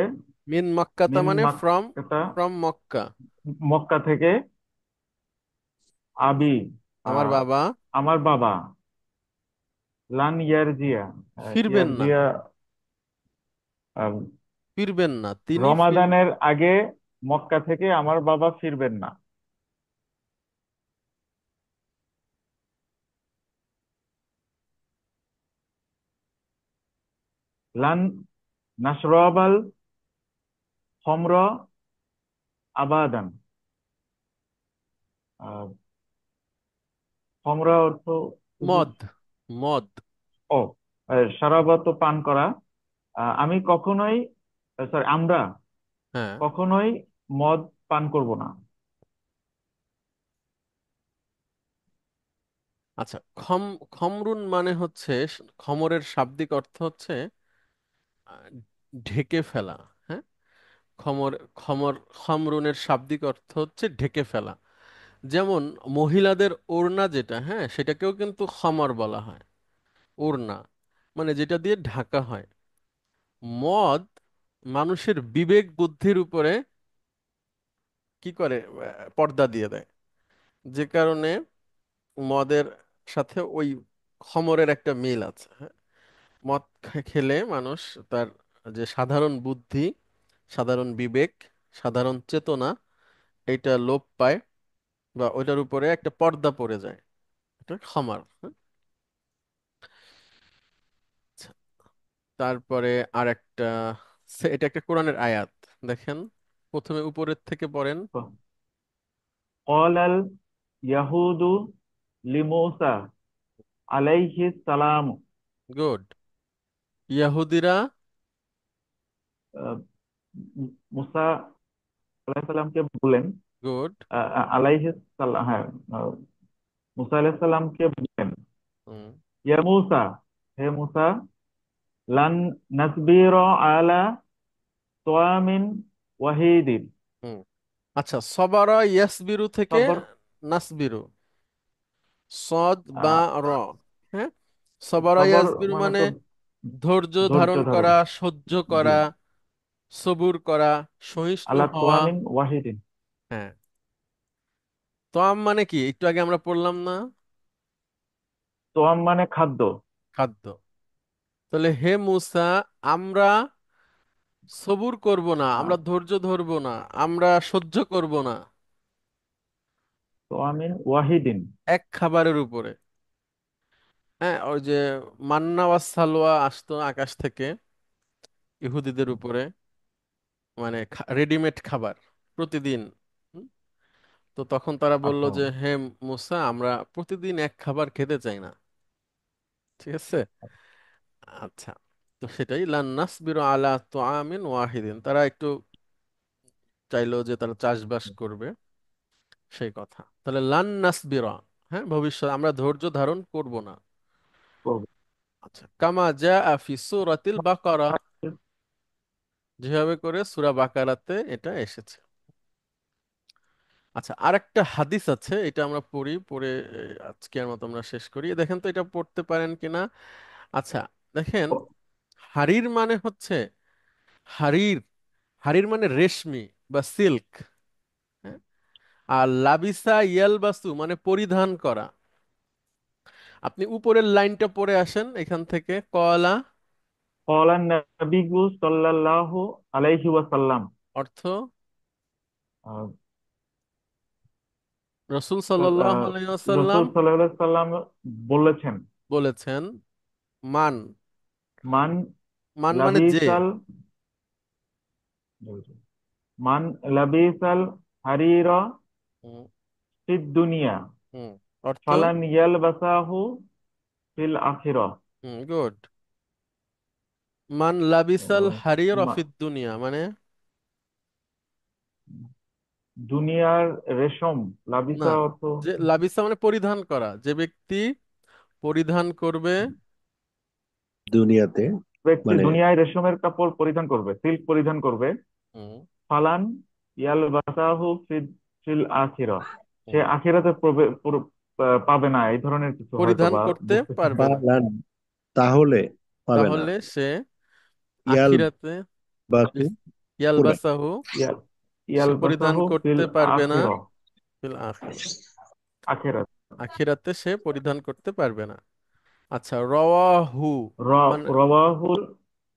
মিন মক্কাতা মিন মানে ফ্রম, মাক্কাতা, ফ্রম মক্কা। মক্কা থেকে, আবি আমার আহ, বাবা আমার বাবা, লান ইয়ারজিয়া, ফিরবেন না, ইয়ারজিয়া আহ, ফিরবেন না, তিনি ফির। রমাদানের আগে মক্কা থেকে আমার বাবা ফিরবেন না। লান নাশরাবাল খমর আবাদান। খমরা অর্থ হুজুর, মদ, মদ। ও সারাবা তো পান করা। আমি কখনোই, সরি আমরা হ্যাঁ, কখনোই মদ পান করব না। আচ্ছা, খমরুন মানে হচ্ছে, খমরের শাব্দিক অর্থ হচ্ছে আহ, ঢেকে ফেলা। হ্যাঁ, খমর, খমর, খমরুনের শাব্দিক অর্থ হচ্ছে ঢেকে ফেলা। যেমন মহিলাদের ওড়না যেটা, হ্যাঁ, সেটাকেও কিন্তু খমর বলা হয়। ওড়না মানে যেটা দিয়ে ঢাকা হয়। মদ মানুষের বিবেক বুদ্ধির উপরে কি করে, পর্দা দিয়ে দেয়। যে কারণে মদের সাথে ওই খমরের একটা মিল আছে। হ্যাঁ, মদ খেলে মানুষ তার যে সাধারণ বুদ্ধি, সাধারণ বিবেক, সাধারণ চেতনা, এটা লোপ পায়, বা ওইটার উপরে একটা পর্দা পড়ে যায়। এটা খামার। হ্যাঁ? আচ্ছা, তারপরে আর একটা, এটা একটা কোরআনের আয়াত, দেখেন প্রথমে উপরের থেকে পড়েন। ক্বালাল ইয়াহুদু লিমূসা আলাইহিস সালাম, গুড। ইয়াহুদিরা। আহ, মুসা আলাইহিস সালামকে বলেন, গুড। আলাইহিস সালাম, হ্যাঁ, মুসা আলাইহিস সালামকে বলেন, ইয়া মুসা, হে মুসা, লান নাসবিরা আলা তোয়ামিন ওয়াহিদিন। হুম। আচ্ছা, সবারা ইয়াসবিরু থেকে সবর নাসবিরু, সদ বা আহ, র। হ্যাঁ, সবারা সবর ইয়াসবিরু মানে মানে তো ধৈর্য ধৈর্য ধারণ ধারণ। করা, সহ্য জি। করা, সবুর করা, সহিষ্ণু আলা হওয়া। তোয়ামিন ওয়াহিদিন। হ্যাঁ, তোয়াম মানে কি একটু আগে আমরা পড়লাম না? তোয়াম মানে খাদ্য। খাদ্য। তাহলে হে মুসা, আমরা সবুর করব না, আহ, আমরা ধৈর্য ধরবো না, আমরা সহ্য করব না তোয়ামিন ওয়াহিদিন। এক খাবারের উপরে। হ্যাঁ, ওই যে মান্না ওয়াস সালোয়া আসতো আকাশ থেকে ইহুদিদের উপরে, মানে রেডিমেড খাবার প্রতিদিন। হুম? তো তখন তারা বলল আচ্ছা। যে হে মুসা, আমরা প্রতিদিন এক খাবার খেতে চাই না। ঠিক আছে। আচ্ছা, তো সেটাই লান নাসবিরু আলা তুআমিন ওয়াহিদিন, তারা একটু চাইলো যে তারা চাষবাস করবে, সেই কথা। তাহলে লান নাসবিরা, হ্যাঁ, ভবিষ্যৎ আমরা ধৈর্য ধারণ করব না। করব। আচ্ছা, কামা জাআ ফি সূরাতিল বাকারা, যেভাবে করে সূরা বাকারাতে এটা এসেছে। আচ্ছা, আরেকটা হাদিস আছে, এটা আমরা পড়ি, পড়ে আজকের মতো আমরা শেষ করি। দেখেন তো এটা পড়তে পারেন কিনা। আচ্ছা, দেখেন, হারির মানে হচ্ছে হারির, হারির মানে রেশমি বা সিল্ক। হ্যাঁ, আর লাবিসা ইয়ালবাসু মানে পরিধান করা। আপনি উপরের লাইনটা পড়ে আসেন এখান থেকে, কলা ক্বালা নবিয়্যু সাল্লাল্লাহু আলাইহি ওয়াসাল্লাম। অর্থ আহ, রসূল সাল্লাল্লাহু আলাইহি ওয়াসাল্লাম রাসূল সাল্লাল্লাহু আলাইহি ওয়াসাল্লাম বলেছেন, বলেছেন, মান, মান মান মানে যে। লাবিসাল মান লাবিসাল হারিরা হুম, ফিদ দুনিয়া হুম, অর্থ ফালান ইয়ালবাসাহু ফিল আখিরাহ। গুড। মান লাবিসাল আহ, হারির মা- ফিদ দুনিয়া মানে, দুনিয়ার রেশম, না, লাবিসা অর্থ যে লাবিসা মানে পরিধান করা, যে ব্যক্তি পরিধান করবে। দুনিয়াতে ব্যক্তি মানে দুনিয়ায় রেশমের কাপড় পরিধান করবে, সিল্ক পরিধান করবে। হুম, ফালান ইয়ালবাসাহু ফিল আখিরাহ, সে হুম, আখিরাতে পাবে না, এই ধরনের কিছু হয়তো পরিধান বা করতে বুঝতেছি না। পারবে না, পালান, তাহলে পাবে না। তাহলে সে ইয়াল আখিরাতে বাসু পড়বেন। ইয়ালবাসাহু, ইয়াল সে পরিধান ইয়ালবাসাহু ফিল করতে পারবে না আখিরাহ, ফিল আখিরা, আখিরাত। আখিরাতে সে পরিধান করতে পারবে না। আচ্ছা, রওয়াহু মানে রাওয়াহুল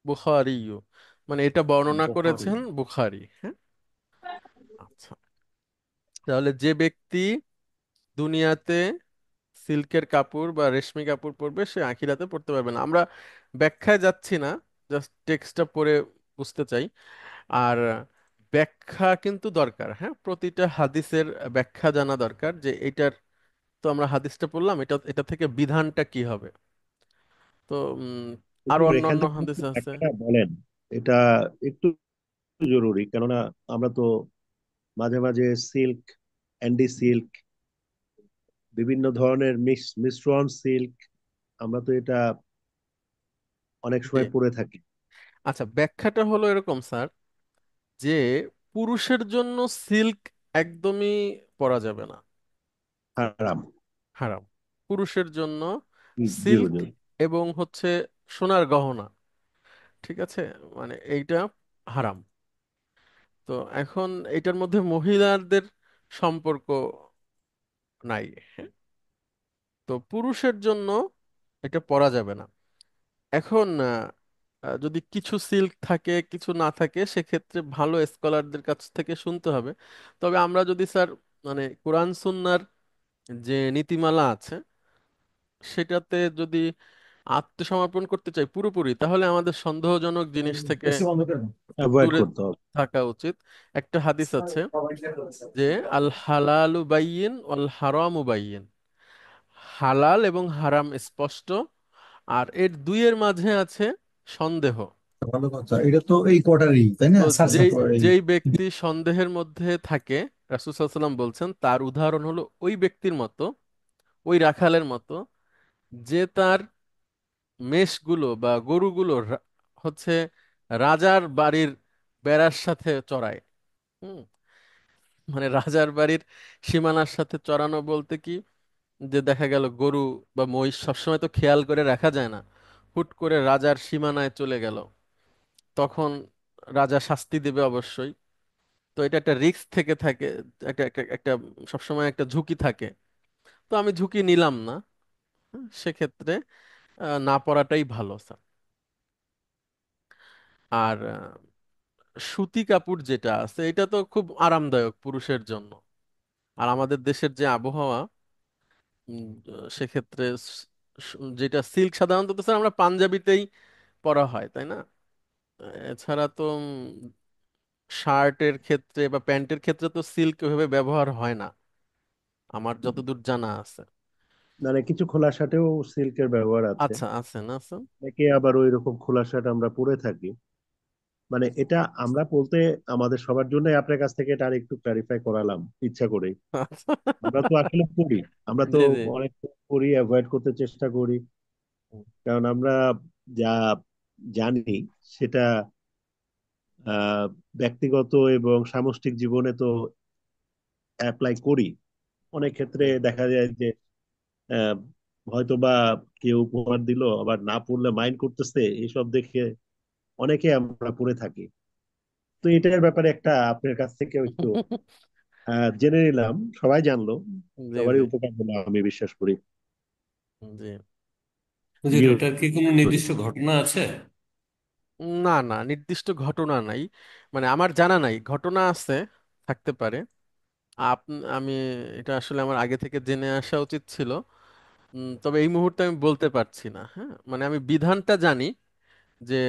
বুখারীয়ু, মানে এটা বর্ণনা বুখারী। করেছেন বুখারী। হ্যাঁ, আচ্ছা, তাহলে যে ব্যক্তি দুনিয়াতে সিল্কের কাপড় বা রেশমি কাপড় পরবে সে আখিরাতে পড়তে পারবে না। আমরা ব্যাখ্যায় যাচ্ছি না, জাস্ট টেক্সটটা পড়ে বুঝতে চাই। আর ব্যাখ্যা কিন্তু দরকার, হ্যাঁ, প্রতিটা হাদিসের ব্যাখ্যা জানা দরকার, যে এটার, তো আমরা হাদিসটা পড়লাম, এটা এটা থেকে বিধানটা কি হবে। তো আরো হুজুর, এখান অন্যান্য থেকে হাদিস একটু আছে। ব্যাখ্যাটা বলেন, এটা একটু জরুরি, কেননা আমরা তো মাঝে মাঝে সিল্ক, অ্যান্ডি সিল্ক, বিভিন্ন ধরনের মিশ্রণ সিল্ক, আমরা তো এটা অনেক জি, সময় পরে থাকি। আচ্ছা, ব্যাখ্যাটা হলো এরকম স্যার, যে পুরুষের জন্য সিল্ক একদমই পরা যাবে না, হারাম। হারাম। পুরুষের জন্য জি সিল্ক হুজুর। এবং হচ্ছে সোনার গহনা, ঠিক আছে, মানে এইটা হারাম। তো এখন এটার মধ্যে মহিলাদের সম্পর্ক নাই। হ্যাঁ? তো পুরুষের জন্য এটা পরা যাবে না। এখন যদি কিছু সিল্ক থাকে কিছু না থাকে, সেক্ষেত্রে ভালো স্কলারদের কাছ থেকে শুনতে হবে। তবে আমরা যদি স্যার মানে কোরআন সুন্নাহর যে নীতিমালা আছে সেটাতে যদি আত্মসমর্পণ করতে চাই পুরোপুরি, তাহলে আমাদের সন্দেহজনক জিনিস থেকে এসি বন্ধ করে দাও। অ্যাভয়েড দূরে করতে হবে। থাকা উচিত। একটা হাদিস আছে যে আল হালালু বাইয়িন ওয়াল হারামু বাইয়িন, হালাল এবং হারাম স্পষ্ট, আর এর দুইয়ের মাঝে আছে সন্দেহ। ভালো কথা, এটা তো এই কোয়ার্টারই তাই না তো স্যার? স্যার যেই এই যেই ব্যক্তি সন্দেহের মধ্যে থাকে, রাসূল সাল্লাল্লাহু আলাইহি ওয়াসাল্লাম বলছেন তার উদাহরণ হলো ওই ব্যক্তির মতো, ওই রাখালের মতো, যে তার মেষগুলো বা গরুগুলো হচ্ছে রাজার বাড়ির বেড়ার সাথে চড়ায়। হুম। মানে রাজার বাড়ির সীমানার সাথে চড়ানো বলতে কি, যে দেখা গেল গরু বা মহিষ সবসময় তো খেয়াল করে রাখা যায় না, হুট করে রাজার সীমানায় চলে গেল, তখন রাজা শাস্তি দেবে অবশ্যই। তো এটা একটা রিস্ক থেকে থাকে, একটা একটা একটা সবসময় একটা ঝুঁকি থাকে। তো আমি ঝুঁকি নিলাম না। সেক্ষেত্রে না পড়াটাই ভালো স্যার। আর সুতি কাপড় যেটা আছে এটা তো খুব আরামদায়ক পুরুষের জন্য। আর আমাদের দেশের যে আবহাওয়া, সেক্ষেত্রে যেটা সিল্ক সাধারণত তো স্যার আমরা পাঞ্জাবিতেই পরা হয়, তাই না? এছাড়া তো শার্টের ক্ষেত্রে বা প্যান্টের ক্ষেত্রে তো সিল্ক ওইভাবে ব্যবহার হয় না আমার যতদূর জানা আছে। মানে কিছু খোলা শার্টেও সিল্কের ব্যবহার আছে। আচ্ছা, আছে না স্যার? একে আবার ওই রকম খোলা শার্ট আমরা পরে থাকি। মানে এটা আমরা বলতে আমাদের সবার জন্য আপনার কাছ থেকে এটা আর একটু ক্লারিফাই করালাম ইচ্ছা করে। আমরা তো আসলে করি, আমরা তো জি জি। অনেক করি, অ্যাভয়েড করতে চেষ্টা করি, কারণ আমরা যা জানি সেটা আহ ব্যক্তিগত এবং সামষ্টিক জীবনে তো অ্যাপ্লাই করি। অনেক ক্ষেত্রে জি। দেখা যায় যে আহ, হয়তো বা কেউ উপহার দিল, আবার না পড়লে মাইন্ড করতেছে, এসব দেখে অনেকে আমরা পড়ে থাকি। তো এটার ব্যাপারে একটা আপনার কাছ থেকে একটু জেনে নিলাম, সবাই জানলো, জি সবারই জি। উপকার হলো আমি বিশ্বাস করি। জি। হুজুর, জি এটার কি কোনো নির্দিষ্ট ঘটনা আছে? না না, নির্দিষ্ট ঘটনা নাই, মানে আমার জানা নাই, ঘটনা আছে, থাকতে পারে। আমি এটা আসলে আমার আগে থেকে জেনে আসা উচিত ছিল। তবে এই মুহূর্তে আমি বলতে পারছি না। হ্যাঁ, মানে আমি বিধানটা জানি যে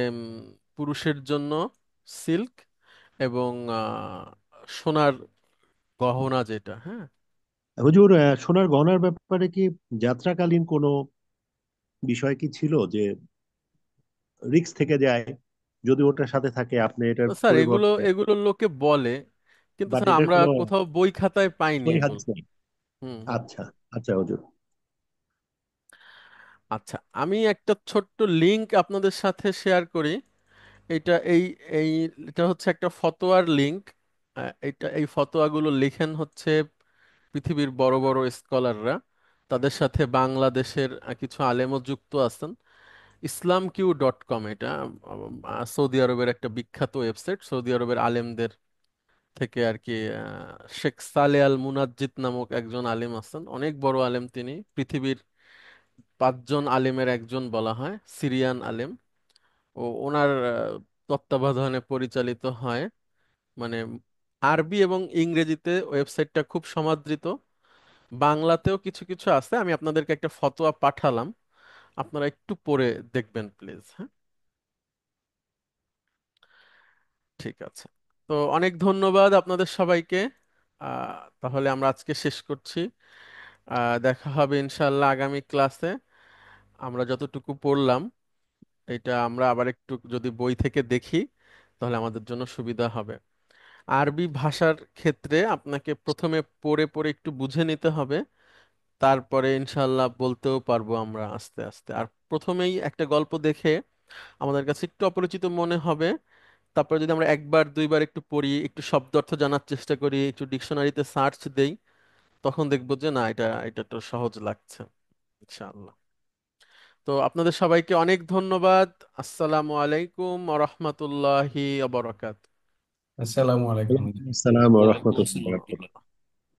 পুরুষের জন্য সিল্ক এবং সোনার গহনা যেটা, হ্যাঁ। হুজুর, সোনার গহনার ব্যাপারে কি যাত্রাকালীন কোনো বিষয় কি ছিল যে রিস্ক থেকে যায় যদি ওটার সাথে থাকে আপনি এটার স্যার এগুলো পরিবর্তে? এগুলো লোকে বলে, কিন্তু বাট স্যার এটার আমরা কোনো কোথাও বই খাতায় পাইনি সই এগুলো। হাদিস নেই? হুম হুম। আচ্ছা, আচ্ছা হুজুর। আচ্ছা, আমি একটা ছোট্ট লিংক আপনাদের সাথে শেয়ার করি। এটা এই এই এটা হচ্ছে একটা ফতোয়ার লিংক। এই ফতোয়াগুলো লিখেন হচ্ছে পৃথিবীর বড় বড় স্কলাররা, তাদের সাথে বাংলাদেশের কিছু আলেমও যুক্ত আছেন। islamq.com, এটা সৌদি আরবের একটা বিখ্যাত ওয়েবসাইট, সৌদি আরবের আলেমদের থেকে আর কি। শেখ সালে আল মুনাজ্জিদ নামক একজন আলেম আছেন, অনেক বড় আলেম, তিনি পৃথিবীর 5জন আলেমের একজন বলা হয়, সিরিয়ান আলেম। ওনার তত্ত্বাবধানে পরিচালিত হয়। মানে আরবি এবং ইংরেজিতে ওয়েবসাইটটা খুব সমাদৃত, বাংলাতেও কিছু কিছু আছে। আমি আপনাদেরকে একটা ফতোয়া পাঠালাম, আপনারা একটু পড়ে দেখবেন প্লিজ। হ্যাঁ, ঠিক আছে। তো অনেক ধন্যবাদ আপনাদের সবাইকে। তাহলে আমরা আজকে শেষ করছি। দেখা হবে ইনশাল্লাহ আগামী ক্লাসে। আমরা যতটুকু পড়লাম এটা আমরা আবার একটু যদি বই থেকে দেখি তাহলে আমাদের জন্য সুবিধা হবে। আরবি ভাষার ক্ষেত্রে আপনাকে প্রথমে পড়ে পড়ে একটু বুঝে নিতে হবে, তারপরে ইনশাল্লাহ বলতেও পারবো আমরা আস্তে আস্তে। আর প্রথমেই একটা গল্প দেখে আমাদের কাছে একটু অপরিচিত মনে হবে, তারপরে যদি আমরা একবার দুইবার একটু পড়ি, একটু শব্দ অর্থ জানার চেষ্টা করি, একটু ডিকশনারিতে সার্চ দেই, তখন দেখবো যে না, এটা এটা তো সহজ লাগছে ইনশাআল্লাহ। তো আপনাদের সবাইকে অনেক ধন্যবাদ। আসসালামু আলাইকুম ওয়া রাহমাতুল্লাহি ওয়া বারাকাতুহু। আসসালামু আলাইকুম। আসসালাম ওয়ালাইকুম আসসালাম। রহমতুল্লাহ।